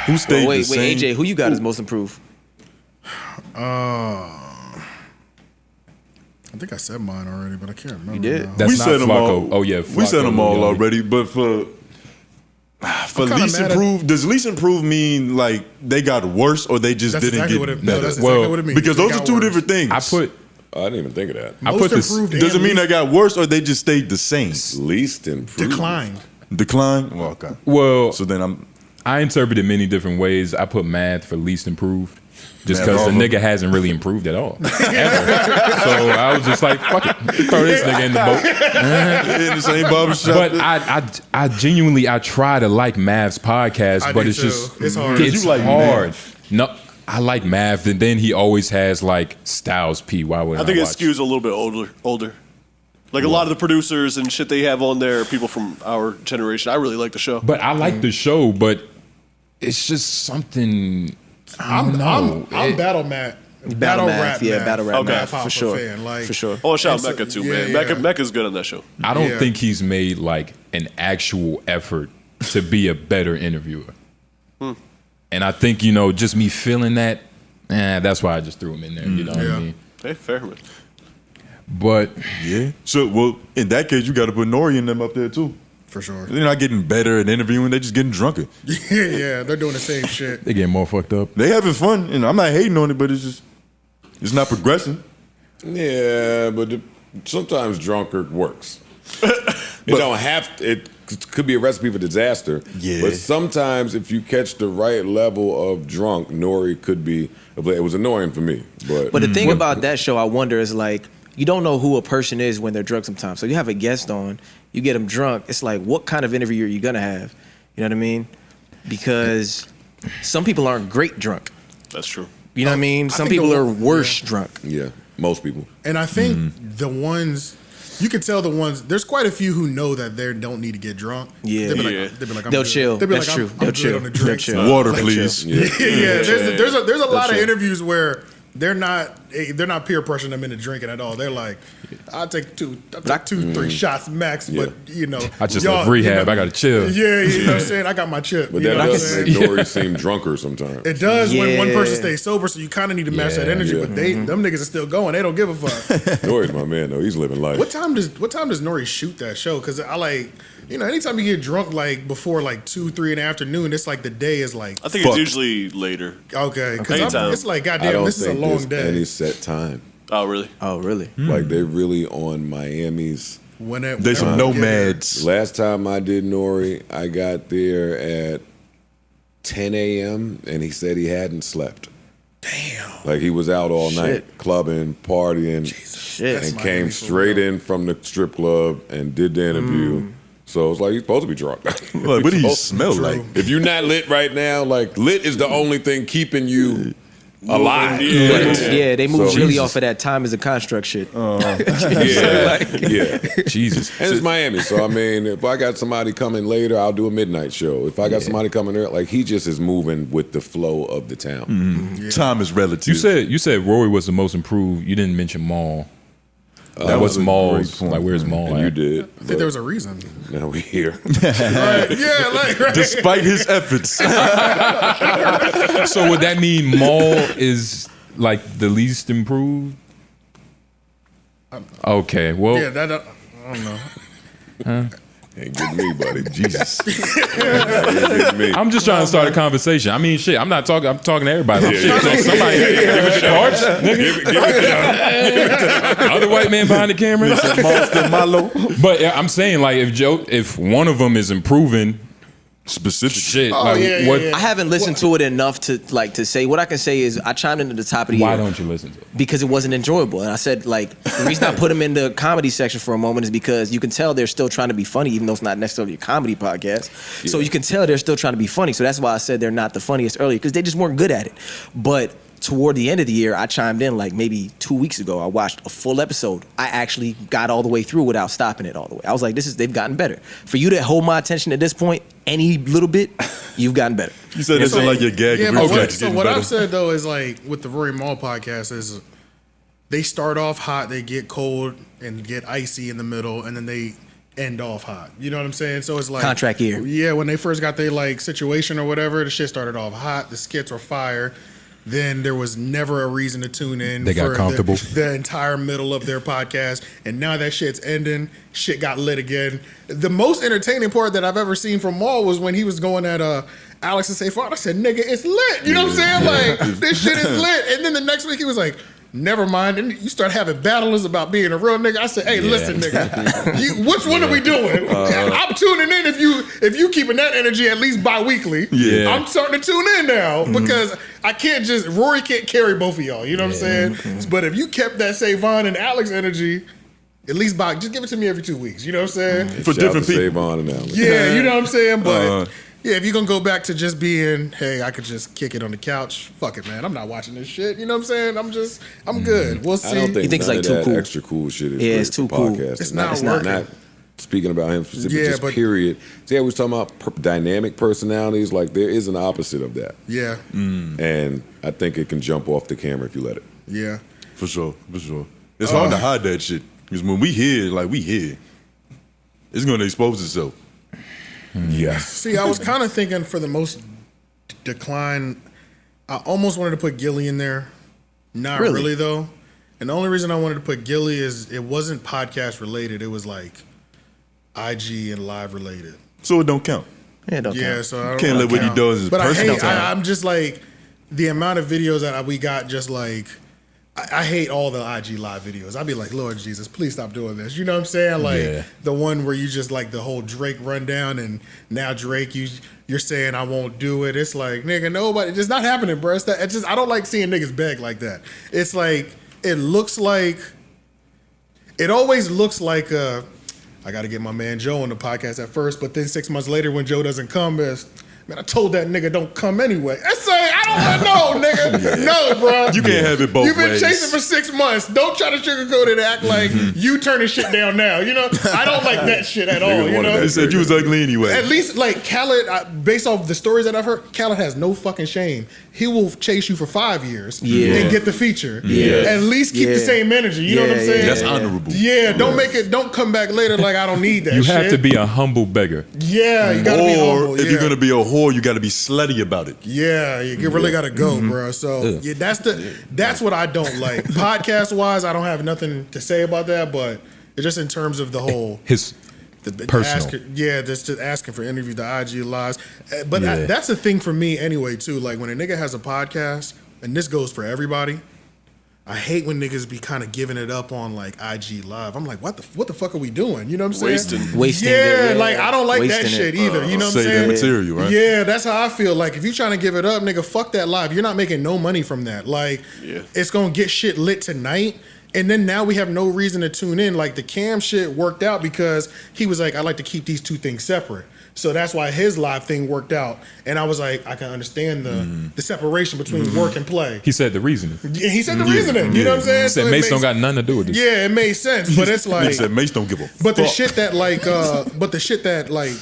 Who stayed Wait, the same? AJ, who you got as most improved? I think I said mine already, but I can't remember. You did? now. That's we not said them Flacco. all. Oh yeah, we said Flacco, them all Lil Yachty. already. But for kinda least mad at- improved, does least improved mean like they got worse or they just That's didn't exactly get what it. better? No, that's exactly Well, what it means. Because They those are got two worse. different things. I put I didn't even think of that. I Most put this. improved. Doesn't and mean they least got worse or they just stayed the same. Least improved. declined. Decline. Well, okay. Well, So then I'm. I interpreted many different ways. I put math for least improved. Just Math because the over. nigga hasn't really improved at all. Ever. So I was just like, fuck it. Throw this nigga in the boat. in the same barbershop. But I genuinely try to like Mav's podcast, I but do it's too. just It's hard. It's You like hard. Mav. No, I like Mav, and then he always has like Styles P. Why would I think it watch? skews a little bit older. Like a lot of the producers and shit they have on there are people from our generation. I really like the show. But I like the show, but it's just something. I'm battle rap. Battle math, yeah, math. battle rap Okay. math, for Hip-hop sure. fan, like- For sure. Oh, shout out It's a- Mecca too, yeah, man. yeah. Mecca's good on that show. I don't Yeah. think he's made like an actual effort to be a better interviewer. And I think, just me feeling that, that's why I just threw him in there. You know what Yeah. I mean? Hey, fair man. But yeah. So well, in that case, you got to put Nori and them up there too. For sure. They're not getting better at interviewing; they're just getting drunker. Yeah, they're doing the same shit. they get more fucked up. They having fun, and I'm not hating on it, but it's not progressing. Yeah, but sometimes drunkard works. It don't have to. could be a recipe for disaster. Yeah. But sometimes if you catch the right level of drunk, nori could be. It was annoying for me. But the thing about that show, I wonder, is like you don't know who a person is when they're drunk sometimes. So you have a guest on, you get them drunk. It's like, what kind of interview are you gonna have? You know what I mean? Because some people aren't great drunk. That's true. You know what I mean? Some think people the- are worse drunk. yeah, most people. And I think the ones you can tell there's quite a few who know that they don't need to get drunk. Yeah. They'll be Yeah. like, I'm They'll good. chill. They'll be That's like, true. I'm They'll good chill. on the They'll drink. chill. side. Water, Like, please. Yeah. Yeah, there's a lot of true. interviews where they're not peer pressuring them into drinking at all. They're like, I'll take 2-3 shots max, but you know, I just y'all, left rehab. you know, I got to chill. Yeah, you know what I'm saying? I got my chip. But you that know what I'm does saying? make Nori seem drunker sometimes. It does when one Yeah. person stays sober, so you kind of need to match that energy. Yeah. But them niggas are still going. They don't give a fuck. Nori's my man though. He's living life. What time does Nori shoot that show? Because I like, you know, anytime you get drunk like before like 2-3 in the afternoon, it's like the day is like I think Fuck. it's usually later. okay. Because Anytime. it's like I goddamn, don't this is a think long there's day. any set time. Oh, really? Oh, really? Like they really on Miami's. They some whenever- nomads. Last time I did Nori, I got there at 10 a.m. and he said he hadn't slept. Damn. Like he was out all night Shit. clubbing, partying, Shit. That's and Miami came for straight real. in from the strip club and did the interview. So it's like he's supposed to be drunk. Like, what do you smell like? If you're not lit right now, like lit is the only thing keeping you alive. Yeah, they move So- really off of that time as a construct shit. Yeah. Jesus. And it's Miami, so I mean, if I got somebody coming later, I'll do a midnight show. If I got somebody coming there, like he just is moving with the flow of the town. Time is relative. You said Rory was the most improved. You didn't mention Maul. That What's was a Maul's? great point, Like, where's Maul? And at? you did. I think there was a reason. Now we here. Right, yeah, like right. Despite his efforts. So would that mean Maul is like the least improved? Okay, well, Yeah, that I don't know. Ain't getting me, buddy. Jesus. Ain't getting me. I'm just trying to start a conversation. I mean, shit, I'm talking to everybody. Yeah, Shit, yeah. so somebody give it to the parts, nigga. Give it to them. Other white man behind the camera. Monster Malo. But I'm saying, like, if one of them is improving, Specific. shit, Oh, like, yeah, what? yeah, yeah. I haven't listened to it enough to say. What I can say is I chimed into the top of the year. Why don't you listen to it? Because it wasn't enjoyable. And I said, like, the reason I put them in the comedy section for a moment is because you can tell they're still trying to be funny, even though it's not necessarily a comedy podcast. So you can tell they're still trying to be funny. So that's why I said they're not the funniest earlier, because they just weren't good at it. But toward the end of the year, I chimed in like maybe 2 weeks ago. I watched a full episode. I actually got all the way through without stopping it all the way. I was like, they've gotten better. For you to hold my attention at this point, any little bit, you've gotten better. You said this is like your gag Yeah, reflex but getting so what better. I've said though is like with the Rory Maul podcast is they start off hot, they get cold and get icy in the middle, and then they end off hot. You know what I'm saying? So it's like Contract year. Yeah, when they first got their like situation or whatever, the shit started off hot. The skits were fire. Then there was never a reason to tune in. They got for comfortable. the entire middle of their podcast, and now that shit's ending. Shit got lit again. The most entertaining part that I've ever seen from Maul was when he was going at Alex and Seyfarth. I said, "Nigga, it's lit." You know what I'm saying? Like this shit is lit. And then the next week he was like, "Never mind." And you start having battles about being a real nigga. I said, "Hey, listen, nigga, which one are we doing? I'm tuning in if you keeping that energy at least bi-weekly. Yeah. I'm starting to tune in now because I can't Rory can't carry both of y'all. You know what I'm saying? But if you kept that Savon and Alex energy, at least just give it to me every 2 weeks. You know what I'm saying? For Shout out different to people. Savon and Alex. Yeah, you know what I'm saying? But Uh-huh. yeah, if you're gonna go back to just being, hey, I could just kick it on the couch, fuck it, man. I'm not watching this shit. You know what I'm saying? I'm good. We'll see. I don't think He thinks none like of too that cool. extra cool shit is Yeah, great it's too for cool. podcasting. It's not working. Not speaking about him specifically, Yeah, just but- period. See, I was talking about dynamic personalities. Like there is an opposite of that, Yeah, and I think it can jump off the camera if you let it. yeah. For sure. It's hard to hide that shit. Because when we hear, like we hear, it's going to expose itself. Yes. See, I was kind of thinking for the most decline, I almost wanted to put Gilly in there. Not Really? really though. And the only reason I wanted to put Gilly is it wasn't podcast related. It was like IG and live related. So it don't count. Yeah, don't Yeah, count. so I don't Can't let what he count. does as but personal I hate, time. I'm just like the amount of videos that we got just like I hate all the IG live videos. I'd be like, Lord Jesus, please stop doing this. You know what I'm saying? Like the one where you just like the whole Drake rundown, and now Drake, you're saying I won't do it. It's like, nigga, nobody. It's not happening, bro. It's just I don't like seeing niggas beg like that. It's like it always looks like I got to get my man Joe on the podcast at first, but then 6 months later when Joe doesn't come, man, I told that nigga don't come anyway. It's like, I don't know, nigga. No, bro. You can't have it both ways. You've been chasing for 6 months. Don't try to sugarcoat it and act like you turning shit down now. You know, I don't like that shit at all. You know, they said you was ugly anyway. At least, like Khaled, based off the stories that I've heard, Khaled has no fucking shame. He will chase you for 5 years and get the feature. At least keep the same energy. You know what I'm saying? That's honorable. Yeah, don't come back later like I don't need that. You shit. have to be a humble beggar. Yeah, you gotta be humble. Or if you're gonna be a whore, you gotta be slutty about it. Yeah, you really gotta go, bro. So that's what I don't like. Podcast wise, I don't have nothing to say about that, but it's just in terms of the whole personal. Just asking for interviews, the IG lives. But that's the thing for me anyway too. Like when a nigga has a podcast, and this goes for everybody, I hate when niggas be kind of giving it up on like IG live. I'm like, what the fuck are we doing? You know what I'm saying? Wasting. Like I don't like that shit either. You know what I'm saying? That material, right? Yeah, that's how I feel. Like if you trying to give it up, nigga, fuck that live. You're not making no money from that. Like it's gonna get shit lit tonight. And then now we have no reason to tune in. Like the Cam shit worked out because he was like, I like to keep these two things separate. So that's why his live thing worked out. And I was like, I can understand the separation between work and play. He said the reasoning. Yeah, he said the reasoning. You know what I'm saying? He said Mace don't got nothing to do with this. Yeah, it made sense. But it's like He said Mace don't give a fuck. But the shit that like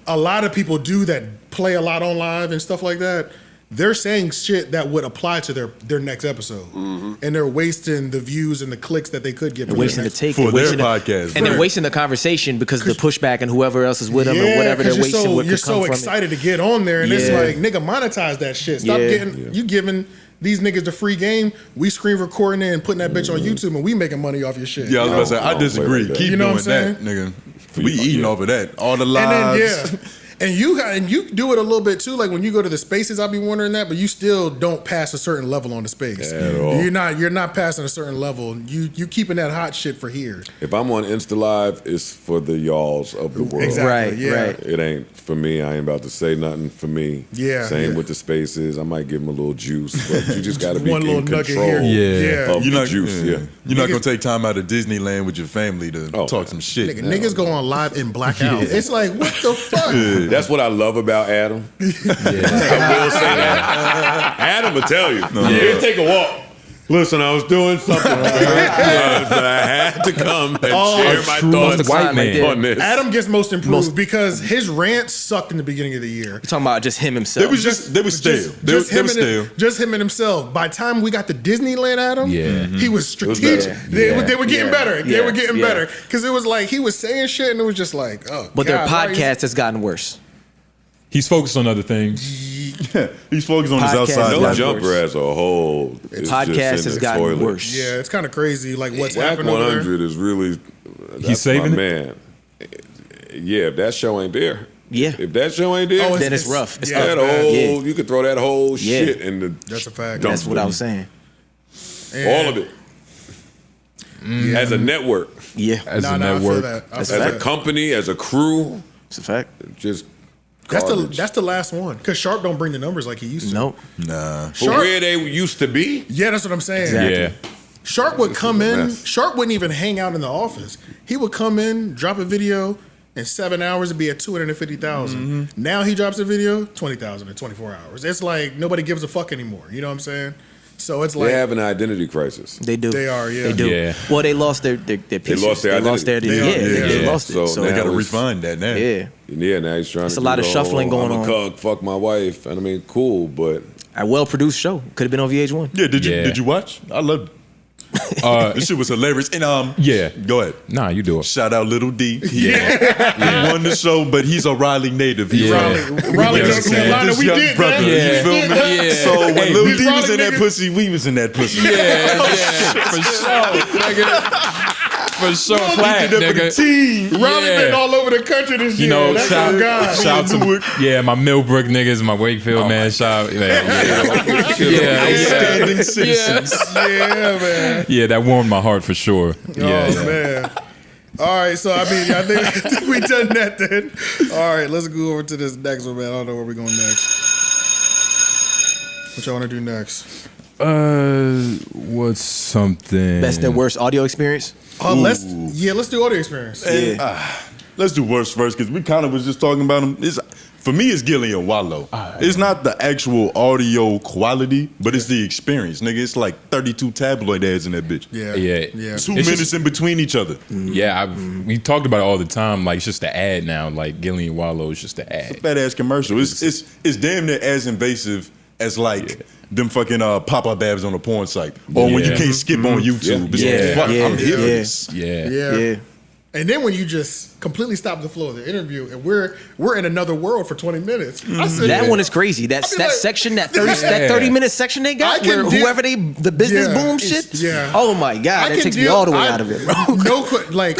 a lot of people do that play a lot on live and stuff like that, they're saying shit that would apply to their next episode, and they're wasting the views and the clicks that they could get. They're wasting the take for their podcast, and they're wasting the conversation because of the pushback and whoever else is with them or whatever they're wasting. You're so excited to get on there, and it's like, nigga, monetize that shit. Stop you giving these niggas the free game. We screen recording it and putting that bitch on YouTube, and we making money off your shit. Yeah, I was about to say, I disagree. Keep you know doing that, nigga. We eating off of that. All the lives. And then, and you do it a little bit too. Like when you go to the spaces, I'll be wondering that, but you still don't pass a certain level on the space. At all. You're not passing a certain level. You keeping that hot shit for here. If I'm on Insta Live, it's for the y'alls of the world. Exactly. Right. It ain't for me. I ain't about to say nothing for me. Yeah. Same with the spaces. I might give them a little juice, but you just got to be One little in nugget control here. of the juice. You're not gonna take time out of Disneyland with your family to talk some shit. Niggas go on live and black out. It's like, what the fuck? That's what I love about Adam. I will say that. Adam will tell you. He'll take a walk. Listen, I was doing something but I had to come and share my thoughts white man on this. Adam gets most improved because his rants sucked in the beginning of the year. You're talking about just him himself. They were stale. They were stale. Just him and himself. By the time we got to Disneyland Adam, he was strategic. They were getting better. They were getting better. Because it was like he was saying shit and it was just like, oh, but their podcast has gotten worse. He's focused on other things. He's focused on his outside. No life. Jumper as a whole. Podcast has gotten worse. Yeah, it's kind of crazy. Like what's Whack happening over 100 there. is really. He's saving my it? man. Yeah, if that show ain't there. Yeah. If that show ain't there, then it's rough. It's that whole you could throw that whole shit in the. That's a fact. That's what I was saying. All of it. As a network. Yeah. As a I network. feel that. As a company, as a crew. It's a fact. Just. That's the last one. Because Sharp don't bring the numbers like he used to. Nope. Nah. For where they used to be. Yeah, that's what I'm saying. Exactly. Yeah. Sharp would come in. mess. Sharp wouldn't even hang out in the office. He would come in, drop a video, in 7 hours it'd be at 250,000. Now he drops a video, 20,000 in 24 hours. It's like nobody gives a fuck anymore. You know what I'm saying? So it's like They have an identity crisis. They do. They are, yeah. They do. Yeah. Well, they lost their pieces. lost their identity. They lost it. So So They now got to it's- refine that now. yeah. Yeah, now he's trying It's to a lot do of the shuffling whole, going I'm a on. cuck, fuck my wife. And I mean, cool, but A well-produced show. Could have been on VH1. Yeah, did Yeah. you watch? I loved it. This shit was hilarious. And Yeah. go ahead. Nah, you do it. Shout out Little D. He won the show, but he's a Raleigh native. He's Raleigh, North Carolina, this we young did brother. that. You feel me? Yeah. So when Hey, Lil these D was Raleigh in that niggas- pussy, we was in that pussy. Yeah, for sure. for sure. Clap, nigga. Riley been all over the country this year. You know, That's shout our guy. to my Millbrook niggas, my Wakefield man. Shout, Outstanding citizens. Yeah, man. yeah, that warmed my heart for sure. Yeah, Oh man. All right, so I mean, I think we done that then. All right, let's go over to this next one, man. I don't know where we're going next. What y'all want to do next? What's something? Best and worst audio experience. Let's do audio experience. And, let's do worst first because we kind of was just talking about them. For me, it's Gilly and Wallow. It's not the actual audio quality, but it's the experience, nigga. It's like 32 tabloid ads in that bitch. Yeah. 2 minutes in between each other. Yeah, we talked about it all the time. Like, it's just the ad now. Like, Gilly and Wallow is just the ad. Fat ass commercial. It's damn near as invasive as like them fucking pop-up ads on a porn site, or when you can't skip on YouTube. I'm here for this. Yeah. And then when you just completely stop the flow of the interview and we're in another world for 20 minutes. I said, That one is crazy. That section, that 30-minute section they got, I can where whoever the business boom shit. Yeah. Oh my god, that takes me all the way out of it, bro.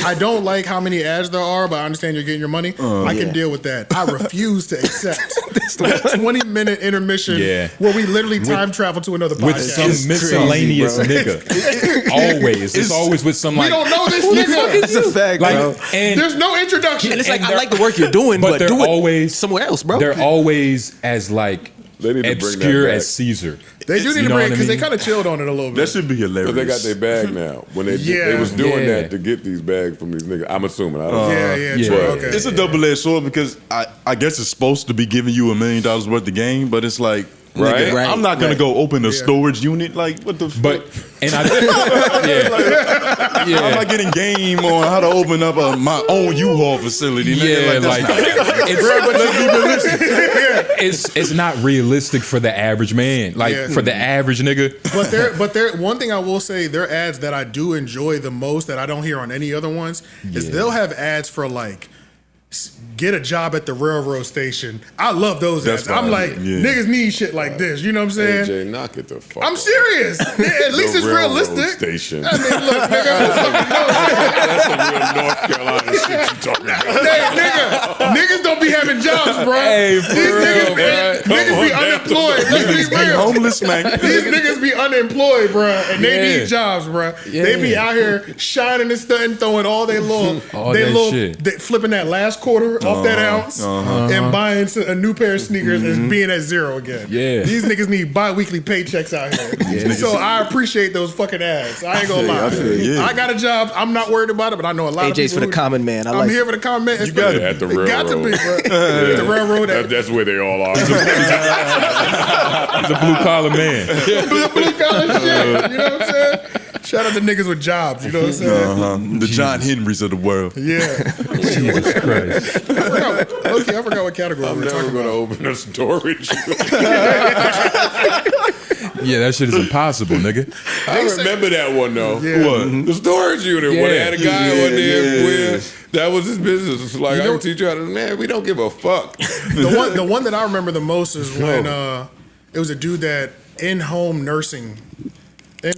I don't like how many ads there are, but I understand you're getting your money. I can deal with that. I refuse to accept a 20-minute intermission where we literally time travel to another podcast. With some miscellaneous nigga. Always. It's always with some like. We don't know this nigga. It's a fact, Like, bro. and There's no introduction. And it's like, and I like the work you're doing, but they're do it always somewhere else, bro. They're always as like They need to bring that obscure back. as Caesar. They do need to break because they kind of chilled on it a little bit. That should be hilarious. But they got their bag now. When they was doing that to get these bags from these niggas. I'm assuming. I don't know. Yeah, Yeah. true. But Okay. It's a double-edged sword because I guess it's supposed to be giving you $1 million worth of game, but it's like, Right. nigga, I'm not gonna go open a storage unit. Like, what the But fuck? and I I'm not getting game on how to open up my own U-Haul facility. Nigga. it's not realistic for the average man. Like for the average nigga. But there one thing I will say, their ads that I do enjoy the most that I don't hear on any other ones is they'll have ads for like get a job at the railroad station. I love those ads. I'm like, niggas need shit like this. You know what I'm saying? AJ, knock it the fuck I'm off. serious. At least it's Railroad realistic. Station. I mean, look, nigga, That's some real North Carolina shit you talking about. hey, niggas don't be having jobs, bro. Hey, for These real, niggas bro. be unemployed. Let's be real. homeless, man. These niggas be unemployed, bro, and they need jobs, bro. They be out here shining and stunting, throwing all their little, shit. flipping that last quarter off that ounce, and buying a new pair of sneakers and being at zero again. Yeah. These niggas need bi-weekly paychecks out here. So I appreciate those fucking ads. I ain't gonna lie. I got a job. I'm not worried about it, but I know a lot of AJ's people. for the common man. I'm here for the common man. You got it at the railroad. Got to be, bro. The railroad. That's where they all are. He's a blue collar man. blue collar shit. You know what I'm saying? Shout out to niggas with jobs. You know what I'm saying? The John Henrys of the world. Yeah. Jesus Christ. I forgot what category I'm we were never talking going to about. open a storage. Yeah, that shit is impossible, nigga. I remember that one though. Yeah. What? The storage unit when they had a guy on there with that was his business. It's like I can teach you how to. Man, we don't give a fuck. The one that I remember the most is when it was a dude that in-home nursing.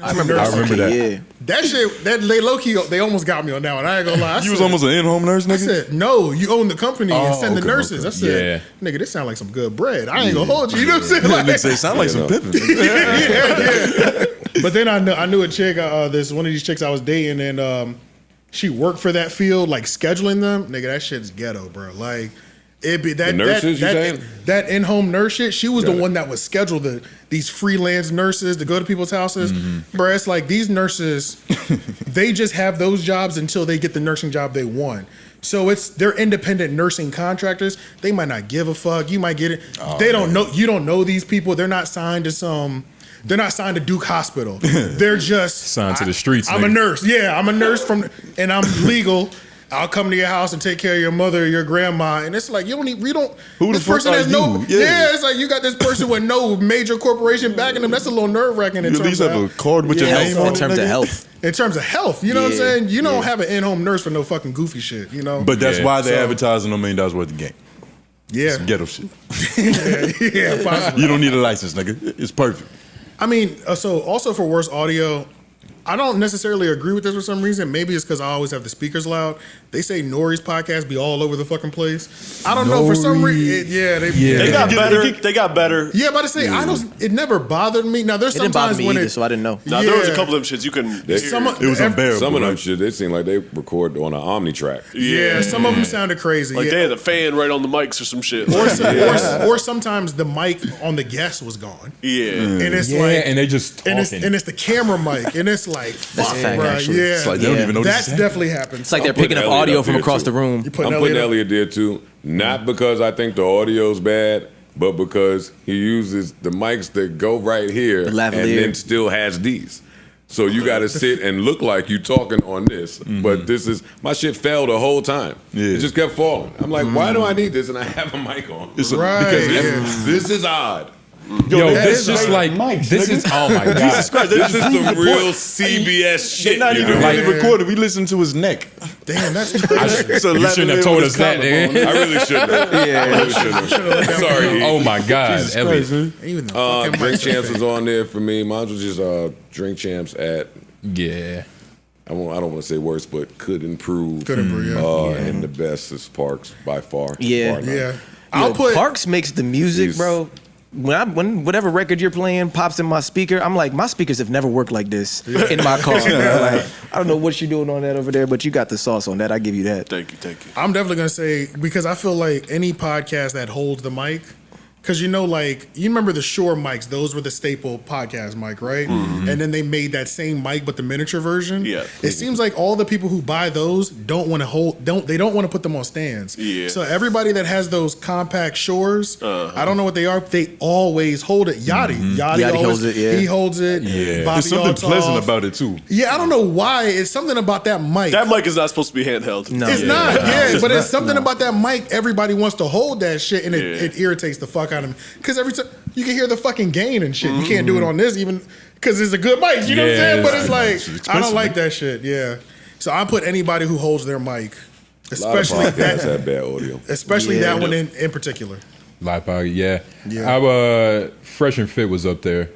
I remember that. Yeah. That shit, they low key, they almost got me on that one. I ain't gonna lie. You was almost an in-home nurse, nigga? I said, no, you own the company and send the nurses. I said, Yeah. nigga, this sound like some good bread. I ain't gonna hold you. You know what I'm saying? Like, Nigga say, sound like some pimping. yeah. But then I knew a chick, this one of these chicks I was dating, and she worked for that field, like scheduling them. Nigga, that shit's ghetto, bro. Like, it be that The nurses, you saying? that in-home nurse shit. She was the one that would schedule these freelance nurses to go to people's houses. Bro, it's like these nurses, they just have those jobs until they get the nursing job they want. So they're independent nursing contractors. They might not give a fuck. You might get it. They don't know. You don't know these people. They're not signed to some. They're not signed to Duke Hospital. They're just Signed to the streets, I'm a nigga. nurse. Yeah, I'm a nurse and I'm legal. I'll come to your house and take care of your mother or your grandma. And it's like, we don't, Who this the fuck person are has no, you? Yeah. it's like you got this person with no major corporation backing them. That's a little nerve wracking in You at terms least have of a card with your name on In it, terms of nigga? health. In terms of health, you know what I'm Yeah, saying? You don't have an in-home nurse for no fucking goofy shit, you know? But that's why they're So- advertising $1 million worth of game. yeah. Ghetto shit. yeah, possibly. You don't need a license, nigga. It's perfect. I mean, so also for worst audio, I don't necessarily agree with this for some reason. Maybe it's because I always have the speakers loud. They say Nori's podcast be all over the fucking place. I don't know for some reason. They got better. They got better. Yeah, about to say it never bothered me. Now there's It didn't bother sometimes me when either, it. so I didn't know. Now there was a couple of them shits you couldn't. Hear. It was unbearable. Some of them shit, they seem like they record on an Omni track. Yeah, some of them sounded crazy. Like they had a fan right on the mics or some shit. Or sometimes the mic on the guest was gone. Yeah. And it's like, and they just talking. and it's the camera mic, and it's like, fuck, a fact, bro. actually. Yeah, It's like they don't even know this that's is happening. definitely happened. It's like they're I'm putting picking up Elliot audio up from there, across too. the room. You putting I'm putting Elliot Elliot there too, not because I think the audio's bad, but because he uses the mics that go right here The and lavalier. then still has these. So you got to sit and look like you talking on this, but this is my shit fell the whole time. Yeah. It just kept falling. I'm like, why do I need this? And I have a mic on. It's a- Right, because yeah. This is odd. Yo, that this is just like like this is oh my god. This is some real CBS shit. Not you even know? really recorded. We listened to his neck. Damn, that's crazy. So You shouldn't have told us that, nigga. I really shouldn't have. I really shouldn't have. Sorry. Oh my god, Elliot. Even the fucking Drink mics are Champs fake. was on there for me. Mine was just Drink Champs at, Yeah. I don't want to say worse, but could improve. Could improve, yeah. And the best is Parks by far. Yeah. Bar none. Yeah, Yo, I'll put. Parks makes the music, He's- bro. When whatever record you're playing pops in my speaker, I'm like, my speakers have never worked like this in my car. Like, I don't know what you're doing on that over there, but you got the sauce on that. I give you that. Thank you. I'm definitely gonna say, because I feel like any podcast that holds the mic, because like you remember the Shure mics, those were the staple podcast mic, right? And then they made that same mic but the miniature version. Yeah. It seems like all the people who buy those don't want to put them on stands. Yeah. So everybody that has those compact Shures, I don't know what they are, they always hold it. Yachty Yachty always, holds it, yeah. he holds it. Yeah. Bobby There's something Altoff. pleasant about it too. Yeah, I don't know why. It's something about that mic. That mic is not supposed to be handheld. No. It's Yeah. not, yeah, but it's something no. about that mic. Everybody wants to hold that shit, and Yeah. it irritates the fuck out of me. Because every time you can hear the fucking gain and shit. You can't do it on this even because it's a good mic. You know what I'm saying? But it's like I don't like that shit. Yeah. So I put anybody who holds their mic, A lot of especially podcasts that, have bad audio. especially Yeah. that one in particular. Live podcast, yeah. Yeah. Our Fresh and Fit was up there.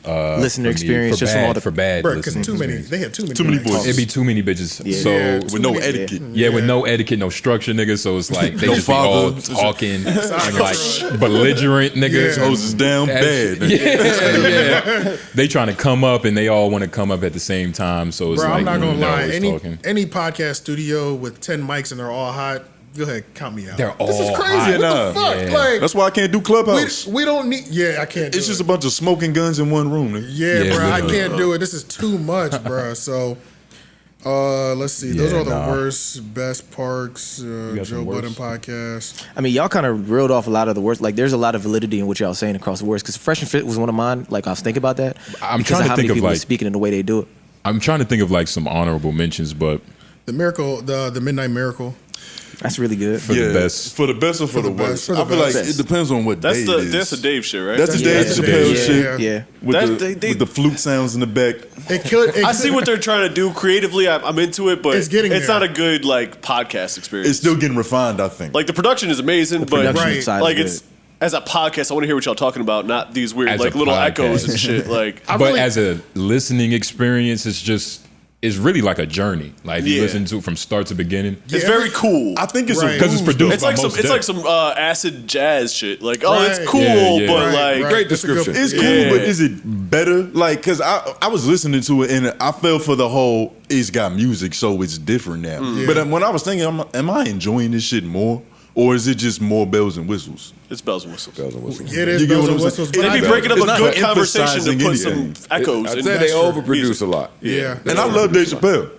Listener for me, experience for just bad, from all the for bad. Bro, because listening they had too many. Too many mics. voices. It'd be too many bitches. Yeah. So Yeah, With no etiquette. yeah, with no etiquette, no structure, niggas. So it's like they No just be all father. talking and like belligerent niggas. Yeah. Hoses down bad. Yeah. They trying to come up and they all want to come up at the same time. So it's Bro, like I'm not gonna they're lie. always talking. Any podcast studio with 10 mics and they're all hot, go ahead, count me out. They're This is all crazy. hot. What Nah. the fuck? Yeah. Like That's why I can't do Clubhouse. we don't need. Yeah, I can't. It's do just it. a bunch of smoking guns in one room. Nigga. Yeah, Yeah, bro, I literally. can't do it. This is too much, bro. So, let's see. Those Yeah, are the nah. worst, best Parks, got Joe some Budden worst. podcast. I mean, y'all kind of reeled off a lot of the worst. Like, there's a lot of validity in what y'all saying across the worst. Because Fresh and Fit was one of mine. Like, I was thinking about that. I'm because trying to how think many of, people are like- speaking in the way they do it. I'm trying to think of like some honorable mentions, but The Miracle, the Midnight Miracle. That's really good. for the best. For the best or for, the the best, worst? for the I feel like best. it depends on what That's day the it is. that's the Dave shit, right? That's the Yeah, Dave that's the Chappelle Dave, shit. Yeah. With, That- with the flute sounds in the back. It could. I see what they're trying to do creatively. I'm into it, but It's getting there. not a good like podcast experience. It's still getting refined, I think. like the production is amazing, but production Right. side like is it's as a podcast. I want to hear what y'all talking about, not these weird As like a little podcast. echoes and shit. Like I But really- as a listening experience, it's really like a journey. Like you Yeah. listen to it from start to beginning. it's very cool. I think it's Right. Because it's a boost, produced It's by like some Mos it's Def. like some acid jazz shit. Like oh, it's Right. cool, Yeah, yeah. but Right, like right. Great That's a good- description. It's cool, Yeah. but is it better? Like, cause I was listening to it and I fell for the whole it's got music, so it's different now. But when I was thinking, am I enjoying this shit more, or is it just more bells and whistles? it's bells and whistles. Bells and whistles. It is You get bells what and I'm whistles. saying? but They I- be breaking up It's a not good conversation to emphasizing put some anything. echoes. I'd in say they that. overproduce Music. a lot. Yeah. And I love Dave Chappelle.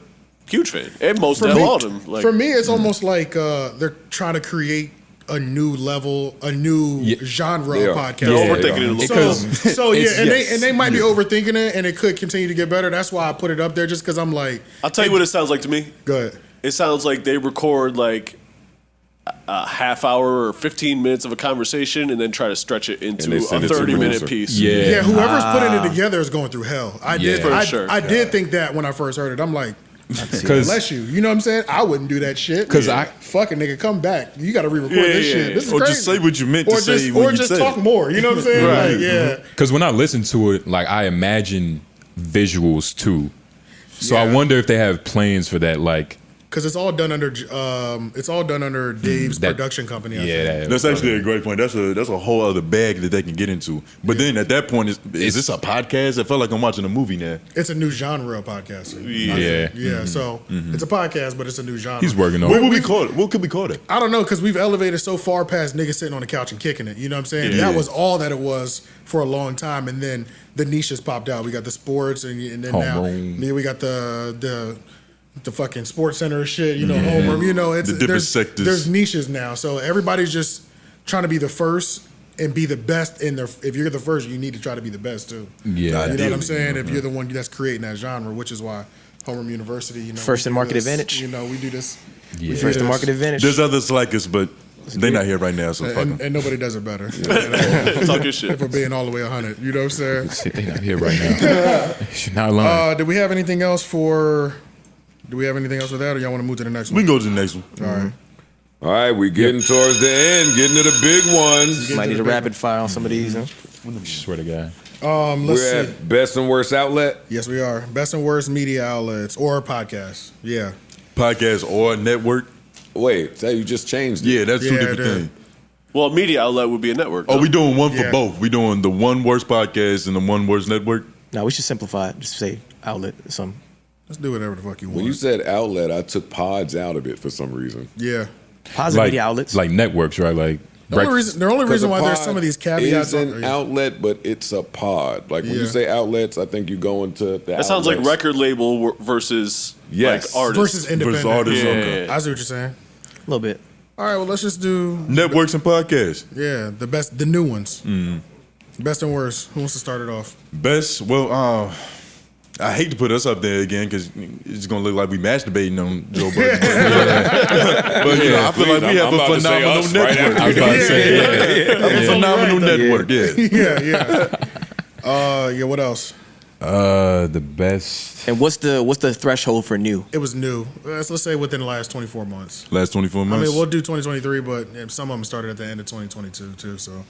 Huge fan, and most For Def, me, all of them. Like for me, it's almost like they're trying to create a new level, a new genre They of are. podcast. they're Yeah. overthinking it a little Because- bit. So yeah, It's- and yes. they might be overthinking it, and it could continue to get better. That's why I put it up there, just because I'm like, I'll tell you what it sounds like to me. good. It sounds like they record like a half hour or 15 minutes of a conversation and then try to stretch it into And they a send it to the 30-minute producer. piece. Yeah. Yeah, whoever's putting it together is going through hell. I did, Yeah. For I, sure. I did think that when I first heard it. I'm like, Because bless you. You know what I'm saying? I wouldn't do that shit. 'Cause I- fucking nigga, come back. You got to re-record Yeah, this yeah, shit. yeah. This is Or crazy. just say what you meant to or say just, when or you just said talk it. more. You know what I'm saying? Right. Like, yeah. Because when I listen to it, like I imagine visuals too. So I wonder if they have plans for that, like. Because it's all done under Dave's production company. I think. That's actually a great point. That's a whole other bag that they can get into. But then at that point, is this a podcast? I felt like I'm watching a movie now. It's a new genre of podcasting. Yeah. So it's a podcast, but it's a new genre. He's working on What it. would we call it? What could we call it? I don't know, because we've elevated so far past niggas sitting on the couch and kicking it. You know what I'm saying? Yeah. That was all that it was for a long time, and then the niches popped out. We got the sports, and then Homeroom. now we got the fucking sports center shit. You know, homeroom. You know, it's The different there's sectors. There's niches now, so everybody's just trying to be the first and be the best in their. If you're the first, you need to try to be the best too. Yeah. You know what I'm saying? If you're the one that's creating that genre, which is why Homeroom University, you know, First we in do market this, advantage. You know, we do this. Yeah. we do First to this. market advantage. There's others like us, but they're not here right now, so fuck them. And nobody does it better. Talk your shit. For being all the way 100. You know what I'm saying? Shit, they not here right now. She's not lying. Do we have anything else for that, or y'all want to move to the next We one? can go to the next one. All right. All right, we getting towards the end, getting to the big ones. Might need a rapid fire on some of these. Huh? Swear to God. Let's We're see. at best and worst outlet. Yes, we are. Best and worst media outlets or podcasts. Yeah. Podcast or network. Wait, so you just changed it. Yeah, that's two Yeah, different it is. things. Well, a media outlet would be a network. Oh, though. we doing one for Yeah. both. We doing the one worst podcast and the one worst network. No, we should simplify it. Just say outlet or something. Let's do whatever the fuck you want. When you said outlet, I took pods out of it for some reason. yeah. Positive media outlets. Like networks, right? Like The only reason why there's some of these caveats. is an outlet, but it's a pod. Like when Yeah. you say outlets, I think you go into the That sounds like outlets. record label versus Yes. like artist. versus independent. Versus artists, Yeah. okay. I see what you're saying. A little bit. All right, well, let's just do, Networks and podcasts. the new ones. Best and worst. Who wants to start it off? Best, well, I hate to put us up there again because it's gonna look like we masturbating on Joe Budden. But you know, I feel like we have a phenomenal network. I was about to say, yeah. A phenomenal network, yeah. Yeah. What else? The best. And what's the threshold for new? It was new. Let's say within the last 24 months. Last 24 I months. mean, we'll do 2023, but some of them started at the end of 2022 too. So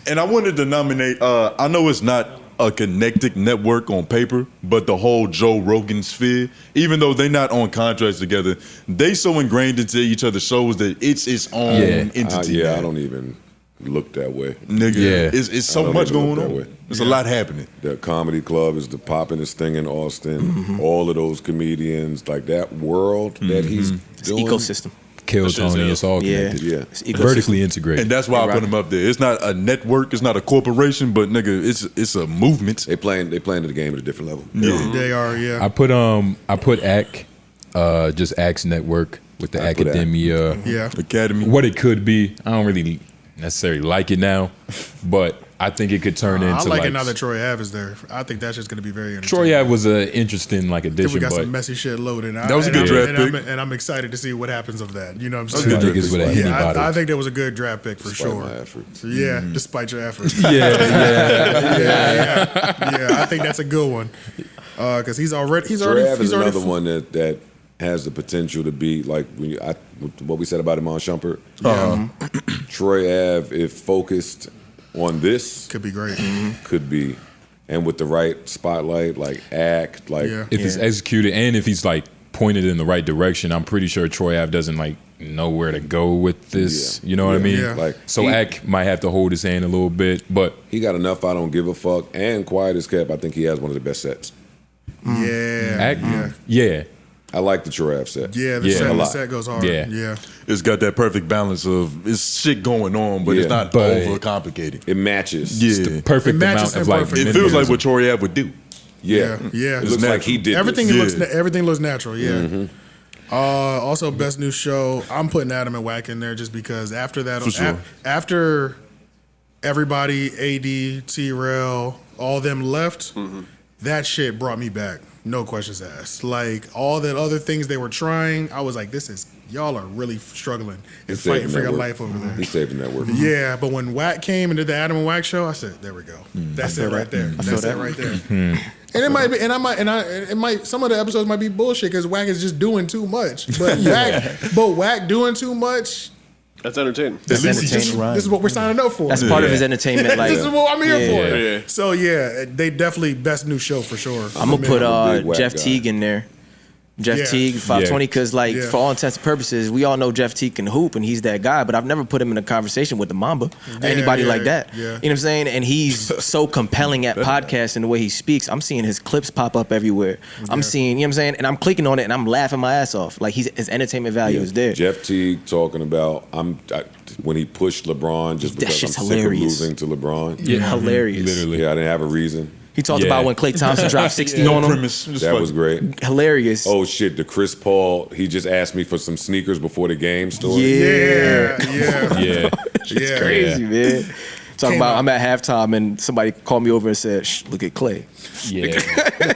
And I wanted to nominate. I know it's not a connected network on paper, but the whole Joe Rogan sphere. Even though they're not on contracts together, they so ingrained into each other's shows that it's its own entity. Yeah, now. I don't even look that way. Nigga, Yeah. it's so don't much even look going that on. way. There's a lot happening. The comedy club is the poppinest thing in Austin. Mm-hmm. All of those comedians, like that world that he's doing. Ecosystem. Kill That shit's Tony. ill. It's all Yeah. connected. Yeah. It's ecosystem. Vertically integrated. And that's why I Right. put him up there. It's not a network. It's not a corporation, but nigga, it's a movement. They playing the game at a different level. they are. Yeah. I put AC, just AX Network with the I put academia. Yeah. Academy. What it could be. I don't really necessarily like it now, but I think it could turn into I like it now that Troy Ave is there. I think that's just going to be very entertaining. Troy Ave was an interesting I think addition, we got but some messy shit loaded. That was a good draft pick. And I'm excited to see what happens of that. You know what I'm That was saying? a good niggas with a Henny Yeah, bottle. I think that was a good draft pick for Despite sure. my efforts. Yeah, despite your efforts. yeah. Yeah, I think that's a good one. Because he's already Troy Ave is another f- one that has the potential to be like what we said about him on Shumpert. Troy Ave, if focused on this, could be great. could be, and with the right spotlight, like act, like Yeah. If it's executed and if he's like pointed in the right direction, I'm pretty sure Troy Ave doesn't like know where to go with this. Yeah. You know what I mean? Yeah. Like, so he- AC might have to hold his hand a little bit, but he got enough. I don't give a fuck, and quiet as kept. I think he has one of the best sets. Yeah. AC, yeah. I like the Troy Ave set. Yeah, Yeah, the a set lot. goes hard. Yeah. Yeah. It's got that perfect balance of it's shit going on, but it's Yeah. not But- over complicated. It matches. Yeah. Perfect It matches amount of him like. perfectly. It feels like what Troy Ave would do. Yeah, Yeah. It It's looks like natural. he did Everything this. Yeah. looks natural. Yeah. Also, best new show. I'm putting Adam and Wack in there just because after that, For sure. after everybody, AD, T-Rail, all them left, that shit brought me back. No questions asked. Like all the other things they were trying, I was like, y'all are really struggling and fighting for your life over there. He's saving that work. Yeah, but when Wack came and did the Adam and Wack show, I said, "There we go. That's it right there. That's it right there." And it might be, it might. Some of the episodes might be bullshit because Wack is just doing too much. But Wack doing too much. That's entertaining. That's least he just- entertaining. This is what we're signing up for. That's part of his entertainment. Like, This is what I'm here Yeah. for. Yeah. So yeah, they definitely best new show for sure. I'm gonna put I'm a big Wack Jeff guy. Teague in there. Jeff Yeah. Teague, 520, because like Yeah. for all intents and purposes, we all know Jeff Teague can hoop and he's that guy, but I've never put him in a conversation with the Mamba or anybody like that. yeah. You know what I'm saying? And he's so compelling at podcasting the way he speaks. I'm seeing his clips pop up everywhere. I'm seeing, you know what I'm saying? And I'm clicking on it and I'm laughing my ass off. Like his entertainment value is there. Jeff Teague talking about when he pushed LeBron just That because shit's I'm hilarious. sick of losing to LeBron. Yeah, hilarious. Literally. Yeah, I didn't have a reason. He talked Yeah. about when Klay Thompson dropped 60 No on him. premise. Just That fuck was it. great. Hilarious. Oh shit, the Chris Paul, he just asked me for some sneakers before the game story. Yeah, yeah, Yeah. yeah. Crazy, man. Talking Came about out. I'm at halftime and somebody called me over and said, "Shh, look at Klay." Yeah.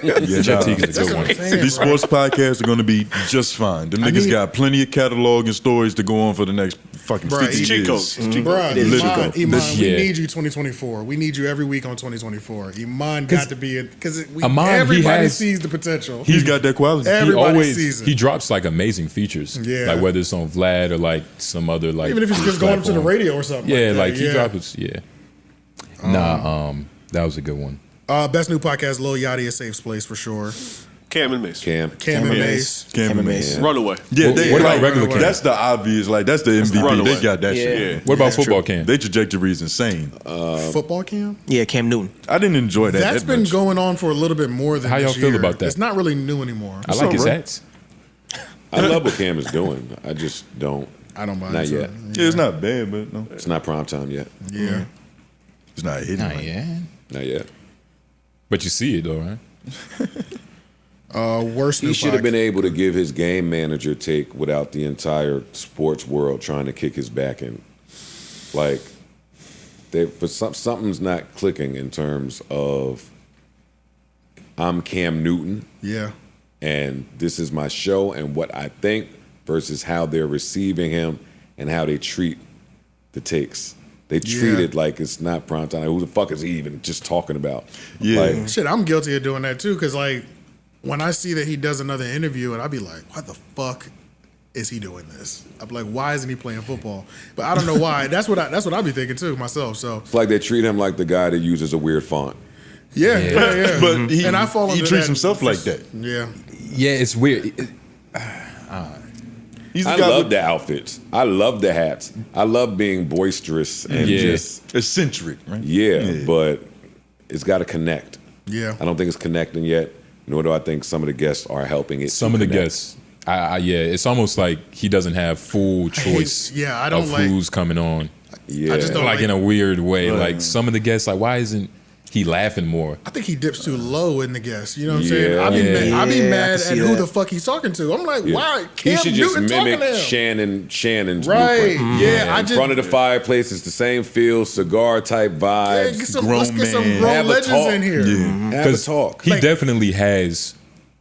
Yeah, Jeff nah. Teague is a That's good what one. I'm saying, These bro. sports podcasts are going to be just fine. Them niggas need- got plenty of catalog and stories to go on for the next fucking Bruh, 50 he- Cheat years. codes. Bruh, Literally. Iman, This- we yeah. need you 2024. We need you every week on 2024. Iman got to be it because Iman, he everybody has- sees the potential. He's got that quality. He Everybody always sees it. he drops like amazing features. Yeah. Like whether it's on Vlad or like some other like Even if it's just going up to the platform. radio or something. Yeah, like, like that. he drops yeah. That was a good one. Best new podcast, Lil Yachty, a safe place for sure. Cam and Mace. Cam and Mace. Mace. Cameron Mace. Runaway. Yeah, What- they, what about like, regular Cam? That's the obvious, like that's the MVP. runaway. They got that Yeah. shit. What about football Cam? Their trajectory is insane. Football Cam? Yeah, Cam Newton. I didn't enjoy that. That's that been much. going on for a little bit more than How y'all this feel year. about that? It's not really new anymore. I like his alright. hats. I love what Cam is doing. I just don't. I don't buy Not into yet. it. Yeah, it's not bad, but no, It's not prime time yet. Yeah. it's not hitting. Nah, right. yeah. Not yet. But you see it though, right? Worst new He should have podcast. been able to give his game manager take without the entire sports world trying to kick his back in. Like, something's not clicking in terms of I'm Cam Newton Yeah. and this is my show and what I think versus how they're receiving him and how they treat the takes. They treat it like it's not prime time. Like, who the fuck is he even just talking about? Yeah. Like, Shit, I'm guilty of doing that too, because like when I see that he does another interview and I'll be like, what the fuck is he doing this? I'm like, why isn't he playing football? But I don't know why. That's what I be thinking too myself. So it's like they treat him like the guy that uses a weird font. yeah. But he, And I fall he under treats that. himself like that. Yeah. Yeah, it's weird. He's the I guy love with the outfits. I love the hats. I love being boisterous and Yeah. just eccentric, right? but it's got to connect. Yeah. I don't think it's connecting yet, nor do I think some of the guests are helping it. Some to of the connect. guests, yeah, it's almost like he doesn't have full choice. yeah, I don't of like- who's coming on. Yeah, I just don't Like like- in a weird way. Like some of the guests, like why isn't he laughing more? I think he dips too low in the guests. You know what I'm Yeah. saying? I be Yeah. mad, I be Yeah, I mad can at see who that. the fuck he's talking to. I'm like, why? He Cam should just Newton talking mimic to him? Shannon's Right. blueprint. Yeah, I in just front of the fireplace, it's the same feel, cigar type Yeah, vibes. get some, grown let's get some man. grown Have a legends talk. in here. Have a talk. He Like- definitely has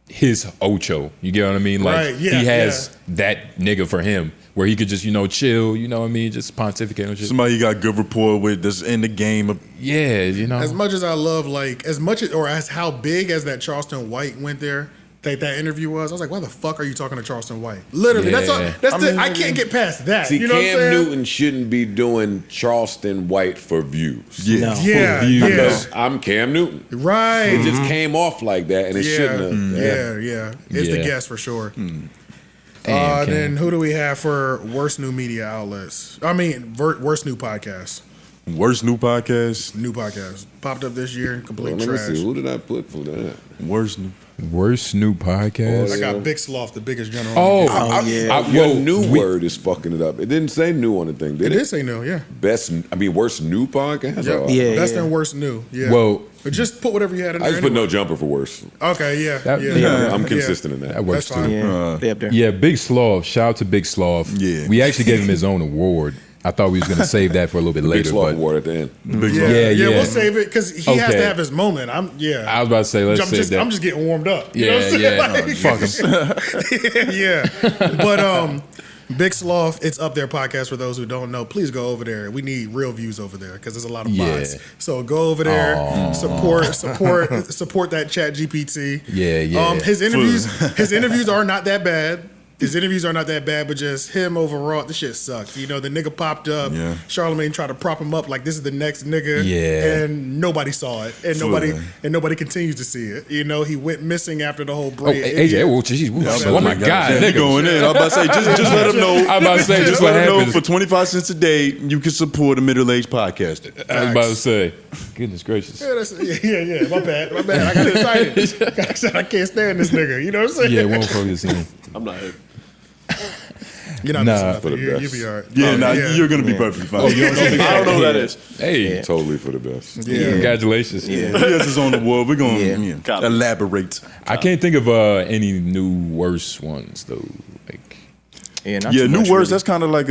his Ocho. You get what I mean? Like Right, yeah, he has that nigga for him where he could just, chill, you know what I mean? Just pontificate and shit. Somebody you got good rapport with that's in the game. Yeah, As much as I love, like, as much as, or as how big as that Charleston White went there, that interview was, I was like, why the fuck are you talking to Charleston White? Literally, that's all. Yeah. I can't get past that. See, you know what I'm Cam saying? Newton shouldn't be doing Charleston White for views. Yeah. No. Yeah, views. yeah, Because I'm Cam Newton. right. It just came off like that, and it shouldn't have. Yeah. It's the Yeah. guess for sure. Damn, Cam. Then who do we have for worst new media outlets? I mean, worst new podcast. Worst new podcast. New podcast popped up this year in complete Well, let me trash. see. Who did I put for that? Worst new. Worst new podcast. I got Big Sloth, the biggest general. Oh, yeah. Your new word is fucking it up. It didn't say new on the thing, it did it? did say new, yeah. Worst new podcast? Yep. Oh, Yeah. Best and worst new, yeah. Well, but just put whatever you had in I there. just put anyway. no jumper for worst. Okay, yeah, That- yeah. yeah, I'm yeah. consistent in that. that works That's fine. too. Yeah, they up there. Yeah, Big Sloth. Shout out to Big Sloth. Yeah. We actually gave him his own award. I thought we was going to save that for a little bit Big later. Sloth But Award at the end. Big Yeah, Yeah, yeah, yeah. we'll save it because he has Okay. to have his moment. I was about to say, let's save that. I'm just getting warmed up. You know yeah, what I'm yeah. saying? Fuck him. Yeah. But Big Sloth, it's up there podcast for those who don't know. Please go over there. We need real views over there because there's a lot of Yeah. bots. So go over there, support that Chat GPT. Yeah, yeah. His interviews are not that bad. His interviews are not that bad, but just him overall, the shit sucked. You know, the nigga popped up. Yeah. Charlamagne tried to prop him up like this is the next nigga. Yeah. And nobody saw it. And nobody continues to see it. You know, he went missing after the whole Oh, break. AJ, oh, geez, oh my God, Yeah, nigga. he going in. I'm about to say, just let him know. I'm about to say, just what let him know happens. for 25 cents a day, you can support a middle-aged podcaster. I was about to say, goodness gracious. Yeah. My bad. I got excited. I said I can't stand this nigga. You know what I'm saying? Yeah, won't focus in. I'm not here. You're not Nah. missing nothing. For the You'll best. be all right. Yeah, you're going to be perfectly fine. You don't think I don't know who that is. Hey, Totally for the best. Yeah. congratulations. Yeah. He has his own award. We're going Yeah. to Copy. elaborate. I can't think of any new worse ones though. Like, Yeah, not Yeah, too new much, words, really. that's kind of like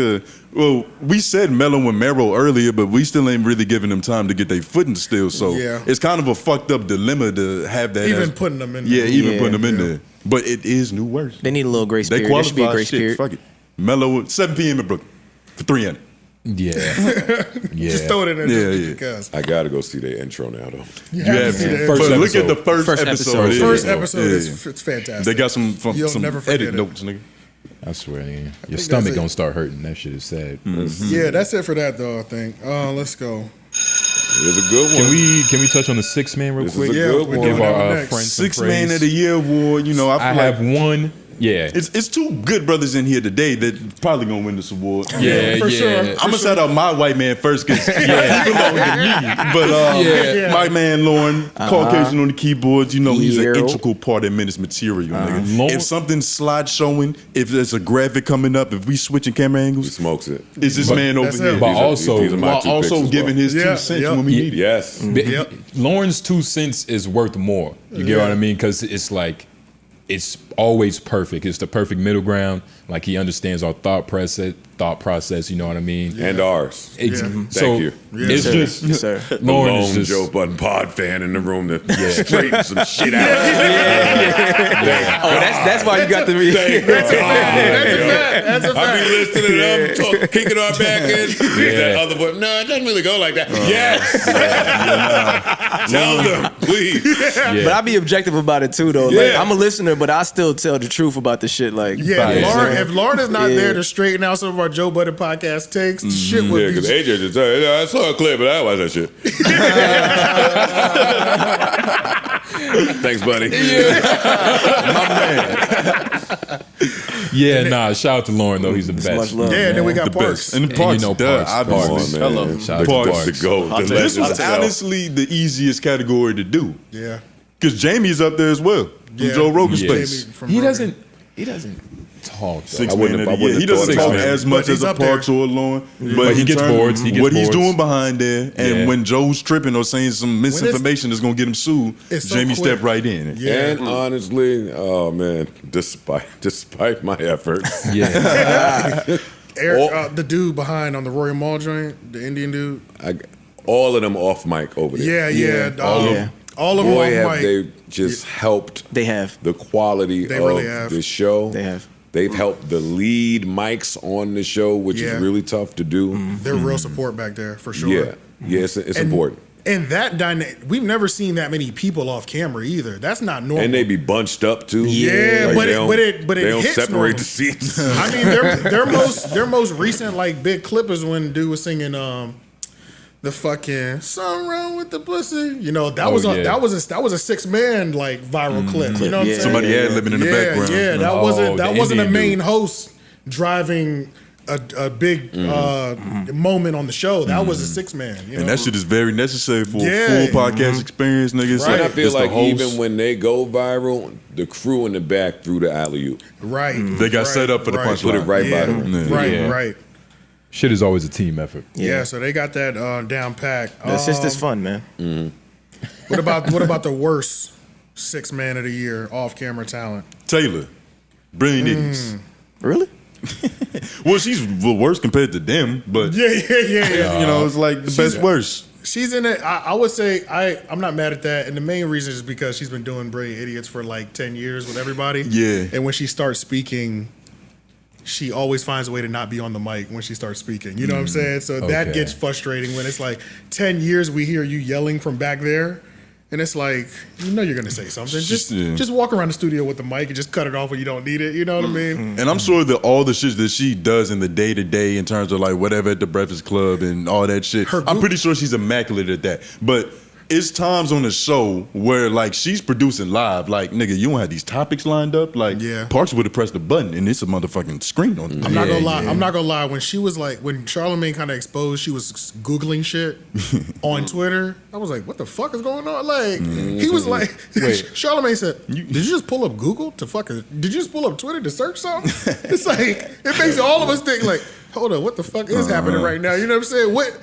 well, we said Mellow and Mero earlier, but we still ain't really giving them time to get their footing still. So Yeah. it's kind of a fucked up dilemma to have that. Even as- putting them in Yeah, there. even Yeah. putting them in Yeah. there. But it is new words. They need a little grace They period. There should be a qualify grace shit. period. Fuck it. Mellow, 7 p.m. in Brooklyn for 300. yeah, yeah. Just throw it in there Yeah, just yeah. because. I gotta go see their intro now though. You You have to have see to. that. First But look episode. at the first First episode. episode. Yeah. First episode Yeah. it's fantastic. They got some You'll never forget edit it. notes, nigga. I swear, yeah. Your that's stomach it. gonna start hurting. That shit is sad. Yeah, that's it for that though, I think. Let's go. It's a good one. Can we touch on the 6 man real This is quick? a Yeah, good we're one. doing Give that our one next. friends some 6 Man praise. of the Year award. You know, I I feel have like one. Yeah, it's two good brothers in here today that probably gonna win this award. yeah, for yeah. sure. I'm gonna shout out my white man first because he belongs to me. But Yeah. my man Lauren, Caucasian on the keyboards, you know he's an Yo. integral part of Menace Material, nigga. Lauren- If something's slide showing, if there's a graphic coming up, if we switching camera He angles, smokes it. is this man over that's here? him. But These are- also- these are my While two also picks as giving well. his Yeah, 2 cents yep. when we need it. Yes. Yep. Lauren's 2 cents is worth more. You get what I mean? Because it's like, it's always perfect. It's the perfect middle ground. Like he understands our thought process. You know what I mean? And ours. Ex- Yeah. So Thank you. it's sir. just Yes, sir. The Lauren lone is just Joe Budden pod fan in the room to straighten some shit out. Oh, that's why you got the. That's a fact. That's a I fact. be listening to them kicking our back in. That other voice, no, it doesn't really go like that. Yes. Tell them, please. But I be objective about it too, though. Like Yeah. I'm a listener, but I still tell the truth about the shit. Like, Yeah, Yeah. if Lauren is not Yeah. there to straighten out some of our Joe Budden podcast takes, the shit would Yeah, be. because AJ just said, yeah, I saw a clip, but I watched that shit. Thanks, buddy. yeah. Nah, shout out to Lauren though. He's the much best. love. Yeah, and then we got The Parks. best. And the And you Parks, know duh, Parks. obviously. Come on, man. Hello. Shout out to The Parks. GOAT. The This This was legend. honestly the easiest category to do. Yeah. Because Jamie's up there as well. From Yeah. Joe Rogan Yeah. space. Jamie from He Rogan. doesn't talk. Though. 6 I wouldn't Man have- of I the Year. wouldn't He have doesn't thought talk 6 man. as much But as he's a up there. Parks or a Lauren. But he in gets terms of boards. He gets what he's boards. doing behind there. And Yeah. when Joe's tripping or saying some misinformation that's going to get him sued, It's so Jamie quick. stepped right in. Yeah. And honestly, oh man, despite my efforts, Yeah, The dude behind on the Royal Mall joint, the Indian dude. all of them off mic over there. Yeah. All of them. All of them Boy, off have mic. they just helped They have. the quality They of really have. the show. They have. They've helped the lead mics on the show, which Yeah. is really tough to do. They're real support back there for sure. Yeah, it's And- important. And that dynamic, we've never seen that many people off camera either. That's not normal. And they be bunched up too. Yeah, Like, but they it- don't- but it they don't hits separate normal. the seats. I mean, their most recent like big clip is when dude was singing the fucking "Something Wrong with the Pussy." You know that Oh, was yeah. that was a 6 man like viral clip. You know what I'm Yeah. saying? Somebody ad-libbing in the background. Yeah, that Oh, wasn't the a Indian main dude. host driving a big moment on the show. That was a 6 man. You know? And that shit is very necessary for Yeah. a full podcast experience, niggas. Right. And I feel It's the like host. even when they go viral, the crew in the back threw the alley-oop. right. They got set up for the punchline. Put it right by them. Yeah. Right, Yeah. right. shit is always a team effort. Yeah. So they got that down pat. It's just as fun, man. What about the worst 6 man of the year off camera talent? Taylor, Brilliant Idiots. Really? Well, she's the worst compared to them, but Yeah. you know, it's like the best worst. She's in it. I would say I'm not mad at that, and the main reason is because she's been doing Brilliant Idiots for like 10 years with everybody. Yeah. And when she starts speaking, she always finds a way to not be on the mic when she starts speaking. You know what I'm saying? So that Okay. gets frustrating when it's like 10 years we hear you yelling from back there, And it's like, you know you're gonna say something. Just walk around the studio with the mic and just cut it off when you don't need it. You know what I mean? And I'm sure that all the shit that she does in the day to day, in terms of like whatever at the Breakfast Club and all that shit, I'm pretty sure she's immaculate at that. But it's times on the show where like she's producing live, like nigga, you don't have these topics lined up. Like Parks would have pressed the button and it's a motherfucking screen on. I'm not gonna lie. I'm not gonna lie. When she was like, when Charlamagne kind of exposed, she was googling shit on Twitter. I was like, what the fuck is going on? Like he was like, Charlamagne said, did you just pull up Google to fucking? Did you just pull up Twitter to search something? It's like it makes all of us think like, hold on, what the fuck is happening right now? You know what I'm saying? What?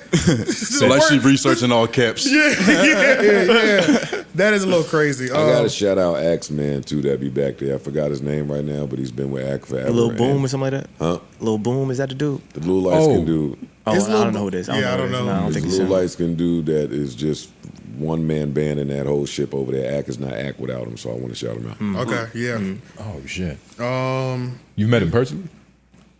So like she researching all caps. Yeah. That is a little crazy. I gotta shout out Axe Man too. That be back there. I forgot his name right now, but he's been with Axe forever. Lil Boom or something like that. Huh? Lil Boom, is that the dude? The little light skinned dude. Oh, I don't know who it is. I don't know. No, I don't think This it's little him. light skinned dude that is just one man band in that whole ship over there. Act is not Act without him, so I want to shout him out. Okay, yeah. Oh shit. You met him personally?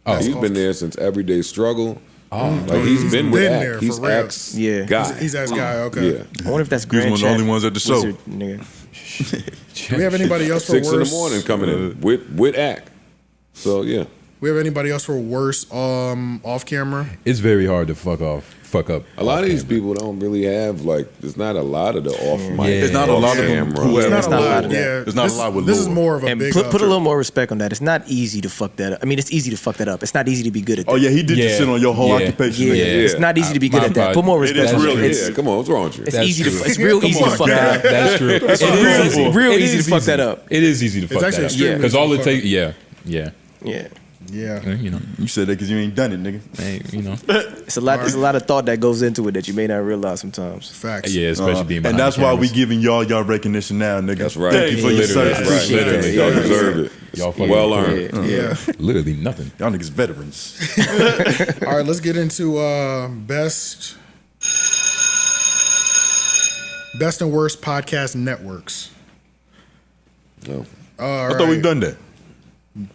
Oh, he's been there since Everyday Struggle. Like he's been with there Act. He's for real. Act's Yeah. guy. He's Axe guy. Okay. Yeah. I wonder if that's He's Grand one of the only Champ ones at the show. Wizard, nigga. Do we have anybody else for 6 in the worse? morning coming in with Act. So yeah. We have anybody else for worse off camera? It's very hard to fuck up. A lot of these people don't really have like. There's not a lot of the off mic. There's not a lot of them. camera. Whoever. There's not a lot. of that. Yeah, There's not a lot with This is Lord. more of a And big. put a little more respect on that. It's not easy to fuck that up. I mean, it's easy to fuck that up. It's not easy to be good at that. Oh yeah, he did Yeah. just sit on your whole Yeah. occupation. Yeah, nigga. it's not easy to be good My at that. bad. Put more It respect. is really. It's, Yeah, come on, what's wrong with you? it's That's easy to. true. It's real easy to fuck that up. That's true. It is easy. Real It easy is to fuck easy. that up. It is easy to fuck actually that up. extremely Because easy all to it fuck. takes, yeah. Yeah. You know, You said that because you ain't done it, nigga. hey, you know. It's a lot. There's a lot of thought that goes into it that you may not realize sometimes. Facts. Yeah, especially being behind And that's the why we cameras. giving y'all recognition now, nigga. That's right. Thank you for your Literally, service. that's right. Literally, Yeah, y'all yeah, deserve it. Y'all fucking- Well earned. Yeah. Literally nothing. Y'all niggas veterans. All right, let's get into best and worst podcast networks. No. All I thought we've done that.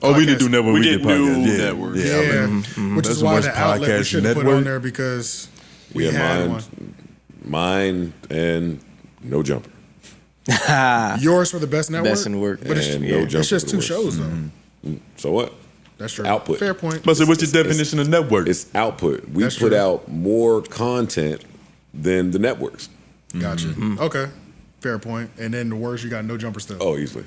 Oh, we didn't do that when we did didn't do podcast. Yeah, network. yeah. Yeah, I mean, which that's is the why worst the outlet we podcast should put network. on there because we Yeah, had mine and No Jumper. one. Yours for the best network. Best and work. But it's, And No Jumper it's just for the two worst. shows though. So what? That's true. Output. Fair point. But so what's your definition of network? It's output. We That's put true. out more content than the networks. Gotcha. Okay. Fair point. And then the worst, you got No Jumper still. Oh, easily.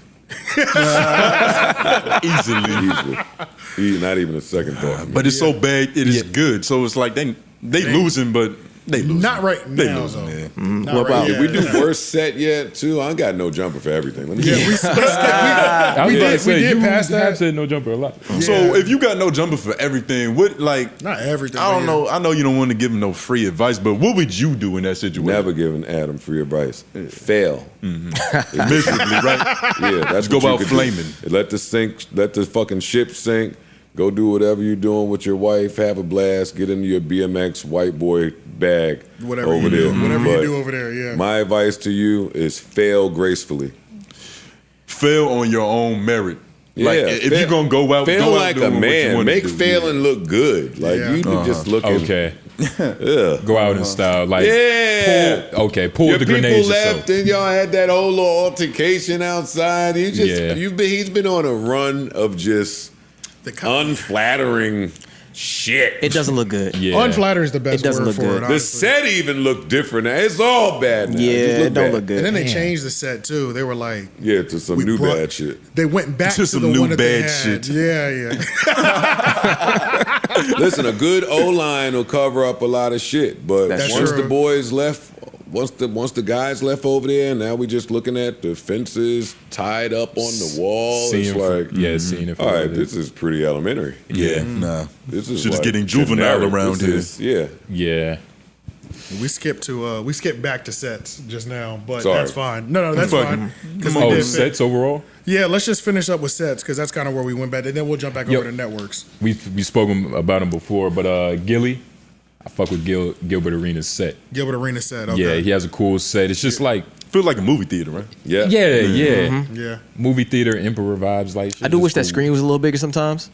Easily. Not even a second thought. But it's so bad, it is good. So it's like they losing, but they losing. Not right They now, losing, though. yeah. Not What right about- yet. Did we do worst set yet too? I ain't got No Jumper for everything. Let me Yeah, see. we did pass you that. have said no jumper a lot. So if you got no jumper for everything, what like Not everything. I don't but know. I know you don't want to give him no free advice, but what would you do in that situation? Never giving Adam free advice. Fail. Miserably, right? Yeah, that's Go what you out could flaming. do. Let the fucking ship sink. Go do whatever you're doing with your wife. Have a blast. Get into your BMX white boy bag Whatever over you do. there. Whatever you But do over there, yeah. My advice to you is fail gracefully. Fail on your own merit. Like Yeah, if you're gonna go out, fail go out like doing a what you man. wanna Make do. failing look good. Like Yeah. you just looking. Okay. Yeah. Go out in style. Like, Yeah. pull Your the people grenades left yourself. and y'all had that whole little altercation outside. You just Yeah. he's been on a run of just The con- unflattering shit. It doesn't look good. Yeah. Unflatter is the best It doesn't word look for good. it. The honestly. set even looked different now. It's all bad now. Yeah, just it don't bad. look good. And then they changed the set too. They were like, Yeah, to some we new brought- bad shit. They went back To to some the new one that they bad had. shit. Yeah, yeah. Listen, a good O line will cover up a lot of shit. But That's once true. the boys left, once the guys left over there, now we just looking at the fences tied up on the wall. Seeing It's it for- like, yeah, seeing it for all what right, it this is pretty elementary. Yeah, nah. This is Shit is like getting juvenile generic. around This here. is- Yeah. Yeah. We skipped back to sets just now, but Sorry. that's fine. No, that's Fuck fine. 'Cause we Oh, did sets overall? Yeah, let's just finish up with sets because that's kind of where we went back, and then we'll jump back Yep. over to networks. We spoken about him before, but Gilly, I fuck with Gilbert Arenas set. Gilbert Arena set. Okay. Yeah, he has a cool set. It's just like, Feels like a movie theater, right? Yeah. yeah. Yeah. Movie theater, emperor vibes. Like, shit I do is wish that cool. screen was a little bigger sometimes.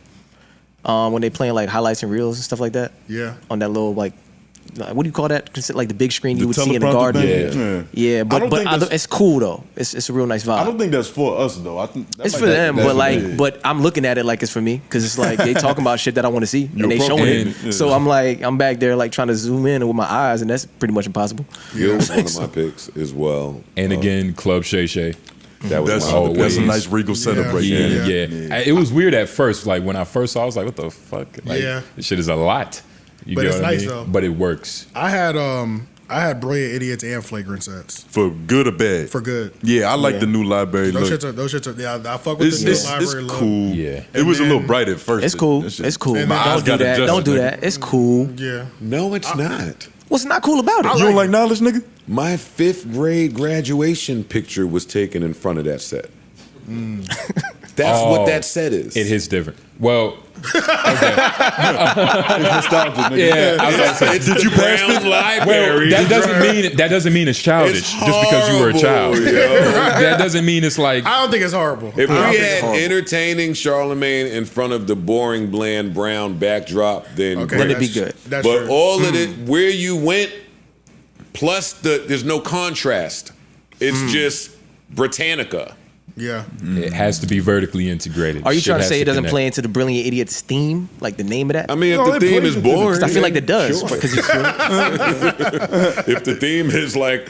When they playing like highlights and reels and stuff like that. Yeah. On that little like what do you call that? Like the big screen The you would see in the teleprompter garden. thing? Yeah, I but don't think that's- it's cool though. It's a real nice vibe. I don't think that's for us though. I think that It's might for be- them, that's but for like, them. but I'm looking at it like it's for me because it's like they talking about shit that I want to see and they showing it. Yeah. So I'm like, I'm back there like trying to zoom in with my eyes, and that's pretty much impossible. Gil was one of my picks as well. And again, Club Shay Shay. That was That's, my always- that's a nice regal setup right Yeah, there. yeah. It was weird at first. Like when I first saw it, I was like, what the fuck? Like, Yeah. this shit is a lot. You But get it's what I nice, mean? though. But it works. I had Brilliant Idiots and Flagrant Sets For good or bad? for good. Yeah, I like the new library Those look. shits are, yeah, I fuck with It's, the new it's, library it's look. cool. Yeah. It was a And little then- bright at first. It's cool. That shit- It's cool. And But then- don't Eyes do gotta that. adjust, Don't do nigga. that. It's cool. Yeah. No, it's not. What's not cool about it? You don't like knowledge, nigga? My 5th grade graduation picture was taken in front of that set. That's Oh, what that set is. It hits different. Well, Nostalgia, nigga. yeah. I was about to say, Did you pass the well, library? that doesn't mean it's childish It's just because you were a child. horrible, yo. That doesn't mean it's like I don't think it's horrible. If we I don't think it's had horrible. entertaining Charlemagne in front of the boring, bland, brown backdrop, then Okay, Then it'd be that's- good. That's But true. all of it, where you went, plus there's no contrast. It's just Britannica. Yeah. it has to be vertically integrated. Are you Shit trying to has say it doesn't connect. play into the Brilliant Idiots theme, like the name of that? I mean, if No, the it theme plays is into the- boring, I feel like it does sure. because it's If the theme is like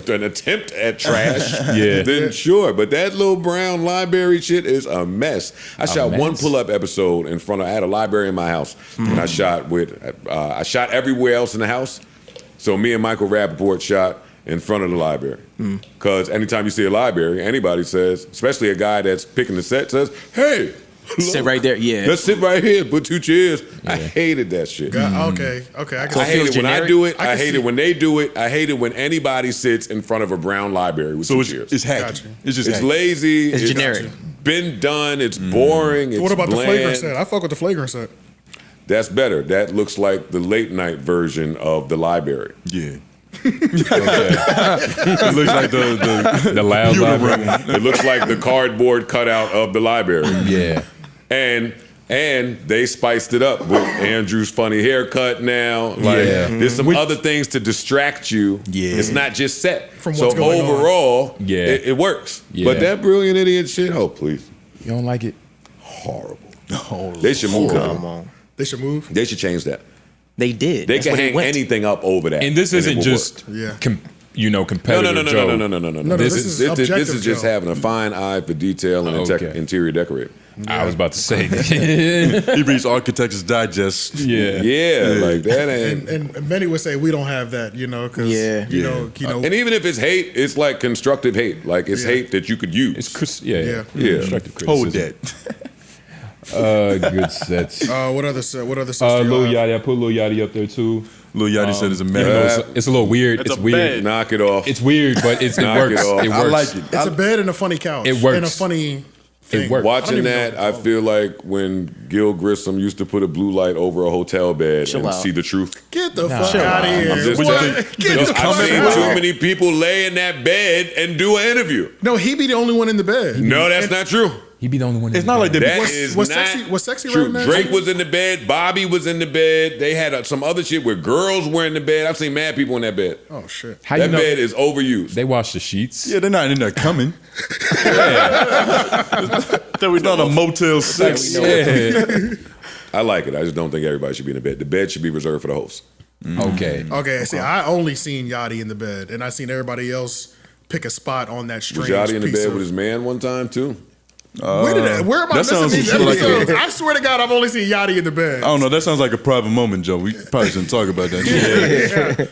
an attempt at trash, Yeah. then sure. But that little brown library shit is a mess. I shot one mess? pull-up episode in front of. I had a library in my house, and I shot I shot everywhere else in the house. So me and Michael Rappaport shot in front of the library. Because anytime you see a library, anybody says, especially a guy that's picking the set, says, "Hey, sit look, right there. Yeah. let's sit right here. Put 2 chairs." I hated that shit. Okay. I can I hate it when I generic? do it. I I can hate see- it when they do it. I hate it when anybody sits in front of a brown library with So 2 it's, chairs. it's hacky. Gotcha. It's just It's hacky. lazy. It's generic. Been done. It's boring. It's What about bland. the Flagrant Set? I fuck with the Flagrant Set. That's better. That looks like the late night version of the library. Yeah. It looks like The loud library. It looks like the cardboard cutout of the library. Yeah. And they spiced it up with Andrew's funny haircut now. Like Yeah. there's some other things to distract you. Yeah. It's not just set. From so what's going on. overall, Yeah. it works. Yeah. But that brilliant idiot shit, oh please. You don't like it? Horrible. They should move Come it. on. They should move. They should change that. They did. They That's can what hang went. anything up over that. And this it isn't will just work. Yeah. competitive No. Joe. No, This this is is this objective is just Joe. having a fine eye for detail and Okay. interior decorating. I was about to say. He reads Architecture's Digest. Yeah. Yeah, like that ain't. And many would say we don't have that, because Yeah. you know, And even if it's hate, it's like constructive hate. Like it's Yeah. hate that you could use. It's yeah. Yeah. Yeah. Constructive Hold criticism. that. Good sets. what other sets do you Lil have? Yachty, I put Lil Yachty up there too. Lil Yachty said it's a Even man. though it's a little weird. It's It's a weird. bed. Knock it off. It's weird, but it Knock works. it off. It works. I like it. It's a bed and a funny couch. It works. And a funny thing. works. I don't Watching even know that, what I it's called. feel like when Gil Grissom used to put a blue light over a hotel bed Chill and out. see the truth. Get the fuck Chill out of out. here. I'm just What? telling you. Get the I've fuck seen out. too many people lay in that bed and do an interview. No, he be the only one in the bed. No, that's not true. He be the only one. It's not like they That be is was not Sexy- was Sexy true. right now? Drake was in the bed. Bobby was in the bed. They had some other shit where girls were in the bed. I've seen mad people in that bed. Oh shit. How you That know bed is overused. they wash the sheets? Yeah, they're not in there coming. That we It's not know a of. Motel 6. Yeah. I like it. I just don't think everybody should be in the bed. The bed should be reserved for the host. Okay. Okay, see, I only seen Yachty in the bed, and I seen everybody else pick a spot on that Was strange Yachty in the piece bed of- with his man one time too? Where am I that sounds missing these like a- episodes? I swear to God, I've only seen Yachty in the bed. I don't know. That sounds like a private moment, Joe. We probably shouldn't talk about that. shit.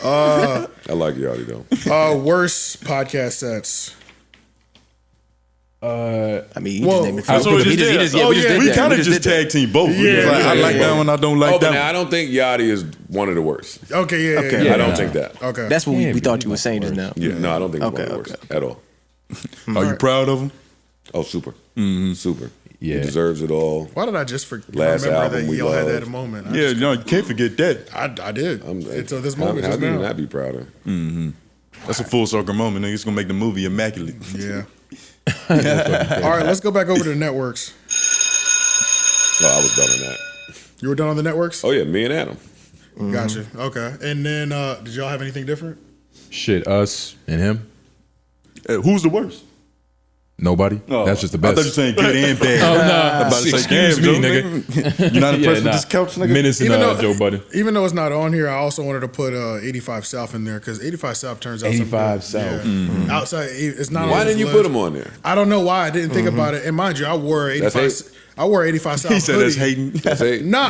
I like Yachty though. Worst podcast sets. I mean, you Whoa. just named it. That's what we just did. we just did We that. kind of just just did that. tag team both. We Yeah, was like, I yeah, like that one. I don't like Oh, but that now one. I don't think Yachty is one of the worst. Okay, yeah. Okay. yeah. I don't nah. think that. Okay. That's what Yeah, we thought but you were saying just now. Yeah, no, I don't think he's Okay, one of the worst okay. at all. Are you proud of him? Oh, super, super. Yeah. He deserves it all. Why did I just Last remember album that we y'all had loved. that a moment? Yeah, no, you can't forget that. I did. Until this moment How just can you now. not be proud of? That's a full circle moment, nigga. It's gonna make the movie immaculate. Yeah. All right, let's go back over to the networks. Oh, I was done on that. You were done on the networks? Oh yeah, me and Adam. Gotcha. Okay. And then, did y'all have anything different? Shit, us and him. Who's the worst? Nobody. Oh, That's just the I best. thought you were saying good and bad. Oh, I'm nah. about to say, Excuse damn, me, Joe, nigga. You're not impressed with this couch, nigga? Menace and Joe Budden. Even though it's not on here, I also wanted to put 85 South in there because 85 South turns out 85 something good. South. Yeah. Outside, it's not. Why on didn't this you list. put them on there? I don't know why. I didn't think about it. And mind you, I wore 85. I wore 85 South. He said hoodie. that's hating. That's it. Nah,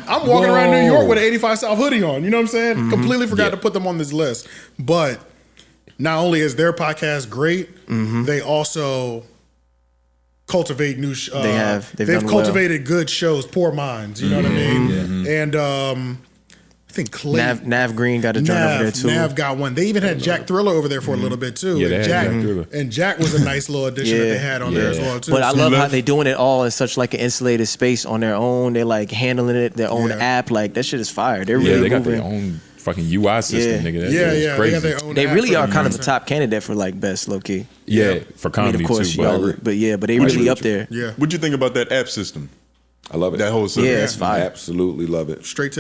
I'm walking around New York with an 85 South hoodie on. You know what I'm saying? Completely forgot to put them on this list. But not only is their podcast great, they also cultivate new. They've done cultivated good shows, Poor Minds. You know what I mean? And I think Clay. Nav Green got a joint over there too. Nav got one. They even had Jack Thriller over there for a little bit too. Yeah, they and had Jack Thriller. And Jack was a nice little addition that they had on there as well too. But I So- love how they doing it all in such like an insulated space on their own. They like handling it, their own app. Like that shit is fire. They're Yeah, really they got moving. their own fucking UI system, nigga. That yeah, shit is yeah, crazy. they got their own. They app really for are the kind of a content. top candidate for like best low key. Yeah, for I comedy mean, of course, too. y'all, but they really up there. Yeah, What'd you think about that app system? I love it. That whole system? Yeah, it's fire. Absolutely love it. straight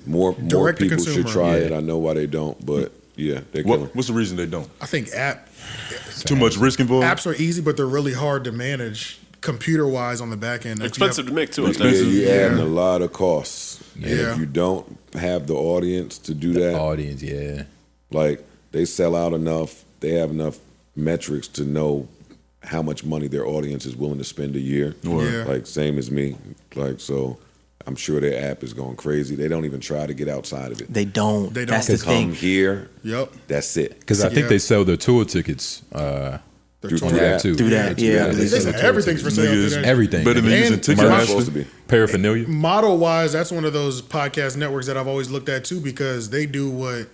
More direct to people consumer. should try Yeah. it. I know why they don't, but yeah, they're killing. What's the reason they don't? I think Too much risk involved? apps are easy, but they're really hard to manage computer wise on the back end. If you Expensive to make too. I Yeah, think. you adding a lot of costs. And Yeah. if you don't have the audience to do that, Audience, yeah. like they sell out enough, they have enough metrics to know how much money their audience is willing to spend a year. Yeah. Like same as me. Like so I'm sure their app is going crazy. They don't even try to get outside of it. They don't. They That's don't. the Come thing. here, Yep. that's it. Because I think Yeah. they sell their tour tickets Through on that too. Through that, yeah. They say everything's for sale. Nigga, through it's that. Everything. Better than nigga. using And It's supposed Ticketmaster. to be. Paraphernalia. Model wise, that's one of those podcast networks that I've always looked at too because they do what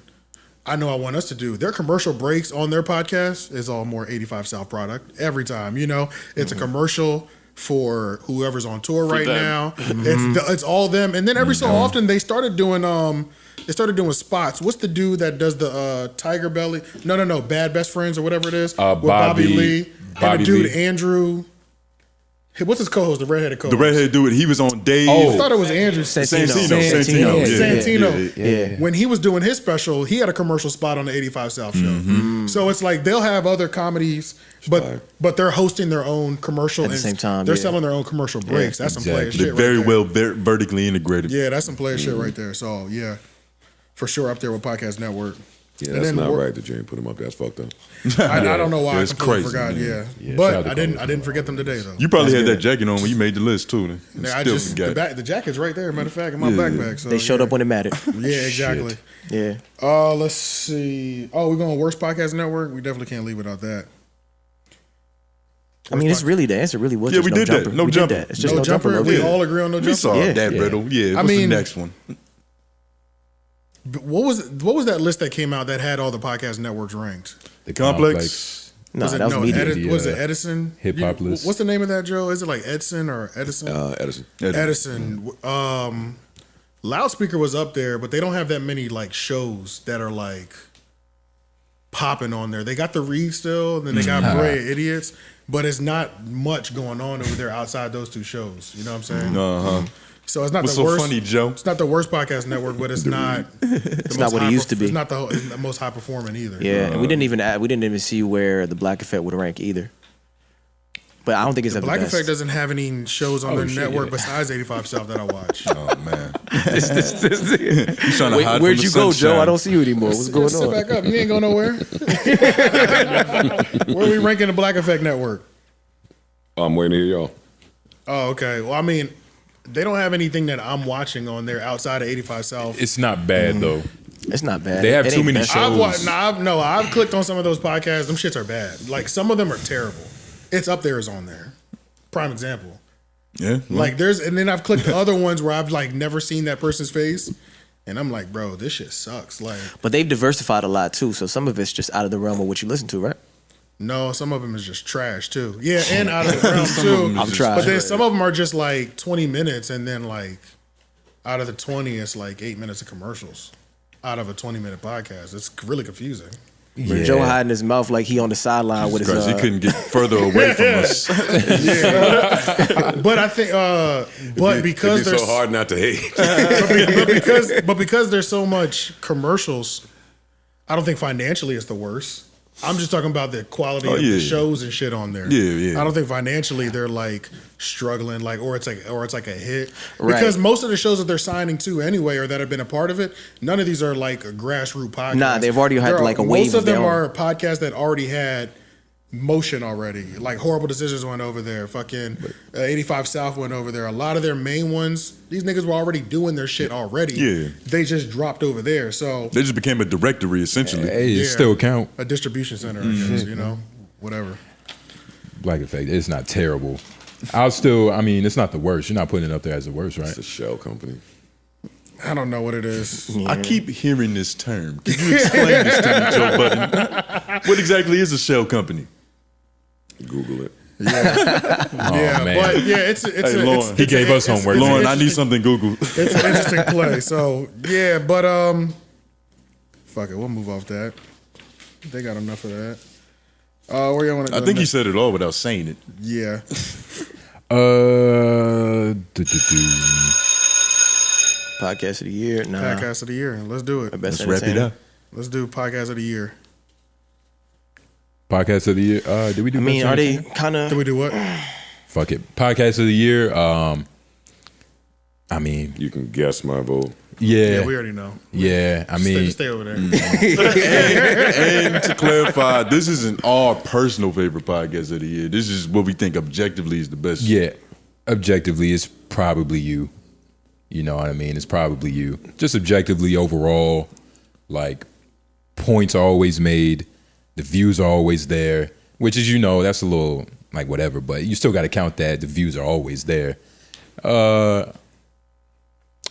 I know I want us to do. Their commercial breaks on their podcast is all more 85 South product every time. You know, it's a commercial for whoever's on tour right them. now. It's all them. And then every so often they started doing spots. What's the dude that does the Tiger Belly? No, Bad Best Friends or whatever it is. With Bobby Lee and Bobby the dude Lee. Andrew. Hey, what's his co-host? The redheaded co-host. The redhead dude, he was on Dave. I thought it was Andrew Santino. Santino. Yeah. When he was doing his special, he had a commercial spot on the 85 South show. So it's like they'll have other comedies, but they're hosting their own commercial At the same time, They're yeah. selling their own commercial breaks. That's some player exactly. shit. They're very right there. well vertically integrated. Yeah, that's some player shit right there. So yeah, for sure up there with Podcast Network. Yeah, And that's then not we're- right that you ain't put them up. That's fucked up. I don't know why I it's completely crazy, forgot. man. Yeah, Yeah, but shout out to I Coldest. didn't forget them today though. You probably had that jacket on when you made the list too. Then. Yeah, I Still just forgot. the jacket's right there. Matter of fact, in my backpack. So They showed up when it mattered. Yeah, exactly. Yeah. Let's see. Oh, we're going worst podcast network. We definitely can't leave without that. I mean, it's really the answer. Really was Yeah, just we no did that. jumper. No We jumper. did that. It's just No no jumper. jumper. low-key. We all agree on no We jumper. saw Yeah. that riddle. Yeah, I what's mean- the next one? But what was that list that came out that had all the podcast networks ranked? The Complex. No, that was media. Was it Edison? hip hop list. What's the name of that, Joe? Is it like Edison or Edison? Edison. Edison. Loudspeaker was up there, but they don't have that many like shows that are like popping on there. They got the Reed still, and then they got Bray Idiots, but it's not much going on over there outside those two shows. You know what I'm saying? Uh-huh. So it's not What's the so worst. funny, Joe? It's not the worst podcast network, but it's not. It's not what it used to be. It's not the most high performing either. Yeah, and we didn't even see where the Black Effect would rank either. But I don't think it's at the Black best. Effect doesn't have any shows on their shit, network yeah. besides 85 South that I watch. Oh man, he's trying to hide Where'd from you the go, sunshine. Joe? I don't see you anymore. What's going Sit on? back up. You ain't going nowhere. Where are we ranking the Black Effect network? I'm waiting to hear y'all. Oh, okay. Well, I mean, they don't have anything that I'm watching on there outside of 85 South. It's not bad though. It's not bad. They have It too ain't many best. shows. I've clicked on some of those podcasts. Them shits are bad. Like some of them are terrible. It's Up There is on there. Prime example. Yeah, Like and then I've clicked other ones where I've like never seen that person's face, and I'm like, bro, this shit sucks. Like, But they've diversified a lot too, so some of it's just out of the realm of what you listen to, right? no, some of them is just trash too. Yeah, and out of the realm too. I'm trying. But then some of them are just like 20 minutes, and then like out of the 20, it's like 8 minutes of commercials out of a 20-minute podcast. It's really confusing. Yeah. Joe hiding his mouth like he on the sideline with his. Because he couldn't get further away from us. But I think, but because It'd be there's so hard not to hate. but because there's so much commercials, I don't think financially it's the worst. I'm just talking about the quality of the shows and shit on there. Yeah. I don't think financially they're like struggling, like or it's like a hit. Right. Because most of the shows that they're signing to anyway, or that have been a part of it, none of these are like a grassroots podcast. Nah, they've already had like a wave. Most of them their are own. podcasts that already had motion already. Like Horrible Decisions went over there. Fucking 85 South went over there. A lot of their main ones, these niggas were already doing their shit already. Yeah. They just dropped over there. So They just became a directory, essentially. Hey, it still count. a distribution center, I guess, you know, whatever. Black Effect, it's not terrible. It's not the worst. You're not putting it up there as the worst, right? It's a shell company. I don't know what it is. I keep hearing this term. Can you explain this to me, Joe Budden? What exactly is a shell company? Google it. Yeah, man. but yeah, it's Lauren. He gave us homework. Lauren, I need something Google. It's an interesting play. So yeah, but fuck it, we'll move off that. They got enough of that. Where y'all want to go? I think he next? said it all without saying it. Yeah. Podcast of the year. Nah. Podcast of the year. Let's do it. Best Let's wrap it entertainment. up. Let's do podcast of the year. Podcast of the year. Did we do? I mean, Best are they Entertainment? kind Did of? we do what? Fuck it. Podcast of the year. You can guess my vote. Yeah, we already know. Stay Stay over there. And to clarify, this isn't our personal favorite podcast of the year. This is what we think objectively is the best. Yeah, objectively, it's probably you. You know what I mean? It's probably you. Just objectively, overall, like points are always made, the views are always there. Which is, that's a little like whatever, but you still got to count that the views are always there.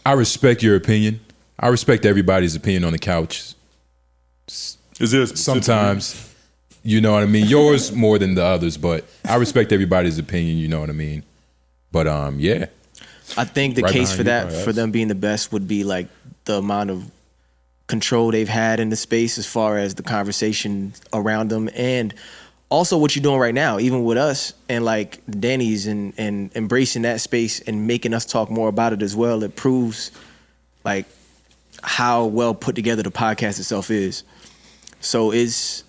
I respect your opinion. I respect everybody's opinion on the couch. Is there a specific- Sometimes, you know what I mean? Yours more than the others, but I respect everybody's opinion, you know what I mean? But yeah. I think the Right case for behind that, you, for them being the best, would be like the amount of control they've had in the space as far as the conversation around them, and also what you're doing right now, even with us and like Denny's and embracing that space and making us talk more about it as well. It proves like how well put together the podcast itself is. So it's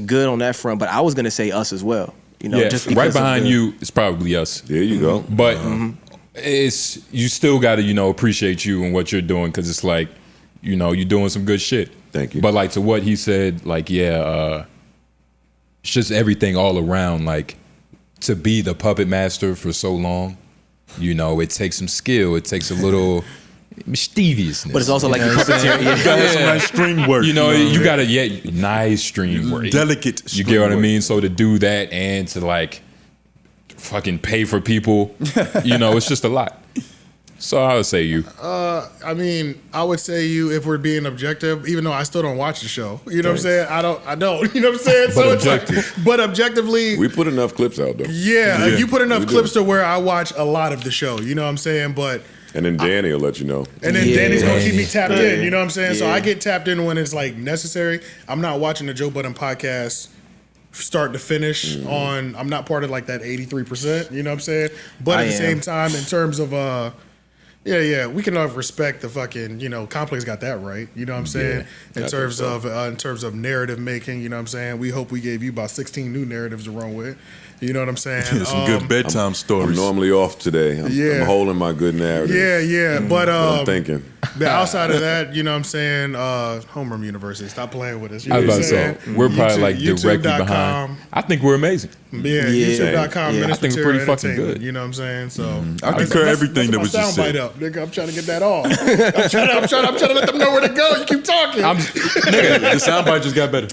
good on that front. But I was gonna say us as well. Just right because of behind the- you is probably us. There you go. But it's you still got to appreciate you and what you're doing, because it's like you're doing some good shit. Thank you. But like to what he said, like it's just everything all around. Like to be the puppet master for so long, it takes some skill. It takes a little mischievousness. But it's also like you you know what I'm saying? You gotta have some nice string work. You gotta nice stream work. Delicate You string get what I work. mean? So to do that and to like fucking pay for people, it's just a lot. So I would say you. I mean, I would say you if we're being objective, even though I still don't watch the show. You know what I'm saying? I don't. You know what I'm saying? But it's like, objective. but objectively, We put enough clips out though. yeah, Yeah, you put enough we do. clips to where I watch a lot of the show. You know what I'm saying? But And then Danny will let you know. and then Yeah. Danny's gonna keep me tapped in. You know what I'm saying? So Yeah. I get tapped in when it's like necessary. I'm not watching the Joe Budden podcast start to finish on. I'm not part of like that 83%. You know what I'm saying? But I at the am. same time, in terms of yeah, we can respect the fucking, Complex got that right. You know what I'm saying? In terms of narrative making, you know what I'm saying? We hope we gave you about 16 new narratives to run with. You know what I'm saying? Yeah, some good bedtime I'm stories. normally off today. Yeah. I'm holding my good narrative. Yeah, but I'm thinking. but outside of that, you know what I'm saying? Homeroom University, stop playing with us. You I know was what about I'm to say saying? we're probably like YouTube- directly YouTube.com. behind. I think we're amazing. Yeah, Yeah. YouTube.com. Yeah. Menace I think we're pretty Material fucking Entertainment, good. You know what I'm saying? So I concur everything that was just soundbite said. up, nigga. I'm trying to get that off. I'm trying to let them know where to go. You keep talking. Nigga, the soundbite just got better.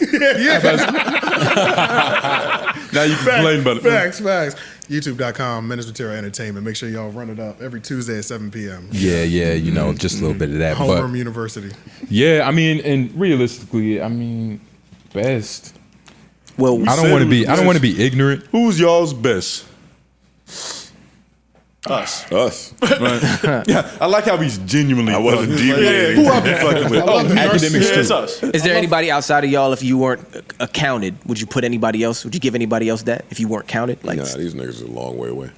Now you can complain about it. Facts. YouTube.com, Menace Material Entertainment. Make sure y'all run it up every Tuesday at 7 p.m. Yeah, just a little bit of that. Homeroom But University. yeah, and realistically, best. Well, I don't want to be ignorant. Who's y'all's best? Us. Right. Yeah, I like how he's genuinely. I wasn't fucking- deviating. Who I be fucking with? Oh, Academics Yeah, it's too. us. Is there anybody outside of y'all, if you weren't counted, would you put anybody else? Would you give anybody else that if you weren't counted? Like, Nah, these niggas are a long way away.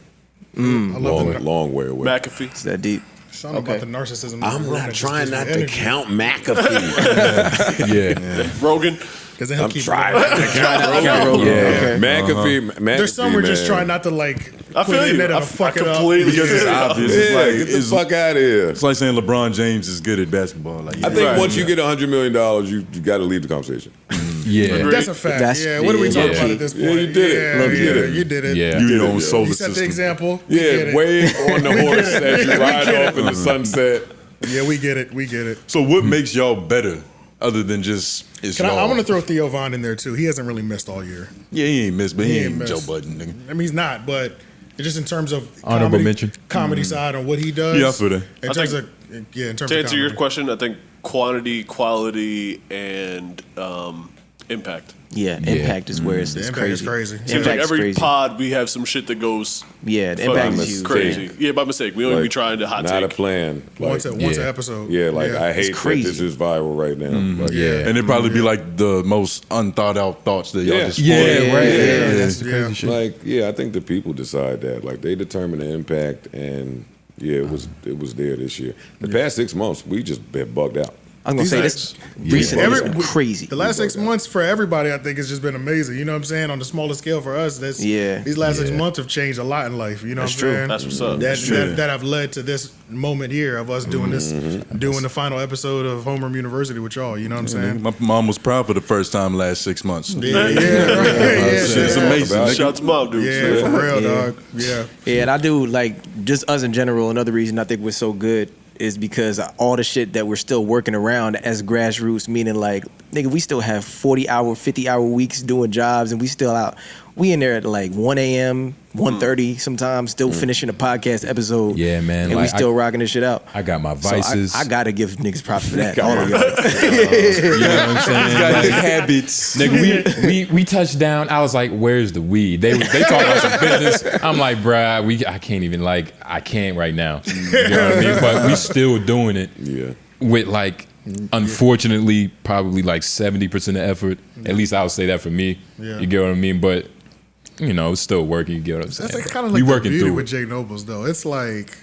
I love Long way away. McAfee. is that deep? something about the narcissism. in the I'm room not that just trying gives me not to energy. count McAfee. Yeah. Rogan. 'Cause then he'll I'm keep trying going. not to count Count Rogan. Rogan. Yeah. Okay. McAfee. There's some we're just man. trying not to like. I put feel in you. there I that'll fuck it up. completely Because it's feel you. obvious. Yeah, It's like get the it's, fuck out of here. it's like saying LeBron James is good at basketball. Like, I think Right. once you get $100 million, you got to leave the conversation. Yeah. That's a fact. That's- What are we talking yeah. about at this point? Yeah, you did it. Yeah, Look, you did it. You did it. Yeah. you did your own it, solar You set the system. example. We Yeah, get it. wave on the horse as you ride off in the sunset. Yeah, we get it. We get it. So what makes y'all better other than just it's Can I y'all? want to throw Theo Von in there too. He hasn't really missed all year. Yeah, he ain't missed, but he He ain't ain't Joe missed. Budden, nigga. I mean, he's not, but just in terms of Honorable mention. comedy side on what he does. Yeah, I feel that. In I terms think- of in terms To of answer your comedy. question, I think quantity, quality, and impact. Yeah, impact is where it's The impact crazy. is crazy. Seems Impact like is every crazy. pod we have some shit that goes Yeah, the fucking impact is huge. crazy. Yeah, by mistake. We don't even be trying to hot Not a take. plan. Like, Once an yeah. episode. yeah, like I hate that crazy. this is viral right now. Like, Yeah. And it'd probably be like the most unthought out thoughts that y'all Yeah. just Yeah, spoiled. right. Yeah, That's the yeah. crazy shit. Like, yeah, I think the people decide that. Like, they determine the impact, and yeah, it was there this year. The past 6 months, we just been bugged out. I was gonna say this recently has been crazy. The last 6 months for everybody, I think, has just been amazing. You know what I'm saying? On the smallest scale for us, these last 6 months have changed a lot in life. You know That's what I'm saying? That's what's up. That have led to this moment here of us doing this, doing the final episode of Homeroom University with y'all. You know what I'm saying? My mom was proud for the first time last 6 months. Yeah, right. Yeah, Shit's yeah. amazing. About it. nigga. Shout to mom, dude. Yeah, for real, Yeah. dog. Yeah. Yeah, and I do like just us in general. Another reason I think we're so good is because all the shit that we're still working around as grassroots, meaning like, nigga, we still have 40-hour, 50-hour weeks doing jobs, and we still out. We in there at like 1 a.m., 1:30 sometimes, still finishing a podcast episode. Yeah, man, And we like, still rocking this shit out. I got my So vices. I gotta give niggas props for that. All of y'all. You know what I'm saying? Got his Like, habits. nigga, we touched down. I was like, "Where's the weed?" They talking about some business. I'm like, "Bruh, I can't even I can't right now." You know what I mean? But we still doing it Yeah. with like, unfortunately, probably like 70% of effort. At least I would say that for me. Yeah. You get what I mean? But you know, it's still working. You get what I'm saying? That's like kind of we like the working beauty through with it. Jay Nobles, though. It's like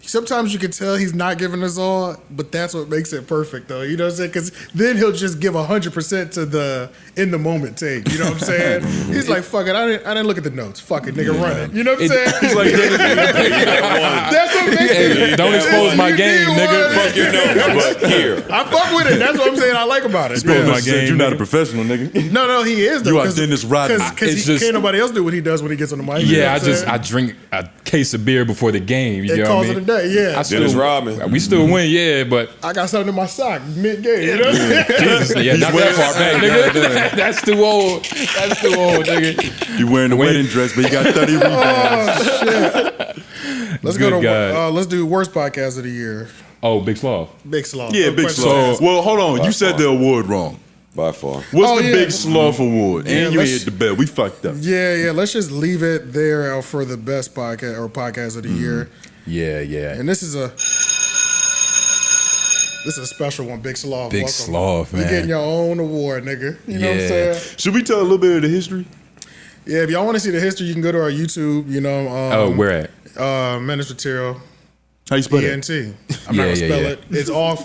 sometimes you can tell he's not giving us all, but that's what makes it perfect, though. You know what I'm saying? Because then he'll just give 100% to the in the moment take. You know what I'm saying? He's like, "Fuck it, I didn't look at the notes. Fuck it, nigga, run it." You know what I'm saying? He's like, "That's what makes it." Don't expose my You game, did nigga. one. Fuck your notes, but here. I fuck with it. That's what I'm saying. I like about it. Supposed Yeah. my game. You're not a professional, nigga. No, he is. Though, You are Dennis Rodman. Because It's just- can't nobody else do what he does when he gets on the mic. You know Yeah, what I'm saying? I drink a case of beer before the game. You It know what calls I it a mean? day. Yeah, I still, Dennis Rodman. We still win, yeah, but I got something in my sock mid game. You know what I'm saying? Jesus, yeah, not that far back, nigga. That's too old. That's too old, nigga. You wearing the wedding dress, but you got 30 rebounds. Oh shit! Let's Good go to God. let's do worst podcast of the year. Oh, Big Sloth. Big Sloth. Yeah, No Big questions Sloth. asked. Well, hold on. You said the award wrong. By far. What's Oh, the yeah. Big Sloth Award? Yeah, And you let's- hit the bell. We fucked up. Yeah. Let's just leave it there for the best podcast or podcast of the year. Yeah, yeah. And this is a special one. Big Sloth. Big Welcome. Sloth, You man. getting your own award, nigga. You know what I'm Yeah. saying? Should we tell a little bit of the history? Yeah. If y'all want to see the history, you can go to our YouTube. You know. Oh, where at? Menace Material. How you spell that? ENT. I'm not Yeah, gonna spell yeah. it.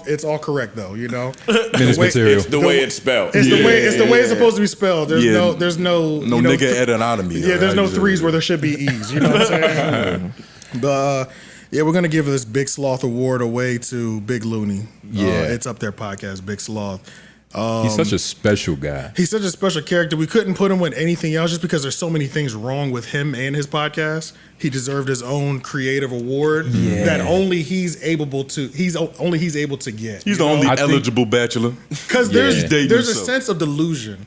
It's all correct though. You know. Menace way- Material. It's the way it's spelled. It's the way it's supposed to be spelled. There's Yeah. there's no No you know, nigga etymology. Yeah, there's no threes where there should be E's. You know what I'm saying? But yeah, we're gonna give this Big Sloth Award away to Big Looney. Yeah. It's up there podcast, Big Sloth. He's such a special guy. He's such a special character. We couldn't put him with anything else just because there's so many things wrong with him and his podcast. He deserved his own creative award that only he's able to get. He's you the know? only I think- eligible bachelor. Because Yeah. He's dating there's a himself. sense of delusion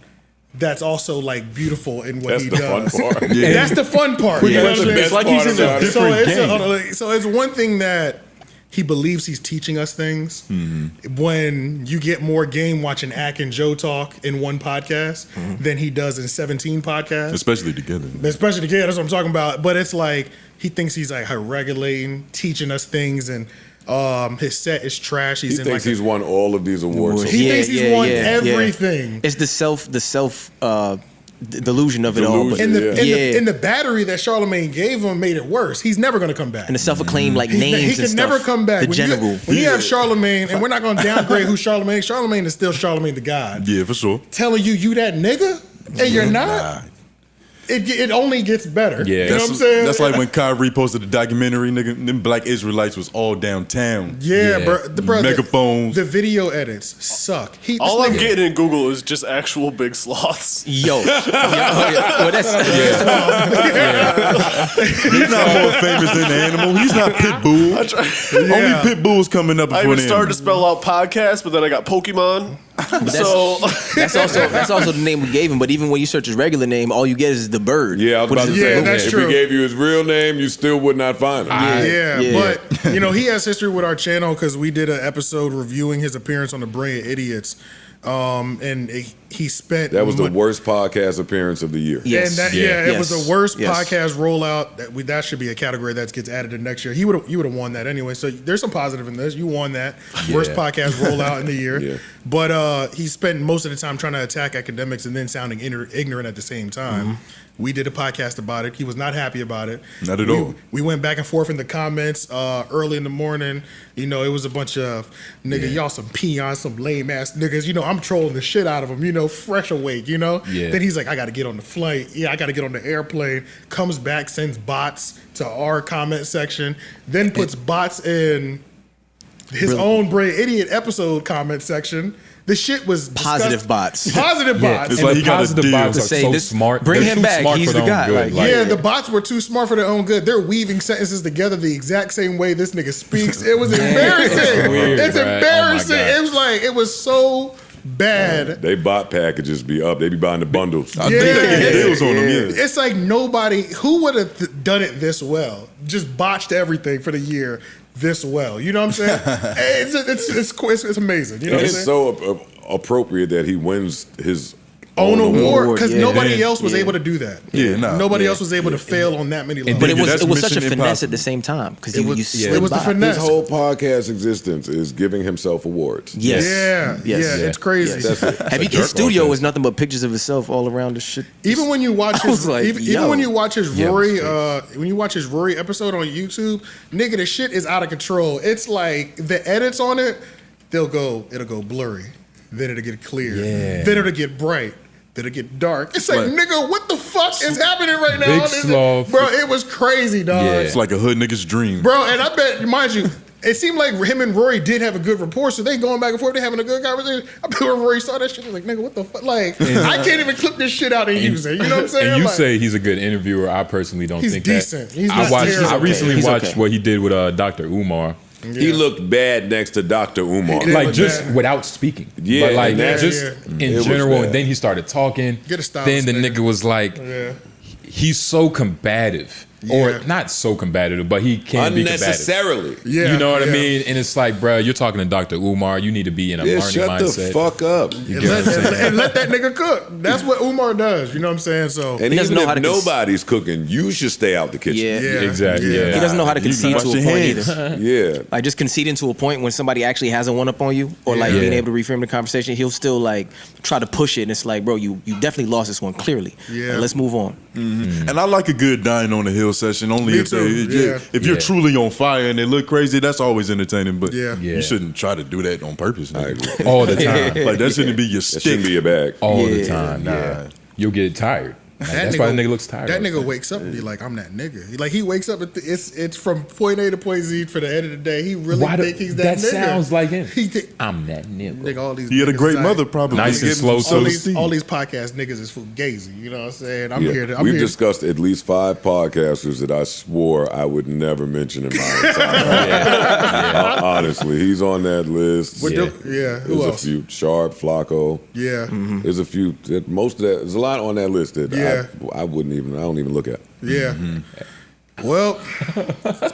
that's also like beautiful in what That's he the does. fun part. And that's the fun part. Yeah, You know that's what the I'm saying? best like he's in a part about it. different game. So it's one thing that he believes he's teaching us things. When you get more game watching Ak and Joe talk in one podcast than he does in 17 podcasts. Especially together. That's what I'm talking about. But it's like he thinks he's like regulating, teaching us things, and his set is trash. He thinks he's won all of these awards. He thinks he's won everything. It's the self delusion of it all. But And the battery that Charlemagne gave him made it worse. He's never going to come back. and the self-acclaimed like names He and can stuff. never come back. The general. When you have Charlemagne, and we're not going to downgrade who Charlemagne is still Charlemagne the God. Yeah, for sure. Telling you that nigga, and you're not. It only gets better. Yeah. You know what I'm saying? That's like when Kyrie posted the documentary, nigga, them black Israelites was all downtown. Yeah, Yeah. bro. Megaphones. The video edits suck. All I'm getting in Google is just actual big sloths. Well, that's He's not more famous than the animal. He's not Pitbull. Only Pitbull's coming up I before even the started to animal. spell out podcast, but then I got Pokemon. So that's also the name we gave him. But even when you search his regular name, all you get is the bird. Yeah, I was about to say, that's if true. he gave you his real name, you still would not find him. But he has history with our channel because we did an episode reviewing his appearance on the Brilliant Idiots, and he spent That was the worst podcast appearance of the year. Yes. And it was the worst Yes. podcast rollout. That should be a category that gets added in next year. You would have won that anyway. So there's some positive in this. You won that worst podcast rollout in the year. Yeah. But he spent most of the time trying to attack academics and then sounding ignorant at the same time. We did a podcast about it. He was not happy about it. Not at all. We went back and forth in the comments early in the morning. It was a bunch of y'all some peons, some lame ass niggas. I'm trolling the shit out of them. Fresh awake. Yeah. Then he's like, I got to get on the flight. Yeah, I got to get on the airplane. Comes back, sends bots to our comment section. Then puts bots in his own Bray Idiot episode comment section. The shit was Positive bots. Positive bots. It's And like the he got a positive deal. bots are To say so this- smart. bring They're him too back. smart He's for the their guy. own good. Like, Yeah, the bots were too smart for their own good. They're weaving sentences together the exact same way this nigga speaks. It was embarrassing. weird, It's right? embarrassing. Oh my God. It was like, it was so bad. They bot packages be up. They be buying the bundles. I think they get deals on them, yeah. It's like who would have done it this well? Just botched everything for the year this well. You know what I'm saying? It's amazing. You know And what I'm it's saying? so appropriate that he wins his Own award because yeah. nobody Yeah. else was able to do that. Yeah, nah. Nobody else was able to fail on that many levels. But it Nigga, was that's such a Mission finesse Impossible. at the same time because It you was- slid it was the by. finesse. His whole podcast existence is giving himself awards. Yes. Yeah, Yes. yeah, it's crazy. Yes. His studio is nothing but pictures of himself all around the shit. Even when you watch I was his, like, even yo. when you watch his Yeah, Rory, when you watch his Rory episode on YouTube, nigga, the shit is out of control. It's like the edits on it, it'll go blurry, then it'll get clear, then it'll get bright, then it'll get dark. It's like, Right. nigga, what the fuck is happening right now? Big Sloth. Bro, it was crazy, dog. Yeah. It's like a hood nigga's dream. Bro, and I bet, mind you, it seemed like him and Rory did have a good rapport, so they going back and forth, they having a good conversation. I bet when Rory saw that shit, he was like, nigga, what the fuck? Like, I can't even clip this shit out and use it. You know what I'm saying? And you Like, say he's a good interviewer. I personally don't He's think decent. that. He's I not watched. terrible. I recently He's watched okay. what he did with Dr. Umar. He looked bad next to Dr. Umar. Yeah. Like look just bad. without speaking. Yeah, But like and that- just yeah. in It was general. bad. And then he started talking. Get a style, Then the nigga. nigga was like, Yeah. he's so combative. Yeah. Or not so combative, but he can be combative. Unnecessarily. Yeah, You know what I yeah. mean? And it's like, bro, you're talking to Dr. Umar. You need to be in a Yeah, learning shut mindset. the fuck up. You And get what I'm saying? and let that nigga cook. That's what Umar does. You know what I'm saying? So And He doesn't even know how if to nobody's cooking, you should stay out the kitchen. Yeah. yeah, Exactly, yeah. He doesn't know how to You concede wash to a your point hands. either. Yeah. Like just conceding to a point when somebody actually has a one up on you, or like Yeah. being able to reframe the conversation, he'll still like try to push it, and it's like, bro, you definitely lost this one clearly. Yeah. Like, let's move on. And I like a good dying on the hill session only Me if too, they, yeah. if you're Yeah. truly on fire and they look crazy, that's always entertaining. But Yeah. Yeah. you shouldn't try to do that on purpose. I Nigga. agree. All the time. Like that shouldn't be your That shouldn't stick. be your bag. All the Yeah. time. Nah. You'll get tired. Like, that's why the nigga looks tired. That all the nigga time. wakes up and be like, I'm that nigga. Like he wakes up, it's from point A to point Z for the end of the day. He really Why think he's that nigga. sounds like him. He think, I'm that nigga. nigga, all these He had a niggas great is mother, like- probably. Nice and Getting slow, some All self-esteem. these podcast niggas is fugazi. You know what I'm saying? I'm Yeah. here to. I'm We've here. discussed at least 5 podcasters that I swore I would never mention in my entire life. Honestly, he's on that list. Who There's a else? few. Sharp, Flacco. Yeah, There's a few. Most of that. There's a lot on that list that Yeah. I don't even look at. yeah. Well,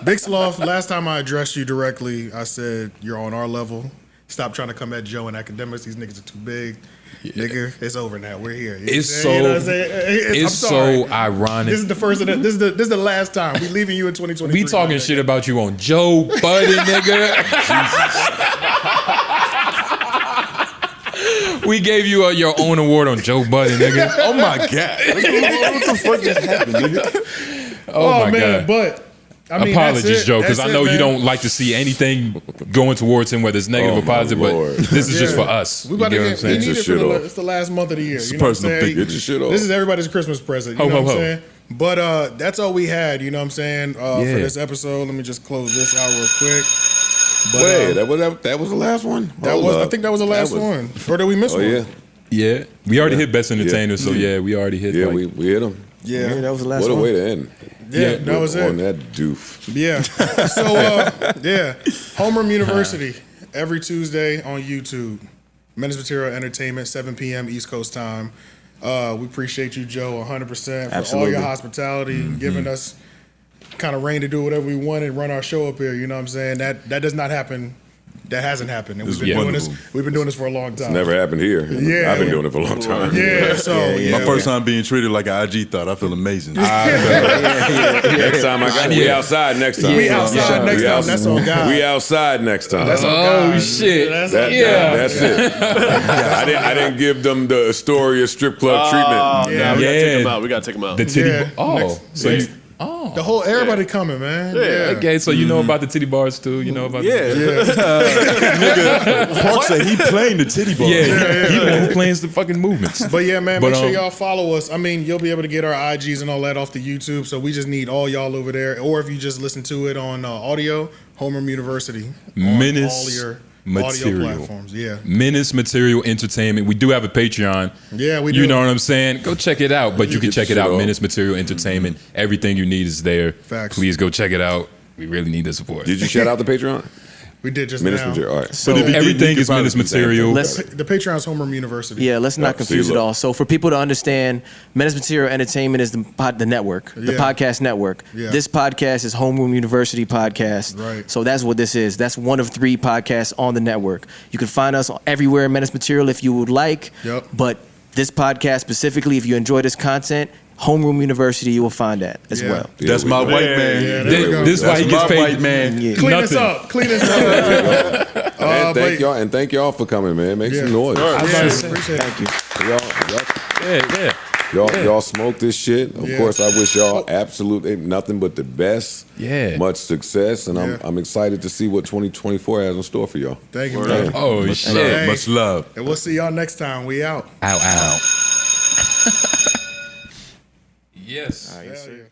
Big Sloth, last time I addressed you directly, I said you're on our level. Stop trying to come at Joe and academics. These niggas are too big. Nigga, it's over now. We're here. It's so ironic. This is the first of the, this is the last time. We leaving you in 2023. We talking shit about you on Joe Budden, nigga. We gave you your own award on Joe Budden, nigga. Oh my God. What the fuck just happened, nigga? Oh my man, God. but I mean, apologies, Joe, because That's I know it, you man. don't like to see anything going towards him, whether it's negative Oh, or positive. my But Lord. this is just for us. We about You to know get, what I'm we saying? need Get it your for shit the, off. it's the last month of the year. It's You know what I'm personal saying? thing. Get your shit off. This is everybody's Christmas present. You Ho, know ho, what I'm ho. saying? But that's all we had. You know what I'm saying? For this episode, let me just close this out real quick. But, Wait, that was the last one? I think that was the last one. Or did we miss Oh, one? yeah. Yeah, we already hit best entertainer, so yeah, we already hit. Yeah, like, we hit him. Yeah. that was the last What a one. way to end. Yeah, that was On it. that doof. Yeah. So, Homeroom University, every Tuesday on YouTube. Menace Material Entertainment, 7 p.m. East Coast time. We appreciate you, Joe, 100% for all Absolutely. your hospitality, giving us kind of reign to do whatever we want and run our show up here. You know what I'm saying? That does not happen. That hasn't happened. And This we've is been doing wonderful. this. We've been doing this for a long time. Never happened here. Yeah. I've been doing it for a long time. Yeah. So My first time being treated like an IG thought. I feel amazing. Next time we outside next time. We outside next time. That's on God. We outside next time. That's on Oh God. shit! That's That- on Yeah. That's it. I didn't give them the Astoria strip club treatment. Nah, we gotta Yeah. take him out. We gotta take him out. The titty. Yeah. So you. The whole everybody coming, man. Yeah. Okay, so you know about the titty bars too. You know about Park said he playing the titty ball. yeah. He the one who plans the fucking movements. But yeah, man, But, make sure um, y'all follow us. I mean, you'll be able to get our IGs and all that off the YouTube. So we just need all y'all over there. Or if you just listen to it on audio, Homeroom University. On Menace all your Material. audio platforms. Yeah. Menace Material Entertainment. We do have a Patreon. Yeah, we do. You know what I'm saying? Go check it out. But you can Get check it your out. shit off. Menace Material Entertainment. Everything you need is there. Facts. Please go check it out. We really need the support. Did you shout out the Patreon? We did just Menace now. Material. All right. So But if he did, Everything you is can Menace find it. Material. let's The Patreon's Homeroom University. Yeah, let's not Oh, confuse see, it look. all. So for people to understand, Menace Material Entertainment is the network, the Yeah. podcast network. Yeah. This podcast is Homeroom University podcast. Right. So that's what this is. That's one of 3 podcasts on the network. You can find us everywhere, Menace Material, if you would like. Yep. But this podcast specifically, if you enjoy this content, Homeroom University, you will find that as Yeah. well. That's my white man. Yeah, there we go. This is why he That's gets my paid. white man. Yeah. Clean us Nothing. up. Clean us up. And thank y'all for coming, man. Make some noise. I was Yeah, about to say, appreciate it. yeah. Y'all smoke this shit. Of Yeah. course, I wish y'all absolutely nothing but the best. Yeah. Much success, and Yeah. I'm excited to see what 2024 has in store for y'all. Thank you, Word man. up. Oh Much shit! love. Much love. And we'll see y'all next time. We out. Ow, ow. Yes. Hell yeah.